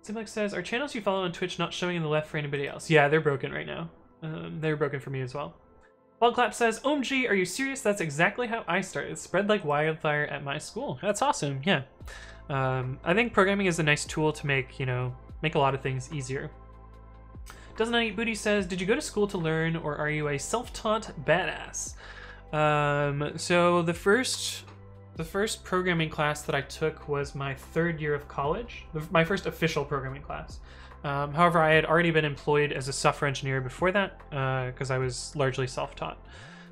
Simlex says, are channels you follow on Twitch not showing in the left for anybody else? Yeah, they're broken right now. They're broken for me as well. Ballclap says, OMG, are you serious? That's exactly how I started. Spread like wildfire at my school. That's awesome, yeah. I think programming is a nice tool to make a lot of things easier. Doesn't I Eat Booty says, did you go to school to learn, or are you a self-taught badass? So the first programming class that I took was my third year of college. My first official programming class However, I had already been employed as a software engineer before that because I was largely self-taught.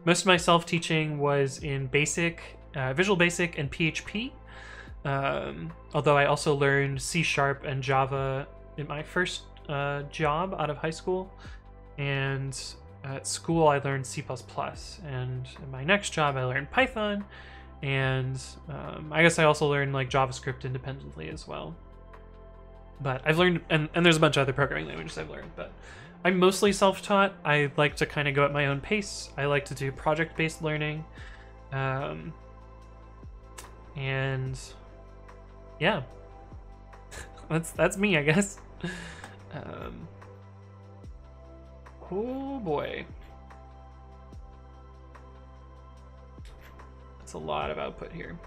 Most of my self-teaching was in Basic, Visual Basic, and PHP. Although I also learned C# and Java in my first job out of high school, and at school I learned C++, and in my next job I learned Python, and I guess I also learned like JavaScript independently as well. But I've learned, and there's a bunch of other programming languages I've learned, but I'm mostly self-taught. I like to kind of go at my own pace. I like to do project-based learning, and yeah, that's me, I guess. Oh boy, that's a lot of output here.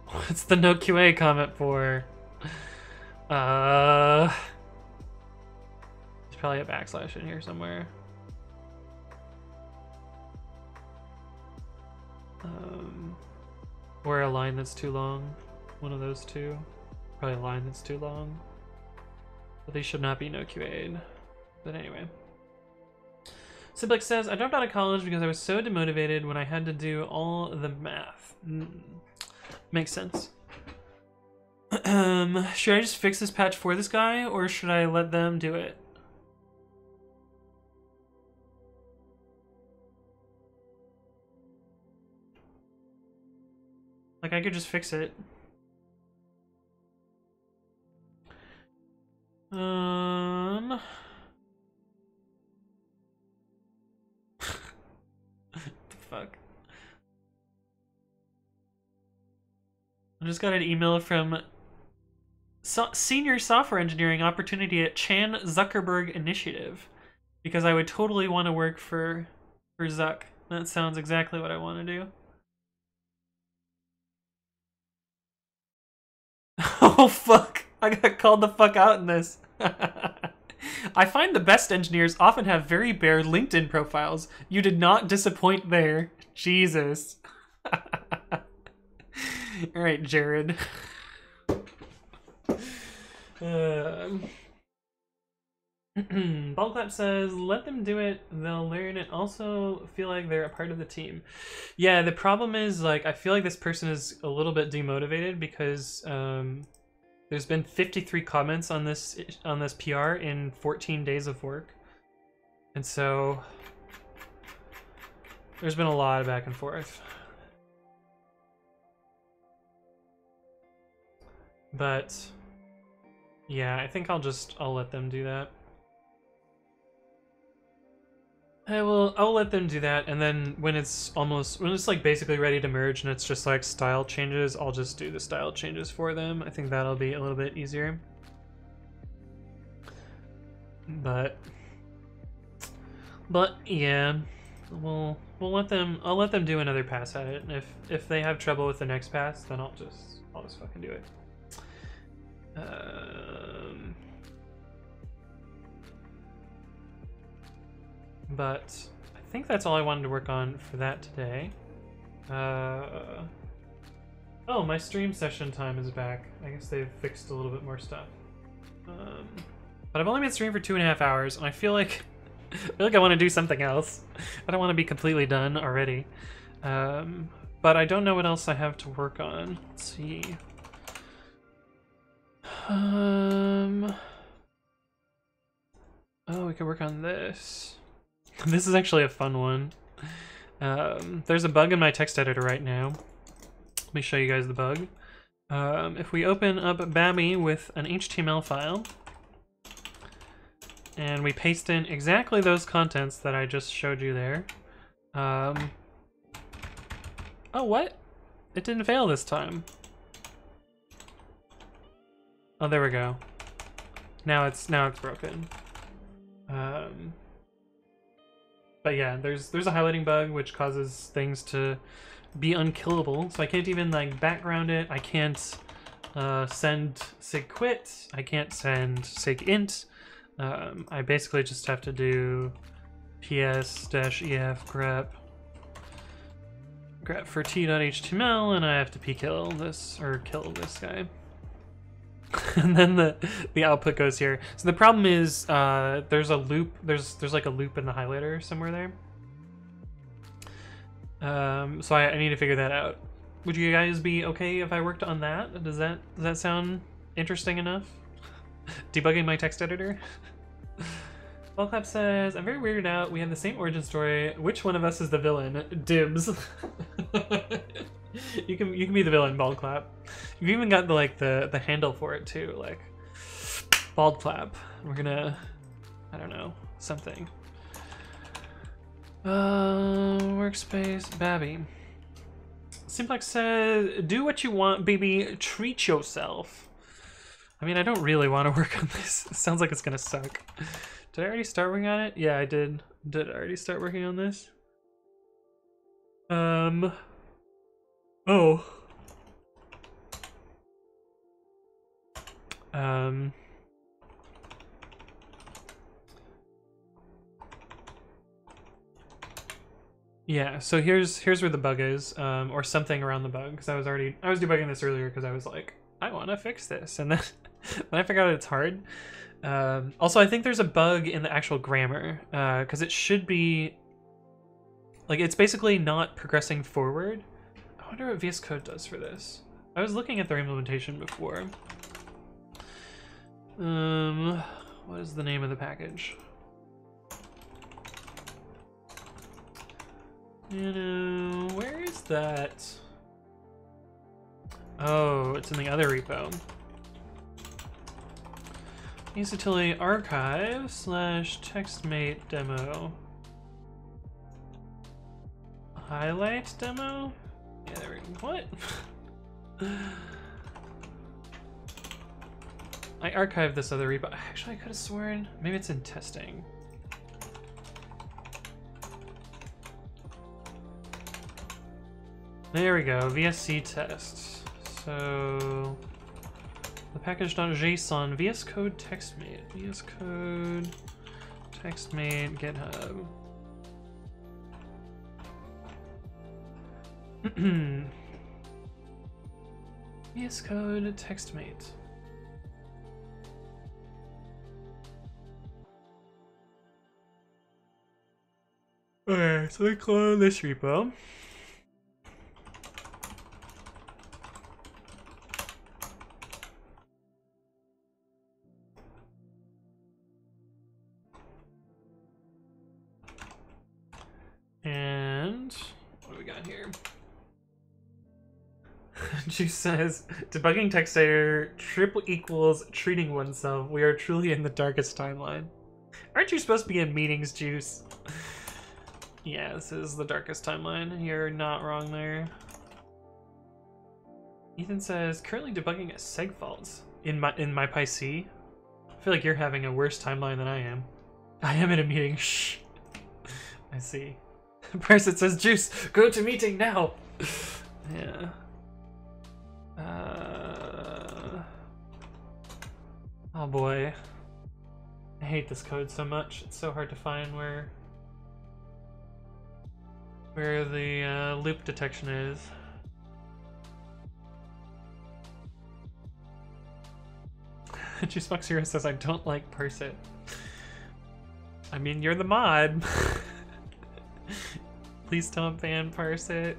What's the no QA comment for? There's probably a backslash in here somewhere. Or a line that's too long. One of those two. Probably a line that's too long. But they should not be no QA'd. But anyway. Siblik says, I dropped out of college because I was so demotivated when I had to do all the math. Makes sense. Should I just fix this patch for this guy, or should I let them do it? Like, I could just fix it. What the fuck? I just got an email from Senior Software Engineering Opportunity at Chan Zuckerberg Initiative, because I would totally want to work for Zuck. That sounds exactly what I want to do. Oh fuck, I got called the fuck out in this. I find the best engineers often have very bare LinkedIn profiles. You did not disappoint there. Jesus. Alright, Jared. Ballclap says, let them do it, they'll learn and also feel like they're a part of the team. Yeah, the problem is, like, I feel like this person is a little bit demotivated because there's been 53 comments on this PR in 14 days of work. And so there's been a lot of back and forth. But yeah, I think I'll let them do that. I'll let them do that, and then when it's like basically ready to merge and it's just like style changes, I'll just do the style changes for them. I think that'll be a little bit easier. But yeah, I'll let them do another pass at it, and if they have trouble with the next pass, then I'll just fucking do it. But I think that's all I wanted to work on for that today. Oh, my stream session time is back. I guess they've fixed a little bit more stuff. But I've only been streaming for 2.5 hours, and I feel like I want to do something else. I don't want to be completely done already. But I don't know what else I have to work on. Let's see. Oh, we could work on this. This is actually a fun one. There's a bug in my text editor right now. Let me show you guys the bug. If we open up Babby with an HTML file, and we paste in exactly those contents that I just showed you there. Oh, what? It didn't fail this time. Oh, there we go. Now it's broken. But yeah, there's a highlighting bug which causes things to be unkillable. So I can't even like background it. I can't send sig quit. I can't send sig int. I basically just have to do ps-ef grep for t.html, and I have to pkill this, or kill this guy. And then the output goes here. So the problem is there's a loop, there's like a loop in the highlighter somewhere there. So I need to figure that out. Would you guys be okay if I worked on that? Does that sound interesting enough? Debugging my text editor? Ballclap says, I'm very weirded out. We have the same origin story. Which one of us is the villain? Dibs. You can be the villain, Baldclap. You've even got the handle for it too, like Baldclap. We're gonna, I don't know, something. Workspace, Babby. Simplex says, do what you want, baby. Treat yourself. I mean, I don't really want to work on this. It sounds like it's gonna suck. Did I already start working on it? Yeah, I did. Did I already start working on this? Oh. Yeah, so here's where the bug is, or something around the bug, because I was debugging this earlier because I was like, I want to fix this, and then when I figured out it's hard. Also, I think there's a bug in the actual grammar, because it should be, like, it's basically not progressing forward. I wonder what VS Code does for this. I was looking at their implementation before. What is the name of the package? You know, where is that? Oh, it's in the other repo. Use utility archive / textmate demo. Highlight demo? Yeah, there we go. What? I archived this other repo. Actually, I could have sworn maybe it's in testing. There we go, VSC test. So the package.json VS Code TextMate. VS Code TextMate GitHub. VS Code TextMate. Okay, so I clone this repo. And what do we got here? Juice says, debugging text editor triple equals treating oneself. We are truly in the darkest timeline. Aren't you supposed to be in meetings, Juice? Yeah, this is the darkest timeline. You're not wrong there. Ethan says, currently debugging a seg faults in my PyC. I feel like you're having a worse timeline than I am. I am in a meeting. Shh. I see. Parsit says, Juice, go to meeting now. Yeah. Oh boy. I hate this code so much. It's so hard to find where the loop detection is. Juicebox Hero says, I don't like Parsit. I mean, you're the mod. Please don't ban Parsit.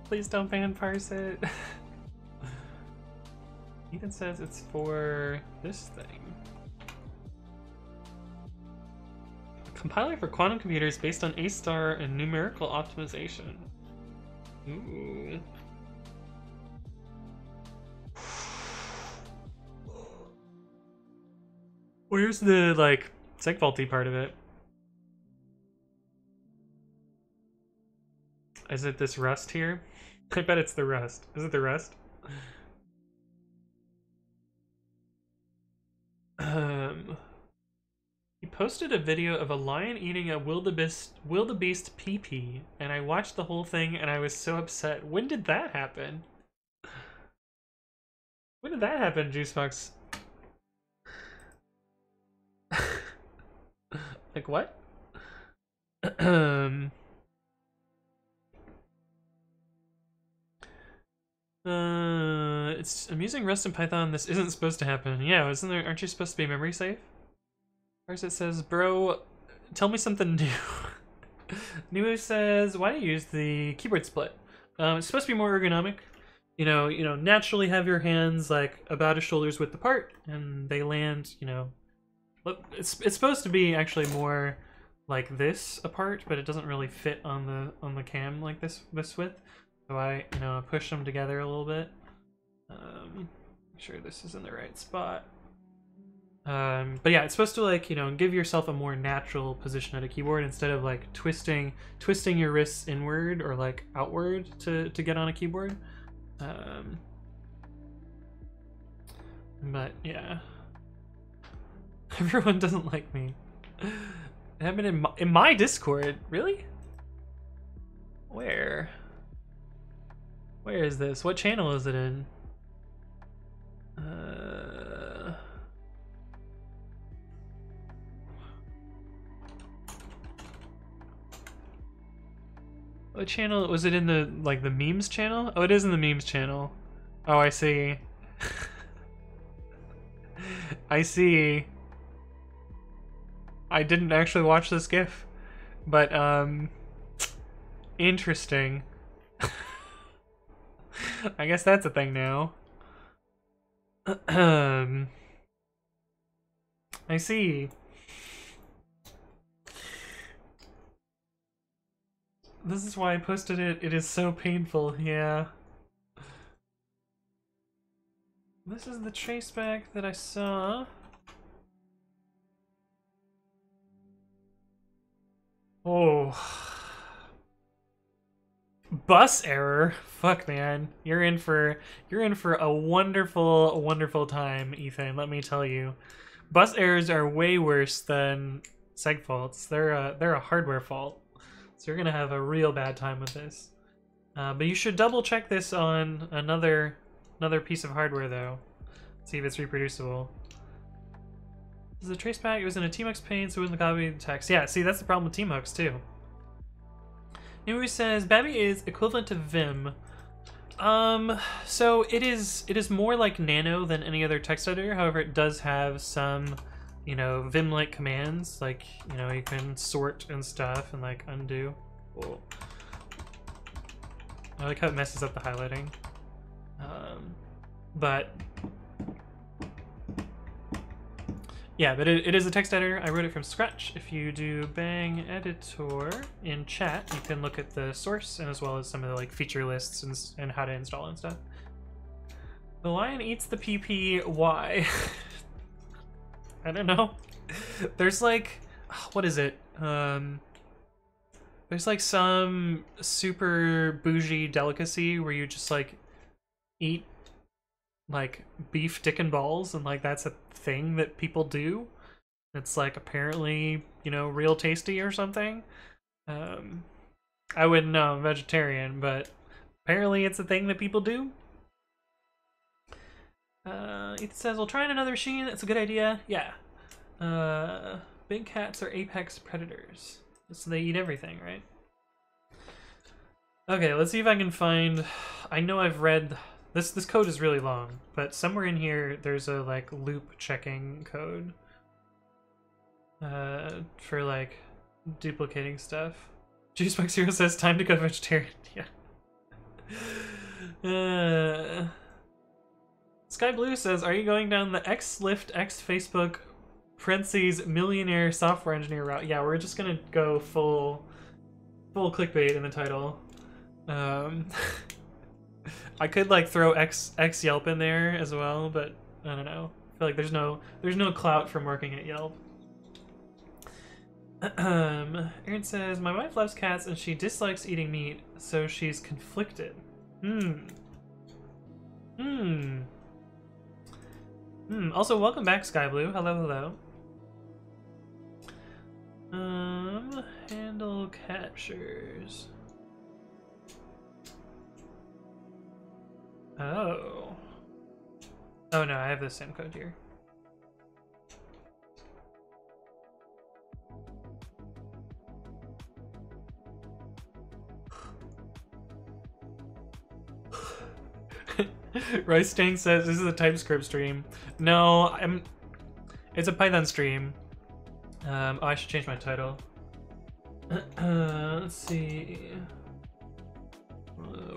Please don't ban Parsit. Ethan says it's for this thing. A compiler for quantum computers based on A-star and numerical optimization. Ooh. Where's the, like, seg faulty part of it? Is it this Rust here? I bet it's the Rust. Is it the Rust? He posted a video of a lion eating a wildebeest pee-pee, and I watched the whole thing and I was so upset. When did that happen? When did that happen, Juicebox? Like, what? I'm using Rust and Python. This isn't supposed to happen. Yeah, isn't there? Aren't you supposed to be memory safe? First it says, bro, tell me something new. New says, why do you use the keyboard split? It's supposed to be more ergonomic. Naturally have your hands like about a shoulder's width apart, and they land. It's supposed to be actually more like this apart, but it doesn't really fit on the cam like this width. So I push them together a little bit. Make sure this is in the right spot. But yeah, it's supposed to like give yourself a more natural position at a keyboard instead of like twisting your wrists inward or like outward to get on a keyboard. But yeah, everyone doesn't like me. It happened in my Discord, really? Where is this? What channel is it in? What channel was it in? The the memes channel? Oh, it is in the memes channel. Oh, I see. I see. I didn't actually watch this GIF, but interesting. I guess that's a thing now. I see. This is why I posted it. It is so painful, yeah. This is the traceback that I saw. Oh. Bus error. Fuck, man. You're in for a wonderful, wonderful time, Ethan, let me tell you. Bus errors are way worse than seg faults. They're a hardware fault. So you're gonna have a real bad time with this. But you should double check this on another piece of hardware though. See if it's reproducible. This is a traceback. It was in a Tmux pane, so it wasn't copy the text. Yeah, see, that's the problem with Tmux too. Newbie says Babby is equivalent to Vim. So it is more like Nano than any other text editor. However, it does have some, Vim-like commands, like you can sort and stuff and like undo. Cool. I like how it messes up the highlighting. But yeah, but it is a text editor. I wrote it from scratch. If you do bang editor in chat, you can look at the source and as well as some of the like feature lists and how to install and stuff. The lion eats the PP. Why? I don't know. There's like, what is it? There's like some super bougie delicacy where you just like eat like beef dick and balls, and like that's a thing that people do. It's like apparently real tasty or something. I wouldn't know, I'm vegetarian, but apparently it's a thing that people do. It says we'll try another machine. It's a good idea. Yeah. Big cats are apex predators, so they eat everything, right? Okay, let's see if I can find. I know I've read. This code is really long, but somewhere in here there's a like loop checking code for like duplicating stuff. Juicebox Hero says time to go vegetarian. Yeah. Sky Blue says, are you going down the X-Lift X Facebook parentheses millionaire software engineer route? Yeah, we're just gonna go full clickbait in the title. I could like throw X Yelp in there as well, but I don't know. I feel like there's no clout from working at Yelp. Aaron says, my wife loves cats and she dislikes eating meat, so she's conflicted. Also, welcome back, Sky Blue. Hello. Handle captures. Oh no, I have the same code here. Rice Tank says this is a TypeScript stream. No, it's a Python stream. Oh, I should change my title. Let's see.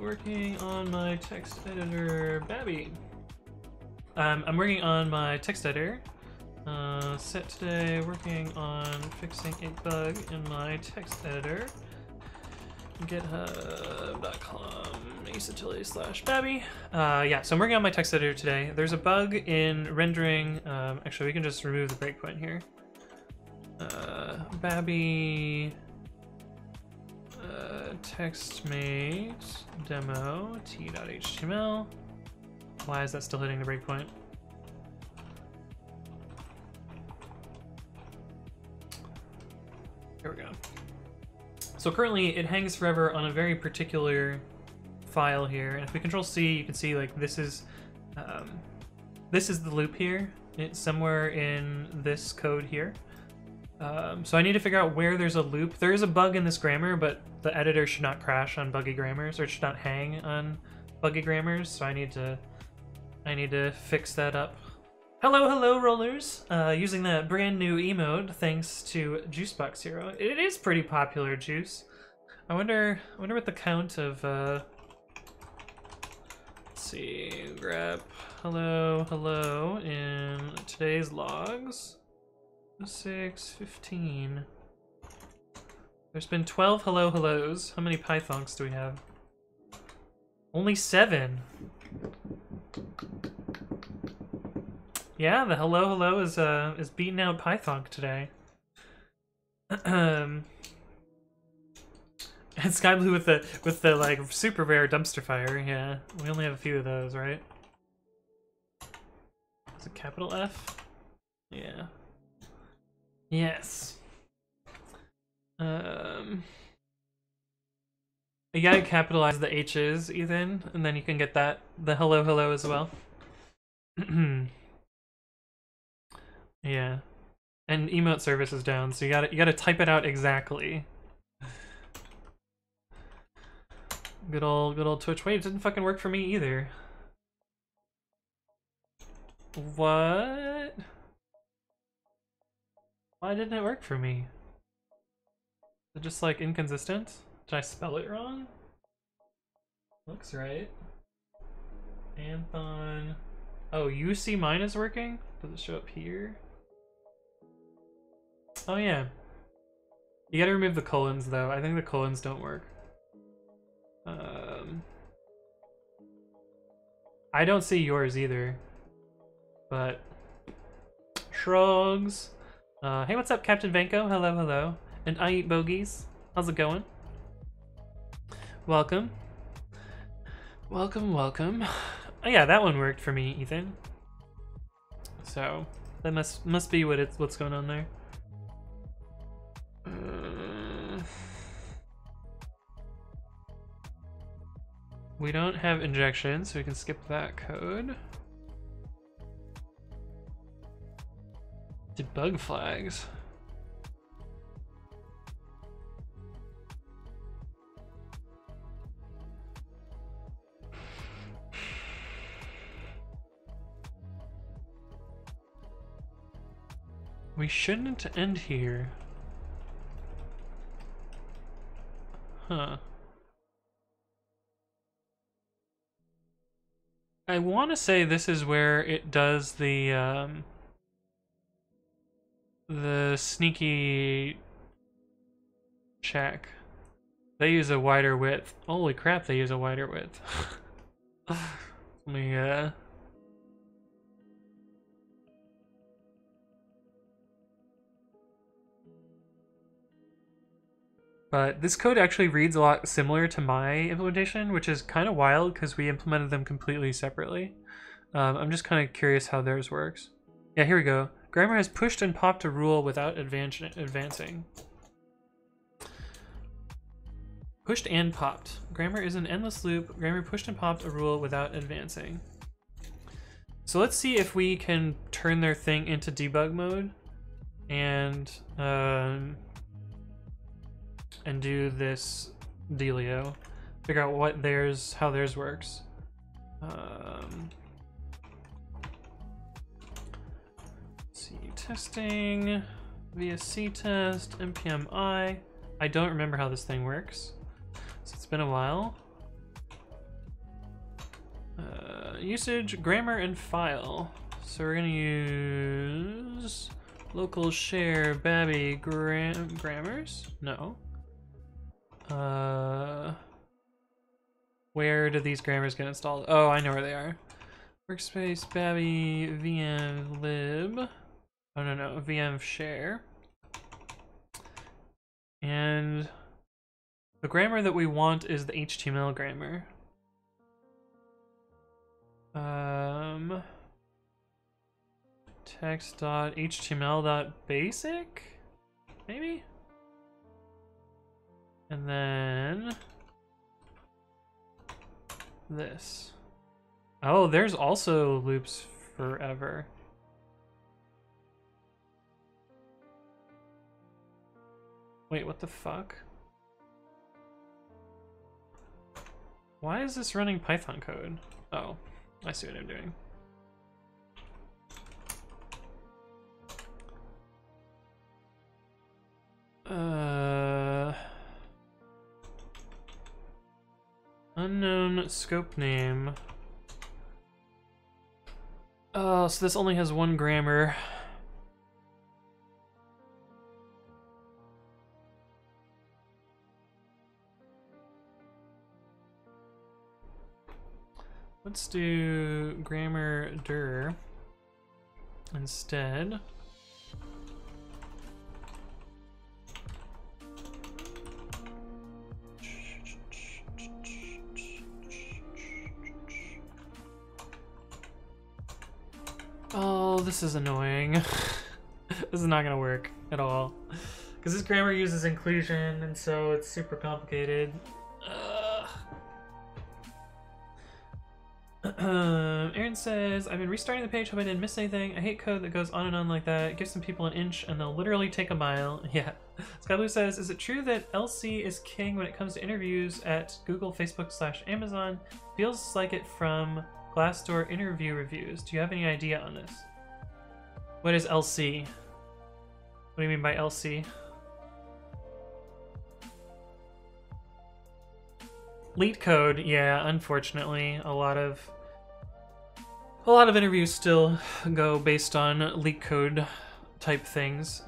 Working on my text editor, Babby. I'm working on my text editor. Set today, working on fixing a bug in my text editor. GitHub.com/Babby. Yeah, so I'm working on my text editor today. There's a bug in rendering. Actually, we can just remove the breakpoint here. Babby TextMate demo t.html. Why is that still hitting the breakpoint? Here we go. So currently it hangs forever on a very particular file here, and if we Control C, you can see like this is the loop here. It's somewhere in this code here. So I need to figure out where there's a loop. There is a bug in this grammar, but the editor should not crash on buggy grammars, or it should not hang on buggy grammars. So I need to fix that up. Hello, rollers! Using that brand new emote thanks to Juicebox Hero. It is pretty popular, Juice. I wonder what the count of. Let's see, grep hello in today's logs. 6:15. There's been 12 hellos. How many Pythons do we have? Only 7. Yeah, the hello is beating out Python today. And Sky Blue with the like super rare dumpster fire. Yeah, we only have a few of those, right? Is it capital F? Yeah. Yes. You gotta capitalize the H's, Ethan, and then you can get the hello as well. Yeah. And emote service is down, so you gotta type it out exactly. Good old Twitch. Wait, it didn't fucking work for me either. What? Why didn't it work for me? Is it just like inconsistent? Did I spell it wrong? Looks right. Anthon. Oh, you see mine is working? Does it show up here? Oh yeah. You gotta remove the colons though. I think the colons don't work. I don't see yours either. But shrugs. Hey, what's up, Captain Vanko? Hello. And I eat bogeys. How's it going? Welcome. Welcome. Oh yeah, that one worked for me, Ethan. So that must be what's going on there. We don't have injection, so we can skip that code. Debug flags. We shouldn't end here. Huh. I want to say this is where it does the sneaky check. They use a wider width. Holy crap, they use a wider width. Let me, But this code actually reads a lot similar to my implementation, which is kind of wild because we implemented them completely separately. I'm just kind of curious how theirs works. Yeah, here we go. Grammar has pushed and popped a rule without advancing. Pushed and popped. Grammar is an endless loop. Grammar pushed and popped a rule without advancing. So let's see if we can turn their thing into debug mode and do this dealio. Figure out how theirs works. C testing, VSC test, npm I don't remember how this thing works, so it's been a while. Usage, grammar, and file. So we're gonna use local share Babby grammars? No. Where do these grammars get installed? Oh, I know where they are. Workspace, Babby, VM lib. Oh, no, VM share. And the grammar that we want is the HTML grammar. Text.html.basic? Maybe? And then this. Oh, there's also loops forever. Wait, what the fuck? Why is this running Python code? Oh, I see what I'm doing. Unknown scope name. Oh, so this only has one grammar. Let's do grammar dir instead. Oh, this is annoying. This is not gonna work at all. Because this grammar uses inclusion, and so it's super complicated. Aaron says, I've been restarting the page, hope I didn't miss anything. I hate code that goes on and on like that. Give some people an inch and they'll literally take a mile. Yeah. Skyblue says, is it true that LC is king when it comes to interviews at Google, Facebook / Amazon? Feels like it from Glassdoor interview reviews. Do you have any idea on this? What is LC? What do you mean by LC? Leet code, yeah, unfortunately, a lot of interviews still go based on leak code type things.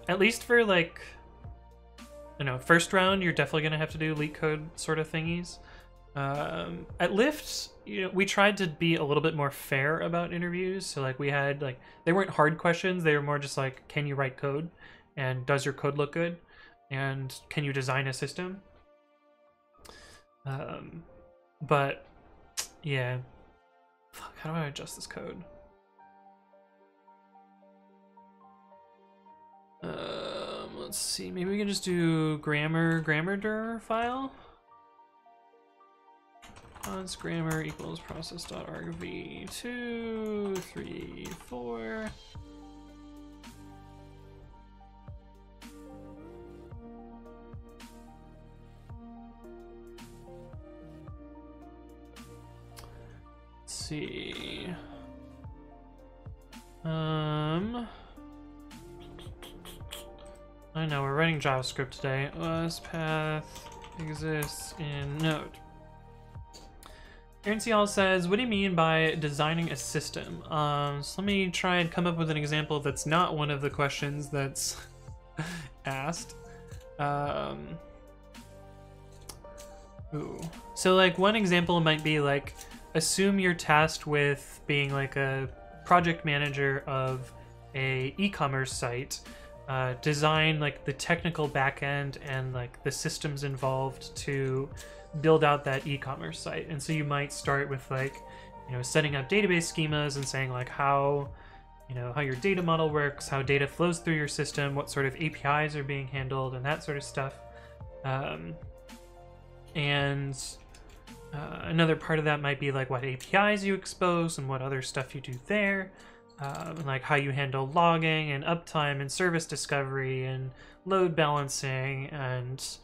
At least for like, you know, first round, you're definitely gonna have to do leak code sort of thingies. At Lyft, you know, we tried to be a little bit more fair about interviews. So like we had like, they weren't hard questions. They were more just like, can you write code? And does your code look good? And can you design a system? But yeah, fuck, how do I adjust this code? Let's see, maybe we can just do grammar dir file. Const grammar equals process.argv 2, 3, 4. See. I know we're writing JavaScript today. OS path exists in Node. Aaron Cial says, what do you mean by designing a system? So let me try and come up with an example that's not one of the questions that's asked. Ooh. So like one example might be like, assume you're tasked with being like a project manager of a e-commerce site, design like the technical backend and like the systems involved to build out that e-commerce site. And so you might start with like, you know, setting up database schemas and saying like how, you know, how your data model works, how data flows through your system, what sort of APIs are being handled and that sort of stuff. Another part of that might be like what APIs you expose and what other stuff you do there, and like how you handle logging and uptime and service discovery and load balancing and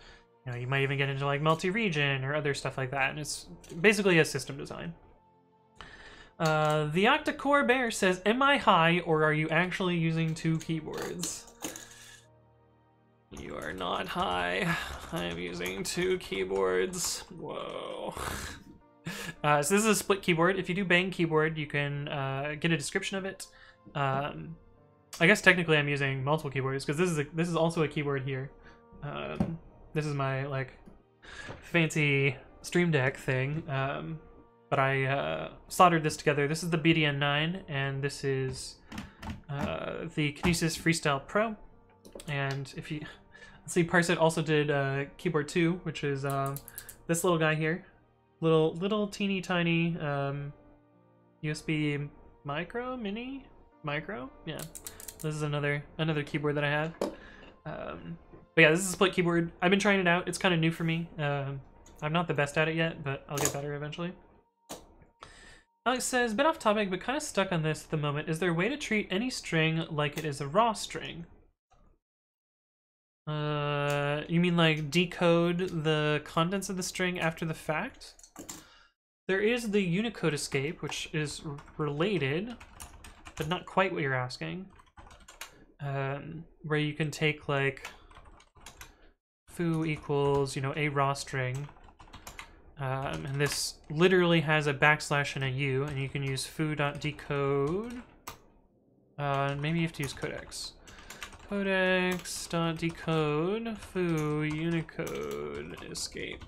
you know, you might even get into like multi-region or other stuff like that, and it's basically a system design. The Octa-Core Bear says, am I high or are you actually using 2 keyboards? You are not high. I am using 2 keyboards. Whoa. So this is a split keyboard. If you do Bang Keyboard, you can get a description of it. I guess technically I'm using multiple keyboards because this is also a keyboard here. This is my like fancy Stream Deck thing. But I soldered this together. This is the BDN9, and this is the Kinesis Freestyle Pro. And if you let's see, Parset also did keyboard 2, which is this little guy here, little teeny tiny USB micro, yeah. This is another keyboard that I have. But yeah, this is a split keyboard. I've been trying it out. It's kind of new for me. I'm not the best at it yet, but I'll get better eventually. Alex says, bit off topic, but kind of stuck on this at the moment. Is there a way to treat any string like it is a raw string? You mean like decode the contents of the string after the fact? There is the Unicode escape, which is related, but not quite what you're asking. Where you can take like foo equals, you know, a raw string. And this literally has a backslash and a U, and you can use foo.decode. Maybe you have to use codex. Codex.decode foo Unicode escape.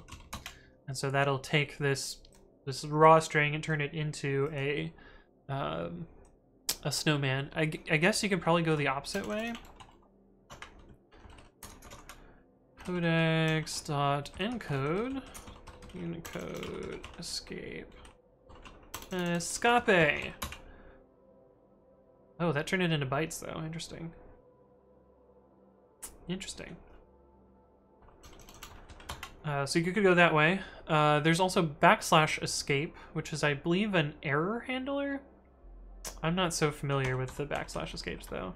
And so that'll take this raw string and turn it into a snowman. I guess you could probably go the opposite way. Codex.encode Unicode escape. Escape. Oh, that turned it into bytes though. Interesting. Interesting. So you could go that way. There's also backslash escape, which is, I believe, an error handler. I'm not so familiar with the backslash escapes though.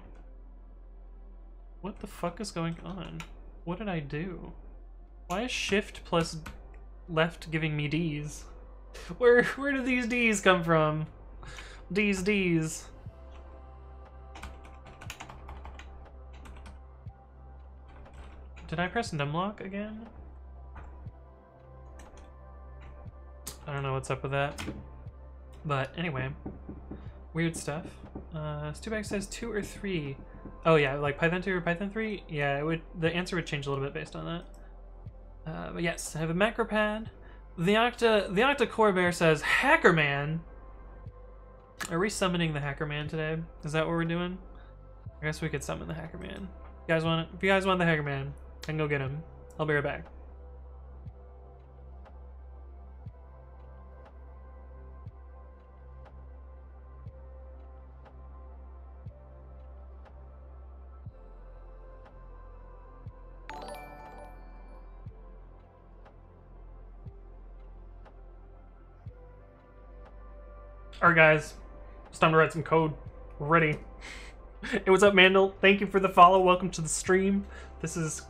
What the fuck is going on? What did I do? Why is shift plus left giving me D's? Where do these D's come from? D's. Did I press numlock again? I don't know what's up with that. But anyway, weird stuff. Stubag says 2 or 3. Oh yeah, like Python 2 or Python 3? Yeah, it would. The answer would change a little bit based on that. But yes, I have a macro pad. The Octa-Core Bear says, Hackerman! Are we summoning the Hackerman today? Is that what we're doing? I guess we could summon the Hackerman. If you guys want the Hackerman, I can go get him. I'll be right back. Alright guys, it's time to write some code. We're ready. Hey, what's up, Mandel? Thank you for the follow. Welcome to the stream. This is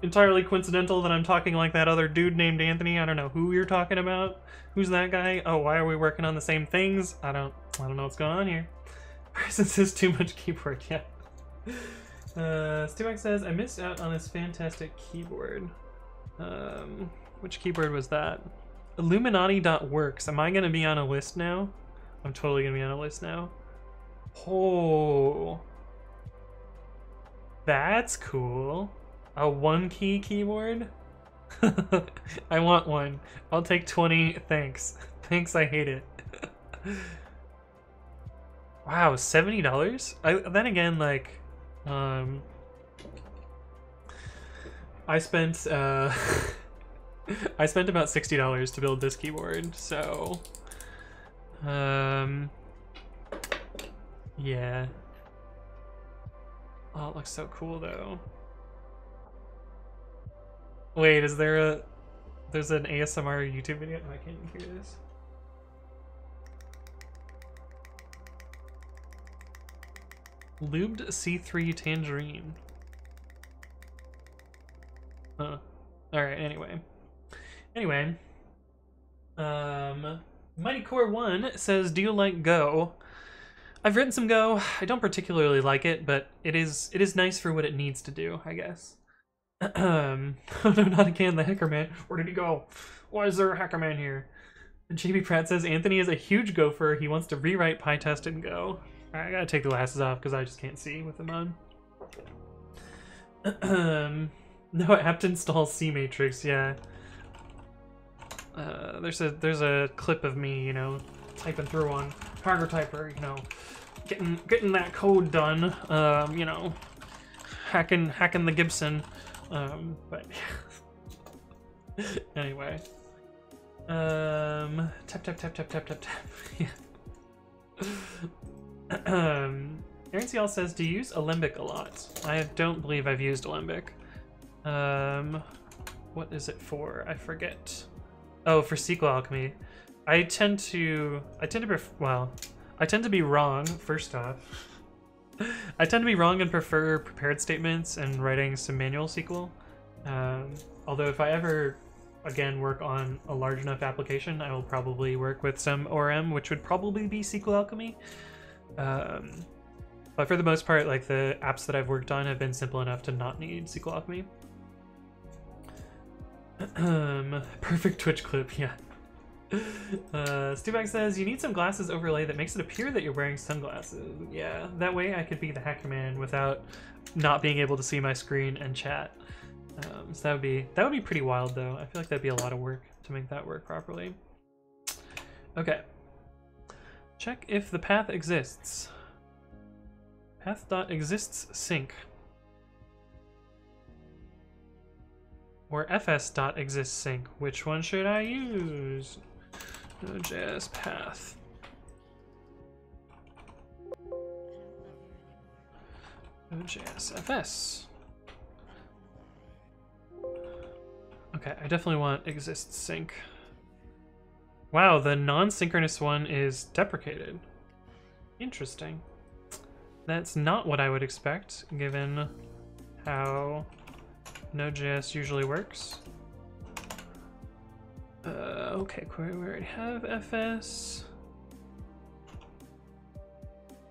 entirely coincidental that I'm talking like that other dude named Anthony. I don't know who you're talking about. Who's that guy? Oh, why are we working on the same things? I don't know what's going on here. Since there's too much keyboard, yeah. Stuac says, I missed out on this fantastic keyboard. Which keyboard was that? Illuminati.works. Am I gonna be on a list now? I'm totally gonna be on a list now. Oh, that's cool. A 1-key keyboard? I want one. I'll take 20, thanks. Thanks, I hate it. Wow, $70? Then again, like, I spent, I spent about $60 to build this keyboard, so, yeah. Oh, it looks so cool though. Wait, is there there's an ASMR YouTube video? Oh, I can't even hear this. Lubed C3 Tangerine. Huh. All right. Anyway. Mighty Core 1 says, "Do you like Go?" I've written some Go. I don't particularly like it, but it is nice for what it needs to do, I guess. Oh no, not again, the Hacker Man. Where did he go? Why is there a Hacker Man here? And JB Pratt says, Anthony is a huge gopher. He wants to rewrite PyTest and Go. Alright, I gotta take the glasses off because I just can't see with them on. No apt install C-Matrix, yeah. There's a clip of me, you know, typing through on Harder Typer, you know, getting that code done, you know, hacking the Gibson, but anyway, tap. Yeah. Aaron CL says, "Do you use Alembic a lot?" I don't believe I've used Alembic. What is it for? I forget. Oh, for SQL Alchemy. I tend to be wrong, first off. I tend to be wrong and prefer prepared statements and writing some manual SQL. Although if I ever, again, work on a large enough application, I will probably work with some ORM, which would probably be SQL Alchemy. But for the most part, like, the apps that I've worked on have been simple enough to not need SQL Alchemy. Perfect Twitch clip, yeah. Stubag says, "You need some glasses overlay that makes it appear that you're wearing sunglasses." Yeah, that way I could be the Hacker Man without not being able to see my screen and chat. So that would be pretty wild, though. I feel like that'd be a lot of work to make that work properly. Okay. Check if the path exists. Path.exists sync. Or fs.exists sync. Which one should I use? Node.js path. Node.js fs. Okay, I definitely want exists sync. Wow, the non-synchronous one is deprecated. Interesting. That's not what I would expect, given how Node.js usually works. Okay, query, we already have fs.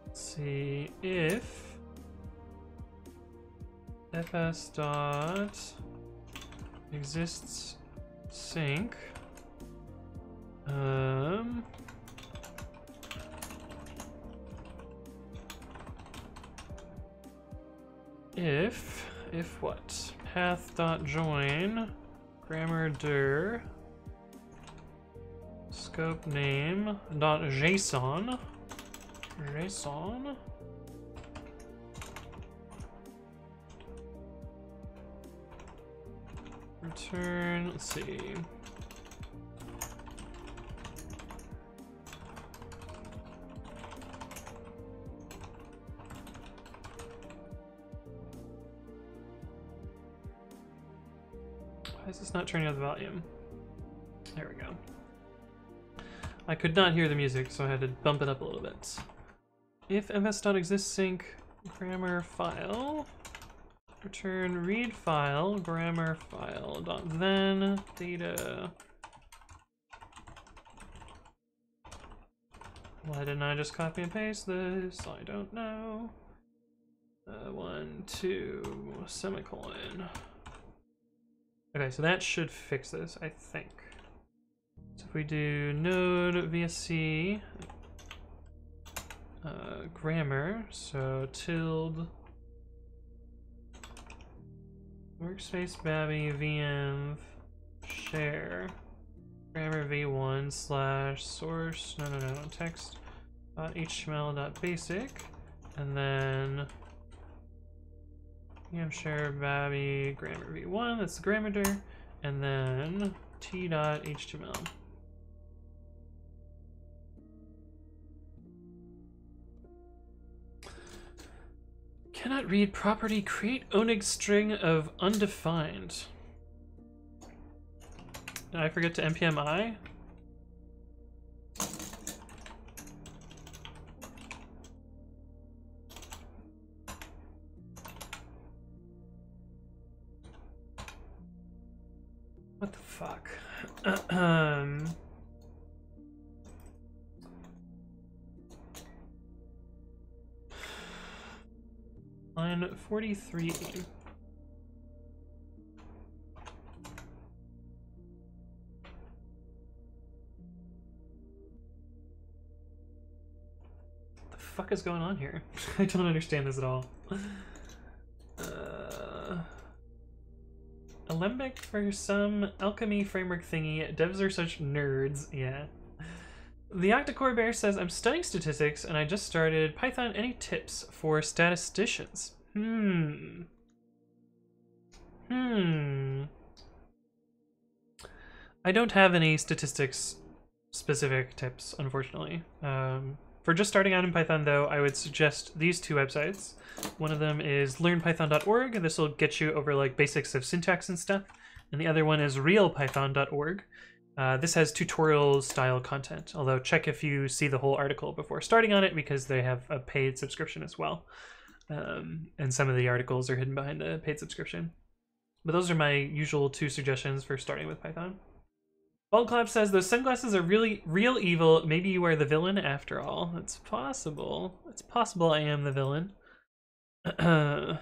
Let's see if fs dot exists sync if what? Path.join grammar dir scope name dot json return, let's see, why is this not turning up the volume? There we go. I could not hear the music, so I had to bump it up a little bit. If fs.existsync grammar file, return read file grammar file dot then data. Why didn't I just copy and paste this? I don't know. 1, 2, semicolon. Okay, so that should fix this, I think. So if we do node VSC grammar, so tilde workspace babby vm share grammar v1 slash source no text .html.basic, and then vm share babby grammar v1, that's the grammar dir, and then t.html. Cannot read property create onix string of undefined. Did I forget to npm I? What the fuck? Line 43. What the fuck is going on here? I don't understand this at all. Alembic for some alchemy framework thingy. Devs are such nerds. Yeah. The Octocore Bear says, I'm studying statistics and I just started Python. Any tips for statisticians? I don't have any statistics specific tips, unfortunately. For just starting out in Python, though, I would suggest these two websites. One of them is learnpython.org. This will get you over like basics of syntax and stuff. And the other one is realpython.org. This has tutorial style content, although check if you see the whole article before starting on it because they have a paid subscription as well. And some of the articles are hidden behind a paid subscription. But those are my usual two suggestions for starting with Python. Baldclap says, those sunglasses are really real evil. Maybe you are the villain after all. It's possible. It's possible I am the villain. That's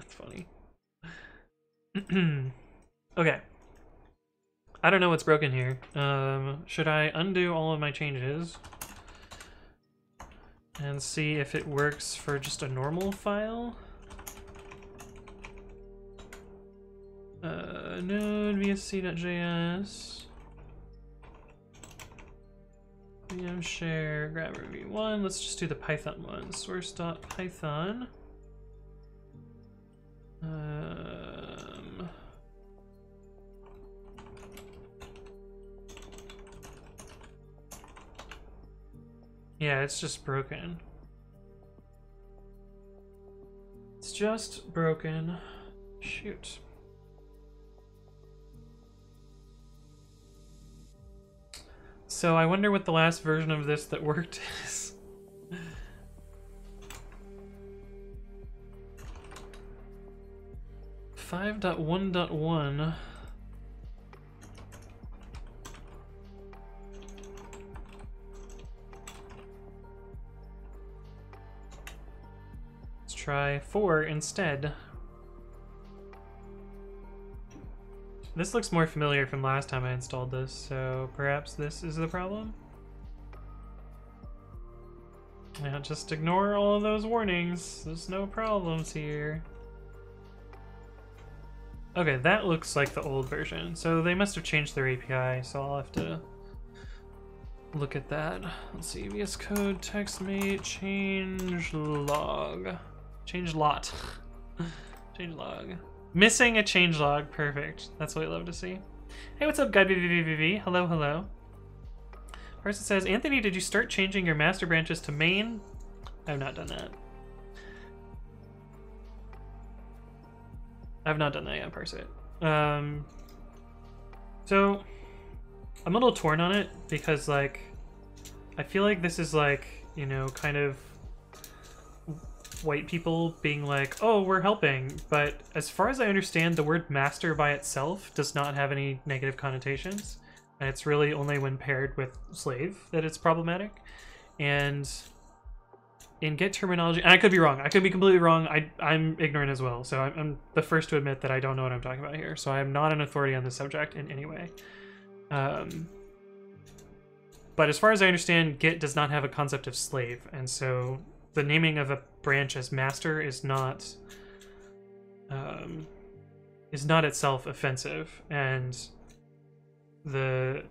funny. Okay. I don't know what's broken here. Should I undo all of my changes and see if it works for just a normal file? Node vsc.js. VM share Grammarly v1. Let's just do the Python one. Source.python. Yeah, it's just broken. It's just broken. Shoot. So I wonder what the last version of this that worked is. 5.1.1. Let's try 4 instead. This looks more familiar from last time I installed this, so perhaps this is the problem? Yeah, just ignore all of those warnings. There's no problems here. Okay, that looks like the old version. So they must have changed their API, so I'll have to look at that. Let's see, VS Code, TextMate, change log. Change lot. Change log. Missing a changelog. Perfect. That's what I love to see. Hey, what's up, Guide VVVV? Hello, hello. Person says, Anthony, did you start changing your master branches to main? I've not done that. I've not done that yet, Parse it. So, I'm a little torn on it because, like, I feel like this is, like, you know, kind of white people being like, oh, we're helping, but as far as I understand, the word master by itself does not have any negative connotations, and it's really only when paired with slave that it's problematic. And in Git terminology, and I could be wrong, I could be completely wrong, I'm ignorant as well, so I'm the first to admit that I don't know what I'm talking about here, so I'm not an authority on this subject in any way. But as far as I understand, Git does not have a concept of slave, and so the naming of a branch as master is not itself offensive, and the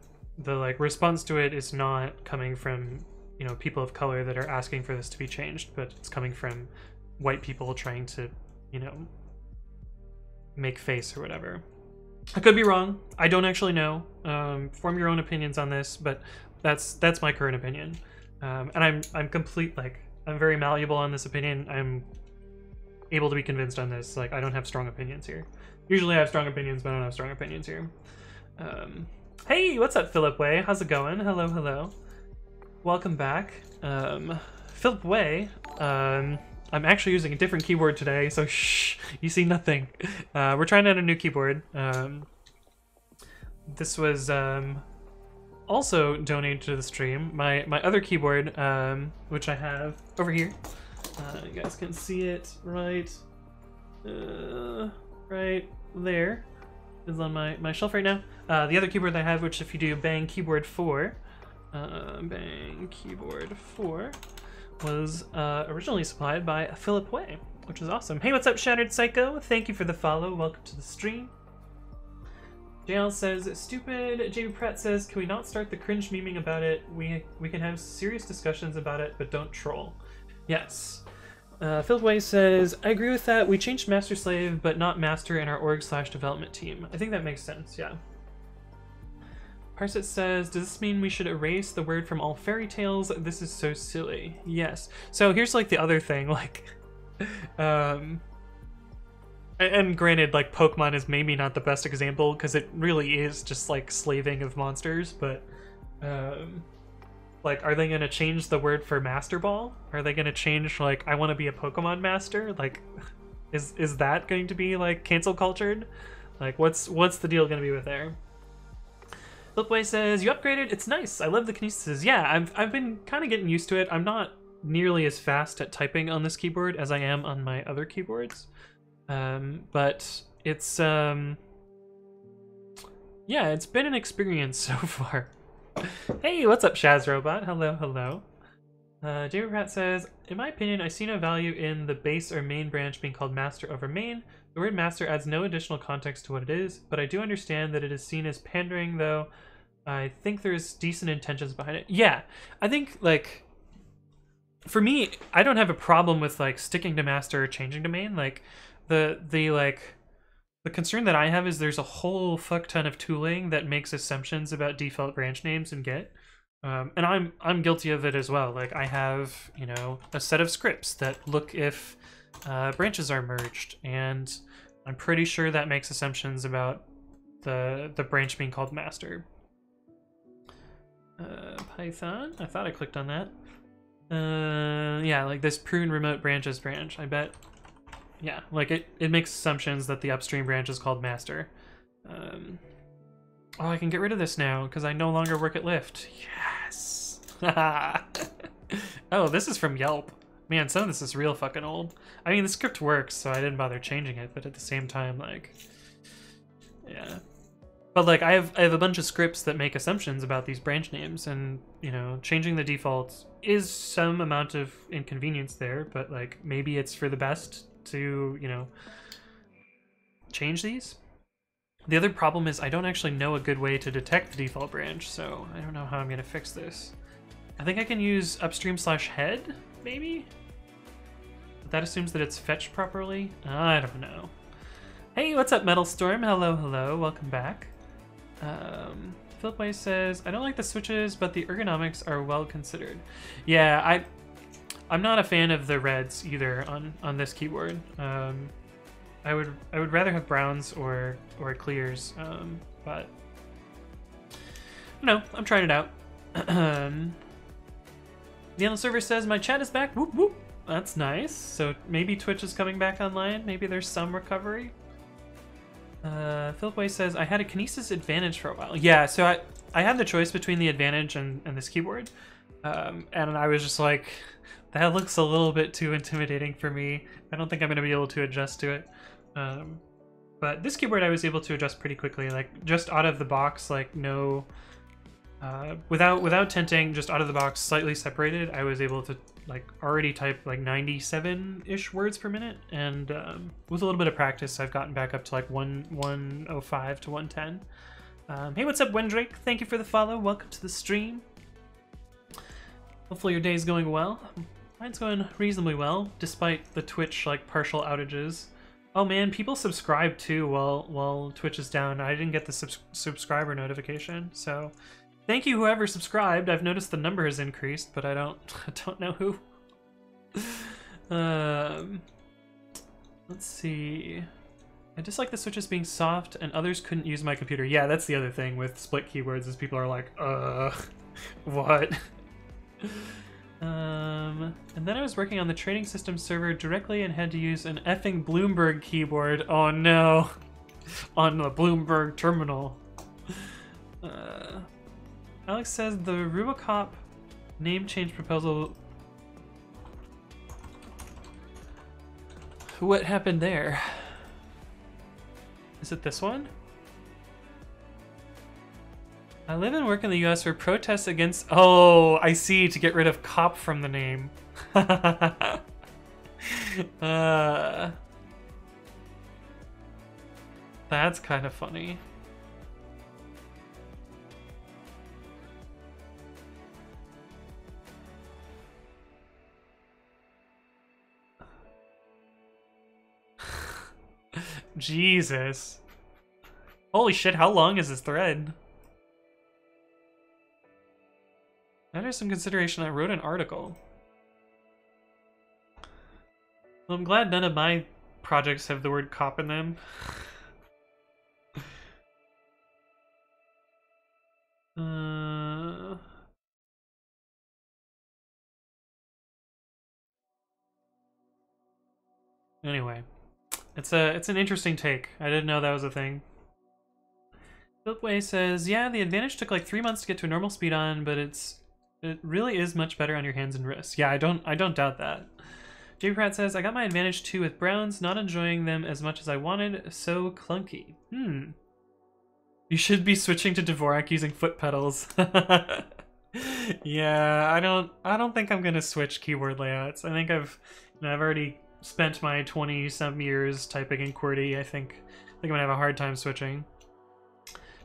like response to it is not coming from, you know, people of color that are asking for this to be changed, but it's coming from white people trying to, you know, make face or whatever. I could be wrong. I don't actually know. Form your own opinions on this, but that's my current opinion. And I'm complete, like, I'm very malleable on this opinion. I'm able to be convinced on this. Like, I don't have strong opinions here. Usually I have strong opinions, but I don't have strong opinions here. Hey, what's up, Philip Way? How's it going? Hello, hello. welcome back. Philip Way, I'm actually using a different keyboard today, so shh, you see nothing. We're trying out a new keyboard. This was also donated to the stream. My other keyboard, which I have over here. You guys can see it right there. Is on my shelf right now. The other keyboard that I have, which if you do bang keyboard 4, bang keyboard 4, was originally supplied by Philip Way, which is awesome. Hey, what's up, Shattered Psycho? Thank you for the follow. Welcome to the stream. JL says, stupid. JB Pratt says, can we not start the cringe memeing about it? We can have serious discussions about it, but don't troll. Yes. Philip Way says, I agree with that. We changed master slave, but not master in our org/development team. I think that makes sense, yeah. Parset says, does this mean we should erase the word from all fairy tales? This is so silly. Yes. So here's like the other thing, like, and granted, like, Pokemon is maybe not the best example because it really is just like slaving of monsters, but like, are they gonna change the word for Master Ball? Are they gonna change, like, I want to be a Pokemon master? Like, is that going to be like cancel cultured? Like, what's the deal gonna be with there? Flipway says, you upgraded? It's nice. I love the kinesis. Yeah, I've been kind of getting used to it. I'm not nearly as fast at typing on this keyboard as I am on my other keyboards. But it's yeah, it's been an experience so far. Hey, what's up, Shaz Robot? Hello, hello. Jamie Pratt says, in my opinion, I see no value in the base or main branch being called master over main. The word master adds no additional context to what it is, but I do understand that it is seen as pandering, though. I think there's decent intentions behind it. Yeah, I think, like, for me, I don't have a problem with, like, sticking to master or changing to main. Like, the concern that I have is there's a whole fuck ton of tooling that makes assumptions about default branch names in Git. And I'm guilty of it as well. Like, I have, you know, a set of scripts that look if branches are merged, and I'm pretty sure that makes assumptions about the branch being called master. Python, I thought I clicked on that. Yeah, like this prune remote branches branch, I bet. Yeah, like it makes assumptions that the upstream branch is called master. Oh, I can get rid of this now because I no longer work at Lyft. Yes! Oh, this is from Yelp. Man, some of this is real fucking old. I mean, the script works, so I didn't bother changing it, but at the same time, like, yeah. But like, I have a bunch of scripts that make assumptions about these branch names, and, you know, changing the defaults is some amount of inconvenience there, but like, maybe it's for the best to, you know, change these. The other problem is I don't actually know a good way to detect the default branch, so I don't know how I'm gonna fix this. I think I can use upstream/head, maybe? But that assumes that it's fetched properly? I don't know. Hey, what's up, Metal Storm? Hello, hello, welcome back. Philip Way says, I don't like the switches, but the ergonomics are well considered. Yeah, I'm not a fan of the reds either on this keyboard. I would rather have browns or clears, but no, I'm trying it out. The on the server says my chat is back. Whoop whoop. That's nice. So maybe Twitch is coming back online. Maybe there's some recovery. Philip Way says I had a Kinesis Advantage for a while. Yeah, so I had the choice between the Advantage and this keyboard, and I was just like, that looks a little bit too intimidating for me. I don't think I'm gonna be able to adjust to it. But this keyboard I was able to adjust pretty quickly, like just out of the box, like no, without tinting, just out of the box, slightly separated. I was able to like already type like 97-ish words per minute, and with a little bit of practice, I've gotten back up to like 105 to 110. Hey, what's up, Wendrake? Thank you for the follow. Welcome to the stream. Hopefully your day's going well. Mine's going reasonably well, despite the Twitch like partial outages. Oh man, people subscribe too while Twitch is down. I didn't get the subscriber notification, so thank you whoever subscribed. I've noticed the number has increased, but I don't know who. Let's see. I dislike the switches being soft, and others couldn't use my computer. Yeah, that's the other thing with split keyboards is people are like, what? And then I was working on the trading system server directly and had to use an effing Bloomberg keyboard. Oh no. On the Bloomberg terminal. Alex says the Rubicop name change proposal. What happened there? Is it this one? I live and work in the US where protests against... Oh, I see, to get rid of cop from the name. That's kind of funny. Jesus. Holy shit, how long is this thread? Under some consideration, I wrote an article. Well, I'm glad none of my projects have the word cop in them. Anyway, it's an interesting take. I didn't know that was a thing. Philipway says, yeah, the Advantage took like 3 months to get to a normal speed on, but it really is much better on your hands and wrists. Yeah, I don't doubt that. J. Pratt says, I got my Advantage 2 with Browns, not enjoying them as much as I wanted, so clunky. You should be switching to Dvorak using foot pedals. Yeah, I don't think I'm gonna switch keyboard layouts. I think I've already spent my 20-some years typing in QWERTY. I think I'm gonna have a hard time switching.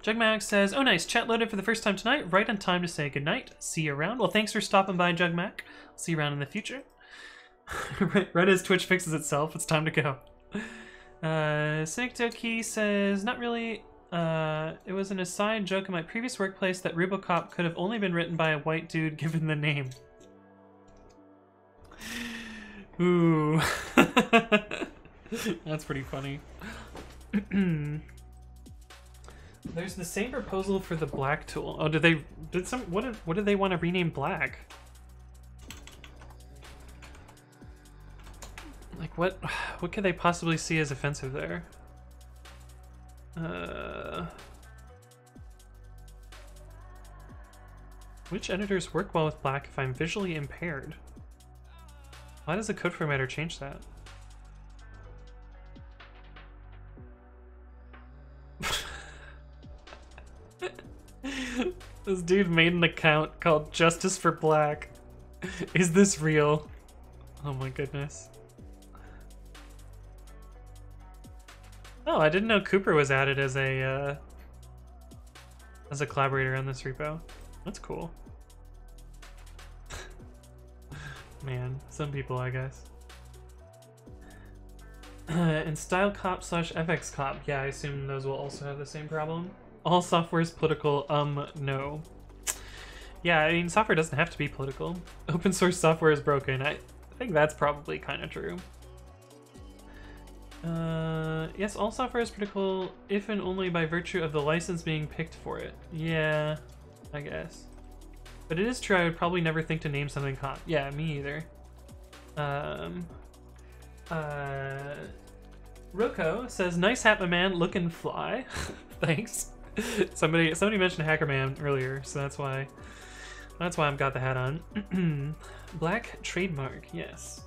Jugmax says, oh nice, chat loaded for the first time tonight, right on time to say goodnight. See you around. Well, thanks for stopping by, Jugmac. I'll see you around in the future. Right as Twitch fixes itself, it's time to go. Synecdoche says, not really. It was an aside joke in my previous workplace that Rubicop could have only been written by a white dude given the name. Ooh. That's pretty funny. There's the same proposal for the black tool. Oh, what did they want to rename black? Like what could they possibly see as offensive there? Which editors work well with black if I'm visually impaired? Why does the code formatter change that? This dude made an account called Justice for Black. Is this real? Oh my goodness. Oh, I didn't know Cooper was added as a collaborator on this repo. That's cool. Man, some people, I guess. And StyleCop/FXCop. Yeah, I assume those will also have the same problem. All software is political. No. Yeah, I mean, software doesn't have to be political. Open source software is broken. I think that's probably kind of true. Yes, all software is political if and only by virtue of the license being picked for it. Yeah, I guess. But it is true, I would probably never think to name something hot. Yeah, me either. Roko says, nice hat, my man, lookin' fly. Thanks. Somebody mentioned Hacker Man earlier, so that's why I've got the hat on. Black trademark, yes.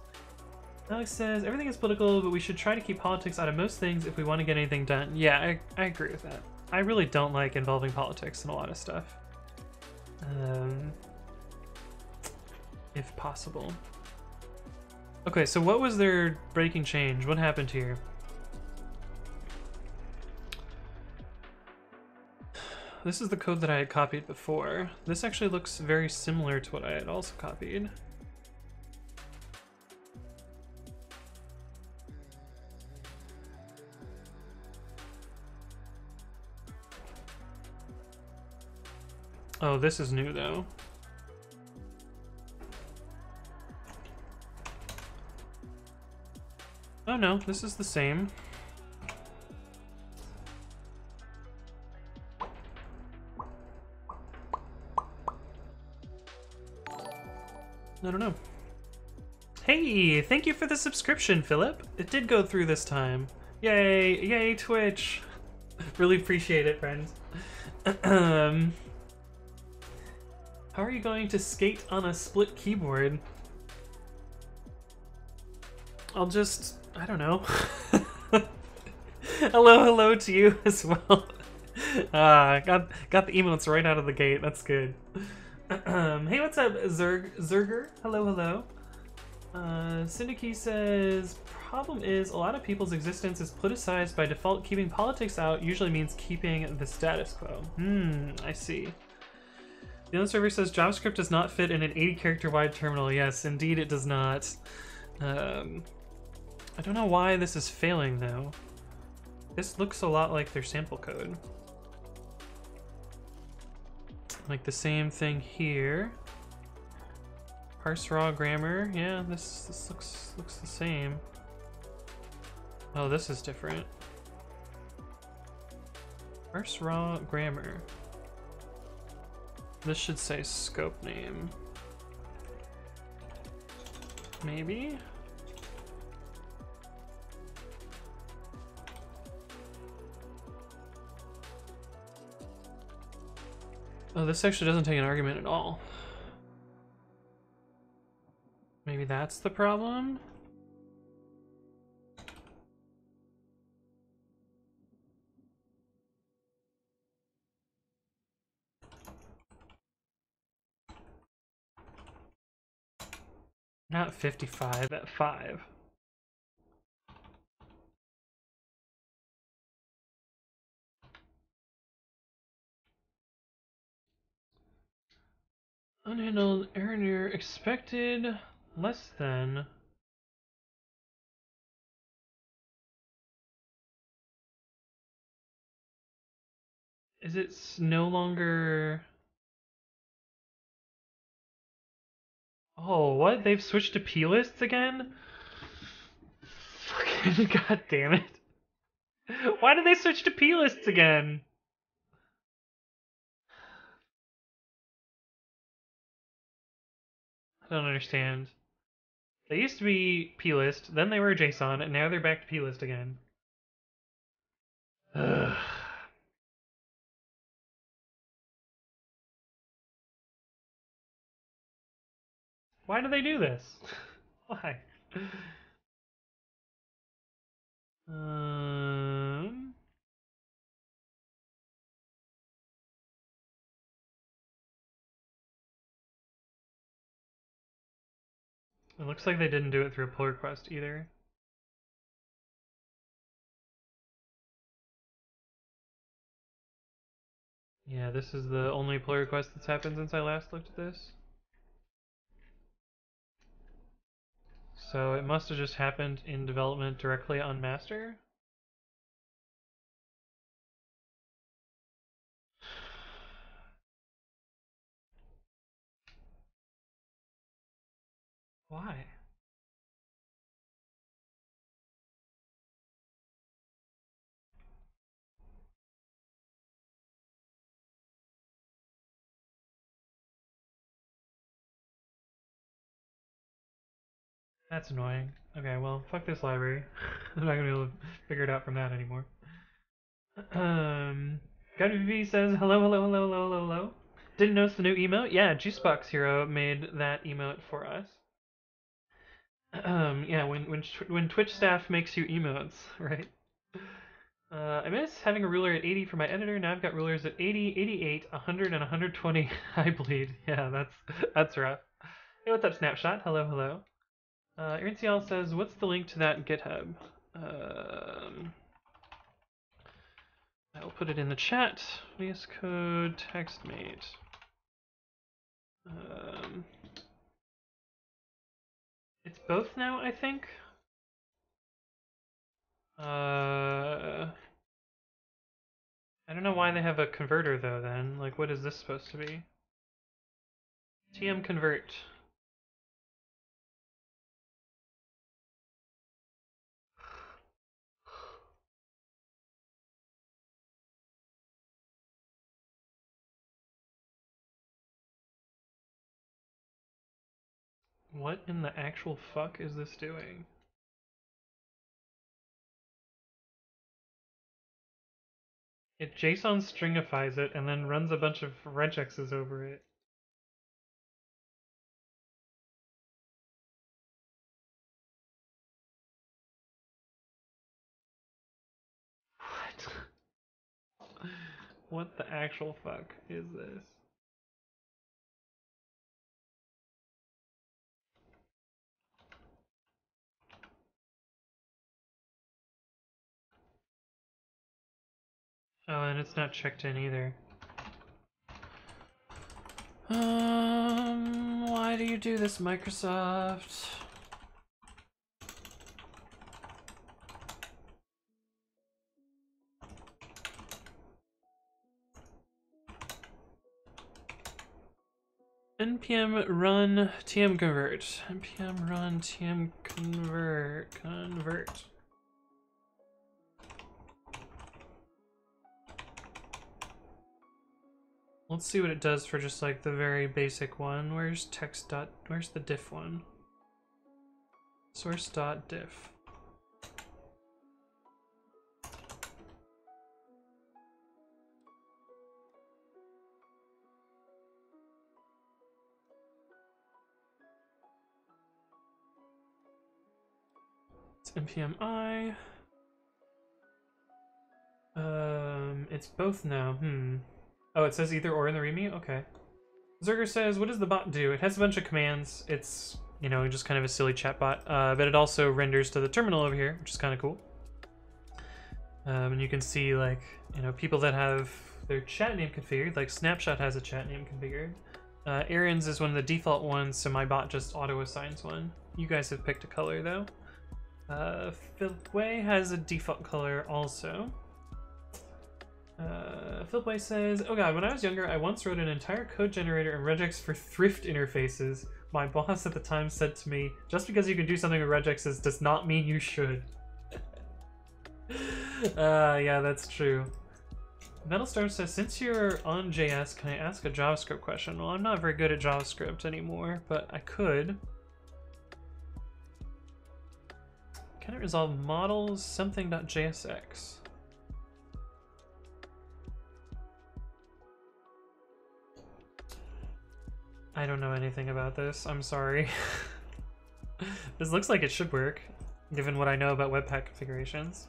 Alex says, everything is political, but we should try to keep politics out of most things if we want to get anything done. Yeah, I agree with that. I really don't like involving politics in a lot of stuff. If possible. Okay, so what was their breaking change? What happened here? This is the code that I had copied before. This actually looks very similar to what I had also copied. Oh, this is new though. Oh no, this is the same. I don't know. Hey, thank you for the subscription, Philip. It did go through this time. Yay, yay, Twitch. Really appreciate it, friends. How are you going to skate on a split keyboard? I'll just, I don't know. Hello to you as well. Got the emotes right out of the gate. That's good. Hey, what's up, Zerger? Hello. Syndicate says, problem is a lot of people's existence is politicized by default. Keeping politics out usually means keeping the status quo. I see. The other server says JavaScript does not fit in an 80 character wide terminal. Yes, indeed it does not. I don't know why this is failing though. This looks a lot like their sample code. Like the same thing here. Parse raw grammar. Yeah, this looks the same. Oh, this is different. Parse raw grammar. This should say scope name. Maybe? Oh, this actually doesn't take an argument at all. Maybe that's the problem? Not 55, at 5. Unhandled error near expected less than. Is it no longer? Oh, what? They've switched to p-lists again? Fucking god damn it. Why did they switch to p-lists again? I don't understand. They used to be plist, then they were JSON, and now they're back to plist again. Ugh. Why do they do this? Why? It looks like they didn't do it through a pull request either. Yeah, this is the only pull request that's happened since I last looked at this. So it must have just happened in development directly on master. Why? That's annoying. Okay, well, fuck this library. I'm not gonna be able to figure it out from that anymore. GodVP says hello. Didn't notice the new emote? Yeah, Juicebox Hero made that emote for us. Yeah, when Twitch staff makes you emotes, right? I miss having a ruler at 80 for my editor. Now I've got rulers at 80, 88, 100, and 120. I bleed. Yeah, that's rough. Hey, what's up, Snapshot? Hello. Irincial says, what's the link to that GitHub? I'll put it in the chat. VS Code TextMate. It's both now, I think. I don't know why they have a converter though. Then, like, what is this supposed to be? TM convert. What in the actual fuck is this doing? It JSON stringifies it and then runs a bunch of regexes over it. What? What the actual fuck is this? Oh, and it's not checked in either. Why do you do this, Microsoft? npm run tm convert. npm run tm convert. Let's see what it does for just like the very basic one. Where's text dot? Where's the diff one? Source dot diff. It's npm I. It's both now. Oh, it says either or in the README? Okay. Zerger says, what does the bot do? It has a bunch of commands. It's, you know, just kind of a silly chat bot. But it also renders to the terminal over here, which is kind of cool. And you can see, like, you know, people that have their chat name configured, like Snapshot has a chat name configured. Aaron's is one of the default ones, so my bot just auto-assigns one. You guys have picked a color, though. Philway has a default color also. Philway says, oh god, when I was younger, I once wrote an entire code generator and regex for thrift interfaces. My boss at the time said to me, just because you can do something with regexes does not mean you should. Yeah, that's true. Metalstar says, since you're on JS, can I ask a JavaScript question? Well, I'm not very good at JavaScript anymore, but I could. Can it resolve models something.jsx? I don't know anything about this. I'm sorry. This looks like it should work, given what I know about Webpack configurations.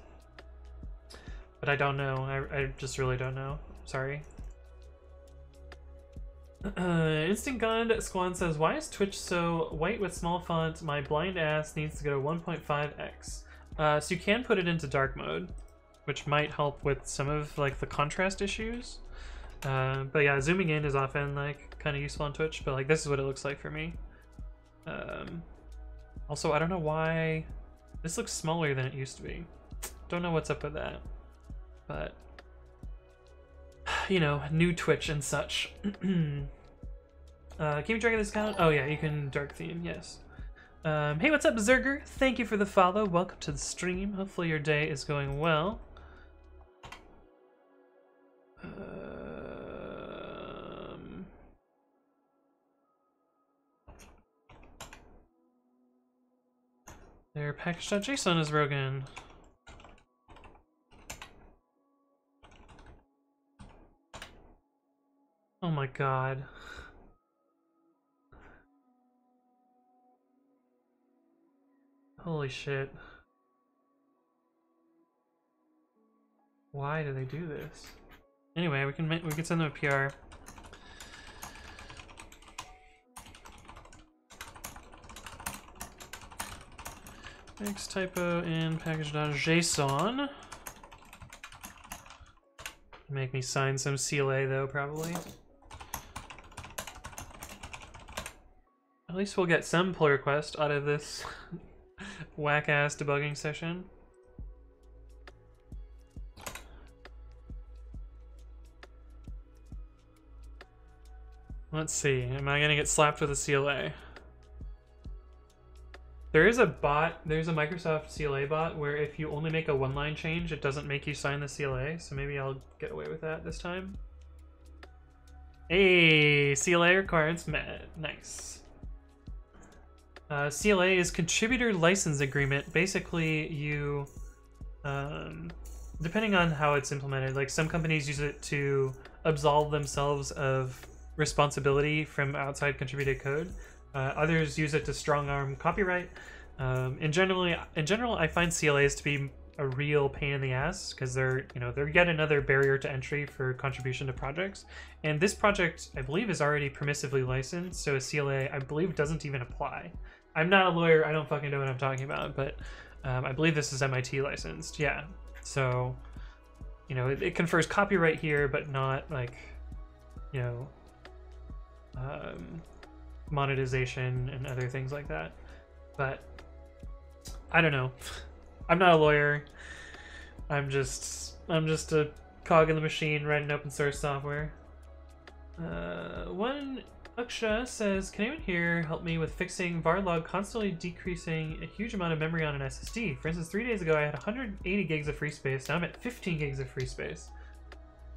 But I don't know. I just really don't know. Sorry. Instant Gun Squan says, why is Twitch so white with small font? My blind ass needs to go to 1.5x. So you can put it into dark mode, which might help with some of like the contrast issues. But yeah, zooming in is often like kind of useful on Twitch, but like this is what it looks like for me. Also, I don't know why this looks smaller than it used to be. Don't know what's up with that, but you know, new Twitch and such. Can you drag this account? Oh yeah, you can dark theme, yes. Hey, what's up, Zerger? Thank you for the follow. Welcome to the stream. Hopefully your day is going well. Their package.json is broken. Oh my god. Holy shit. Why do they do this? Anyway, we can send them a PR. Fix typo in package.json. Make me sign some CLA though, probably. At least we'll get some pull request out of this whack-ass debugging session. Let's see, am I gonna get slapped with a CLA? There is a bot, there's a Microsoft CLA bot where if you only make a one-line change, it doesn't make you sign the CLA, so maybe I'll get away with that this time. Hey, CLA requirements met. Nice. CLA is Contributor License Agreement. Basically, you, depending on how it's implemented, like some companies use it to absolve themselves of responsibility from outside contributed code. Others use it to strong-arm copyright. In general, I find CLAs to be a real pain in the ass because they're yet another barrier to entry for contribution to projects. And this project, I believe, is already permissively licensed, so a CLA, I believe, doesn't even apply. I'm not a lawyer, I don't fucking know what I'm talking about, but I believe this is MIT licensed, yeah. So, it confers copyright here, but not like, monetization and other things like that. But I don't know. I'm not a lawyer. I'm just a cog in the machine writing open source software. One Aksha says, can anyone here help me with fixing varlog constantly decreasing a huge amount of memory on an SSD? For instance, 3 days ago I had 180 gigs of free space. Now I'm at 15 gigs of free space.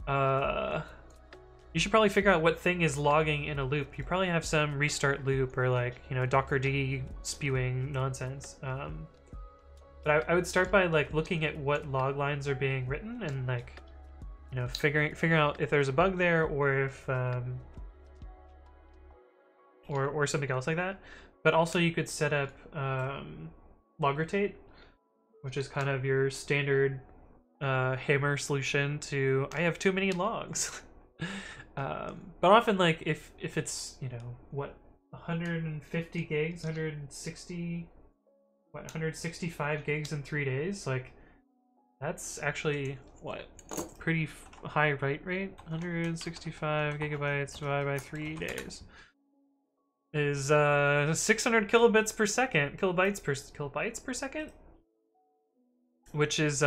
You should probably figure out what thing is logging in a loop. You probably have some restart loop or like, Dockerd spewing nonsense. But I would start by like looking at what log lines are being written and like, figuring out if there's a bug there or if or something else like that. But also you could set up log rotate, which is kind of your standard hammer solution to I have too many logs. But often, like if it's 150 gigs, 165 gigs in 3 days, like that's actually pretty high write rate. 165 gigabytes divided by 3 days is 600 kilobytes per second, which is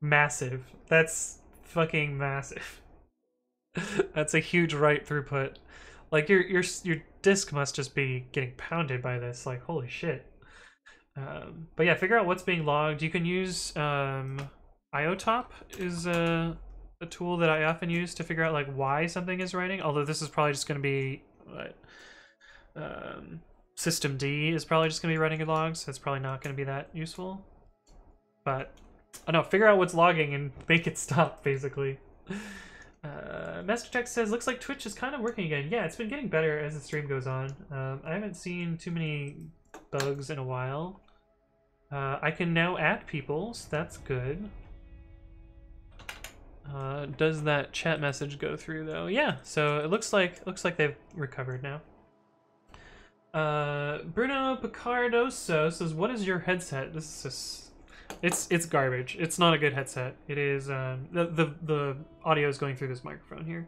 massive. That's fucking massive. That's a huge write throughput. Like your disk must just be getting pounded by this. Like holy shit. But yeah, figure out what's being logged. You can use IOTop is a tool that I often use to figure out like why something is writing. Although this is probably just going to be systemd is probably just going to be writing logs. So it's probably not going to be that useful. But I don't know, figure out what's logging and make it stop basically. Master Tech says, looks like Twitch is kind of working again. Yeah, it's been getting better as the stream goes on. I haven't seen too many bugs in a while. I can now add people, so that's good. Does that chat message go through though? Yeah, so it looks like they've recovered now. Bruno Picardoso says, what is your headset? This is it's garbage. It's not a good headset. It is the audio is going through this microphone here.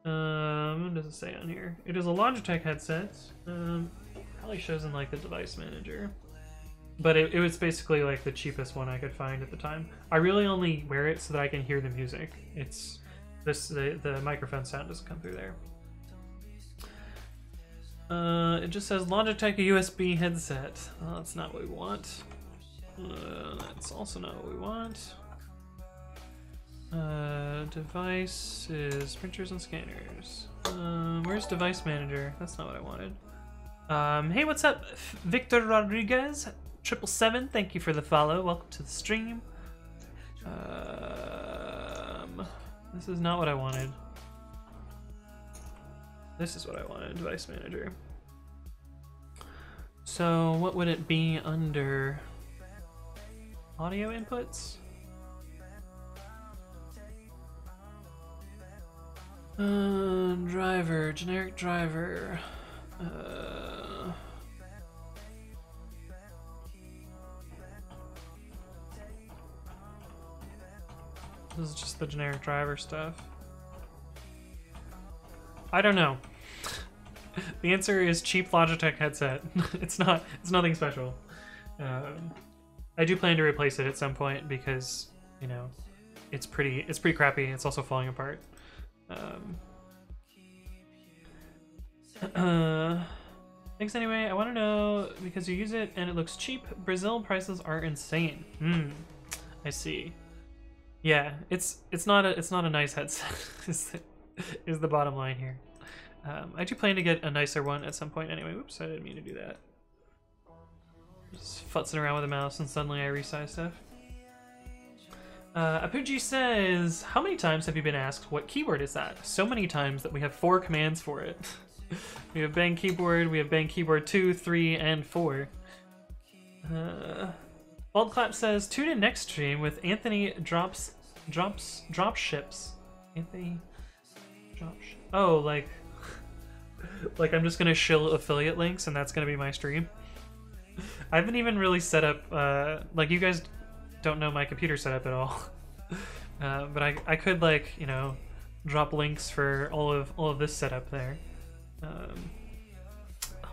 What does it say on here? It is a Logitech headset. Probably shows in like the device manager. But it was basically like the cheapest one I could find at the time. I really only wear it so that I can hear the music. It's the microphone sound doesn't come through there. It just says Logitech USB headset. Well, that's not what we want. That's also not what we want. Device is printers and scanners. Where's device manager? That's not what I wanted. Hey, what's up, Victor Rodriguez? 777, thank you for the follow. Welcome to the stream. This is not what I wanted. This is what I wanted, device manager. So what would it be under? Audio inputs? Driver, generic driver. This is just the generic driver stuff. I don't know. The answer is cheap Logitech headset. It's nothing special. I do plan to replace it at some point because, it's pretty crappy. It's also falling apart. Thanks anyway. I want to know because you use it and it looks cheap. Brazil prices are insane. I see. Yeah, it's not a nice headset. is the bottom line here. I do plan to get a nicer one at some point anyway. Oops, I didn't mean to do that. Just futzing around with the mouse and suddenly I resize stuff. Apuji says, how many times have you been asked what keyboard is that? So many times that we have 4 commands for it. We have bang keyboard, we have bang keyboard 2, 3, and 4. Bald Clap says, tune in next stream with Anthony drops ships. Anthony drops. Oh, like I'm just gonna shill affiliate links and that's gonna be my stream. I haven't even really set up, like you guys don't know my computer setup at all. But I could, like, you know, drop links for all of this setup there.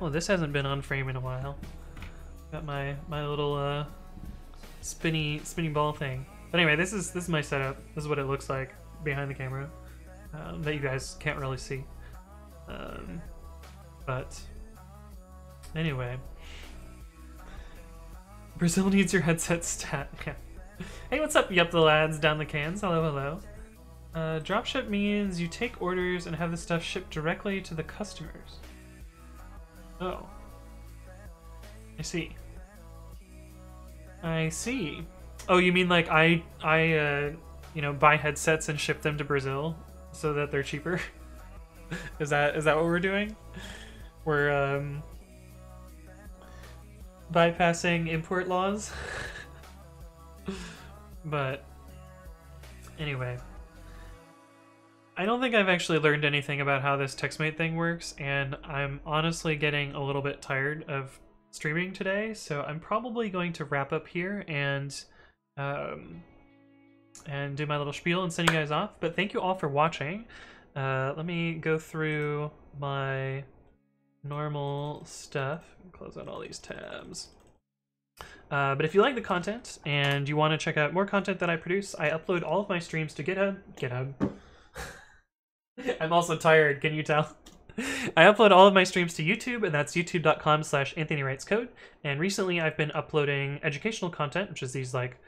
Oh, this hasn't been on frame in a while. Got my little spinny ball thing. But anyway, this is my setup. This is what it looks like behind the camera, that you guys can't really see. But anyway, Brazil needs your headset stat. Yeah. Hey, what's up, yup the lads down the cans? Hello, hello. Dropship means you take orders and have the stuff shipped directly to the customers. Oh. I see. I see. Oh, you mean like I you know, buy headsets and ship them to Brazil so that they're cheaper? Is that what we're doing? We're bypassing import laws? But anyway, I don't think I've actually learned anything about how this TextMate thing works, and I'm honestly getting a little bit tired of streaming today, so I'm probably going to wrap up here and do my little spiel and send you guys off. But thank you all for watching. Let me go through my normal stuff and close out all these tabs. But if you like the content and you want to check out more content that I produce, I upload all of my streams to GitHub. I'm also tired, can you tell? I upload all of my streams to YouTube, and that's youtube.com/AnthonyWritesCode. And recently I've been uploading educational content, which is these like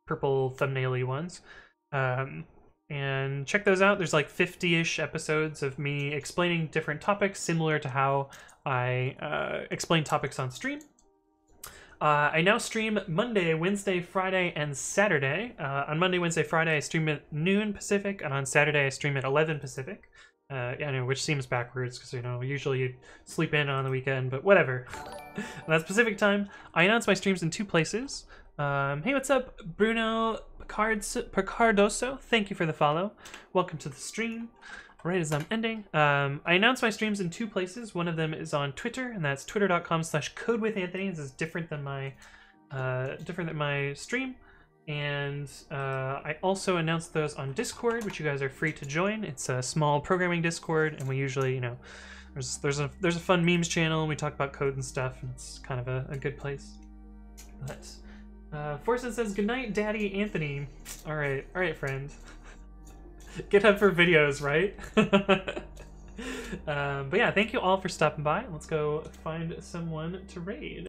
purple thumbnail-y ones. And check those out. There's like 50-ish episodes of me explaining different topics, similar to how I explain topics on stream. I now stream Monday, Wednesday, Friday, and Saturday. On Monday, Wednesday, Friday, I stream at noon Pacific, and on Saturday, I stream at 11 Pacific. I know, which seems backwards, because, you know, usually you sleep in on the weekend, but whatever. That's Pacific time. I announce my streams in 2 places. Hey, what's up, Bruno Picardoso? Thank you for the follow. Welcome to the stream. Right as I'm ending, I announce my streams in 2 places. One of them is on Twitter, and that's twitter.com/codewithanthony. This is different than my stream. And I also announce those on Discord, which you guys are free to join. It's a small programming Discord, and we usually, you know, there's a fun memes channel, and we talk about code and stuff, and it's kind of a good place. But Forsen says, "Good night, Daddy Anthony." All right, friend. GitHub for videos, right? But yeah, thank you all for stopping by. Let's go find someone to raid.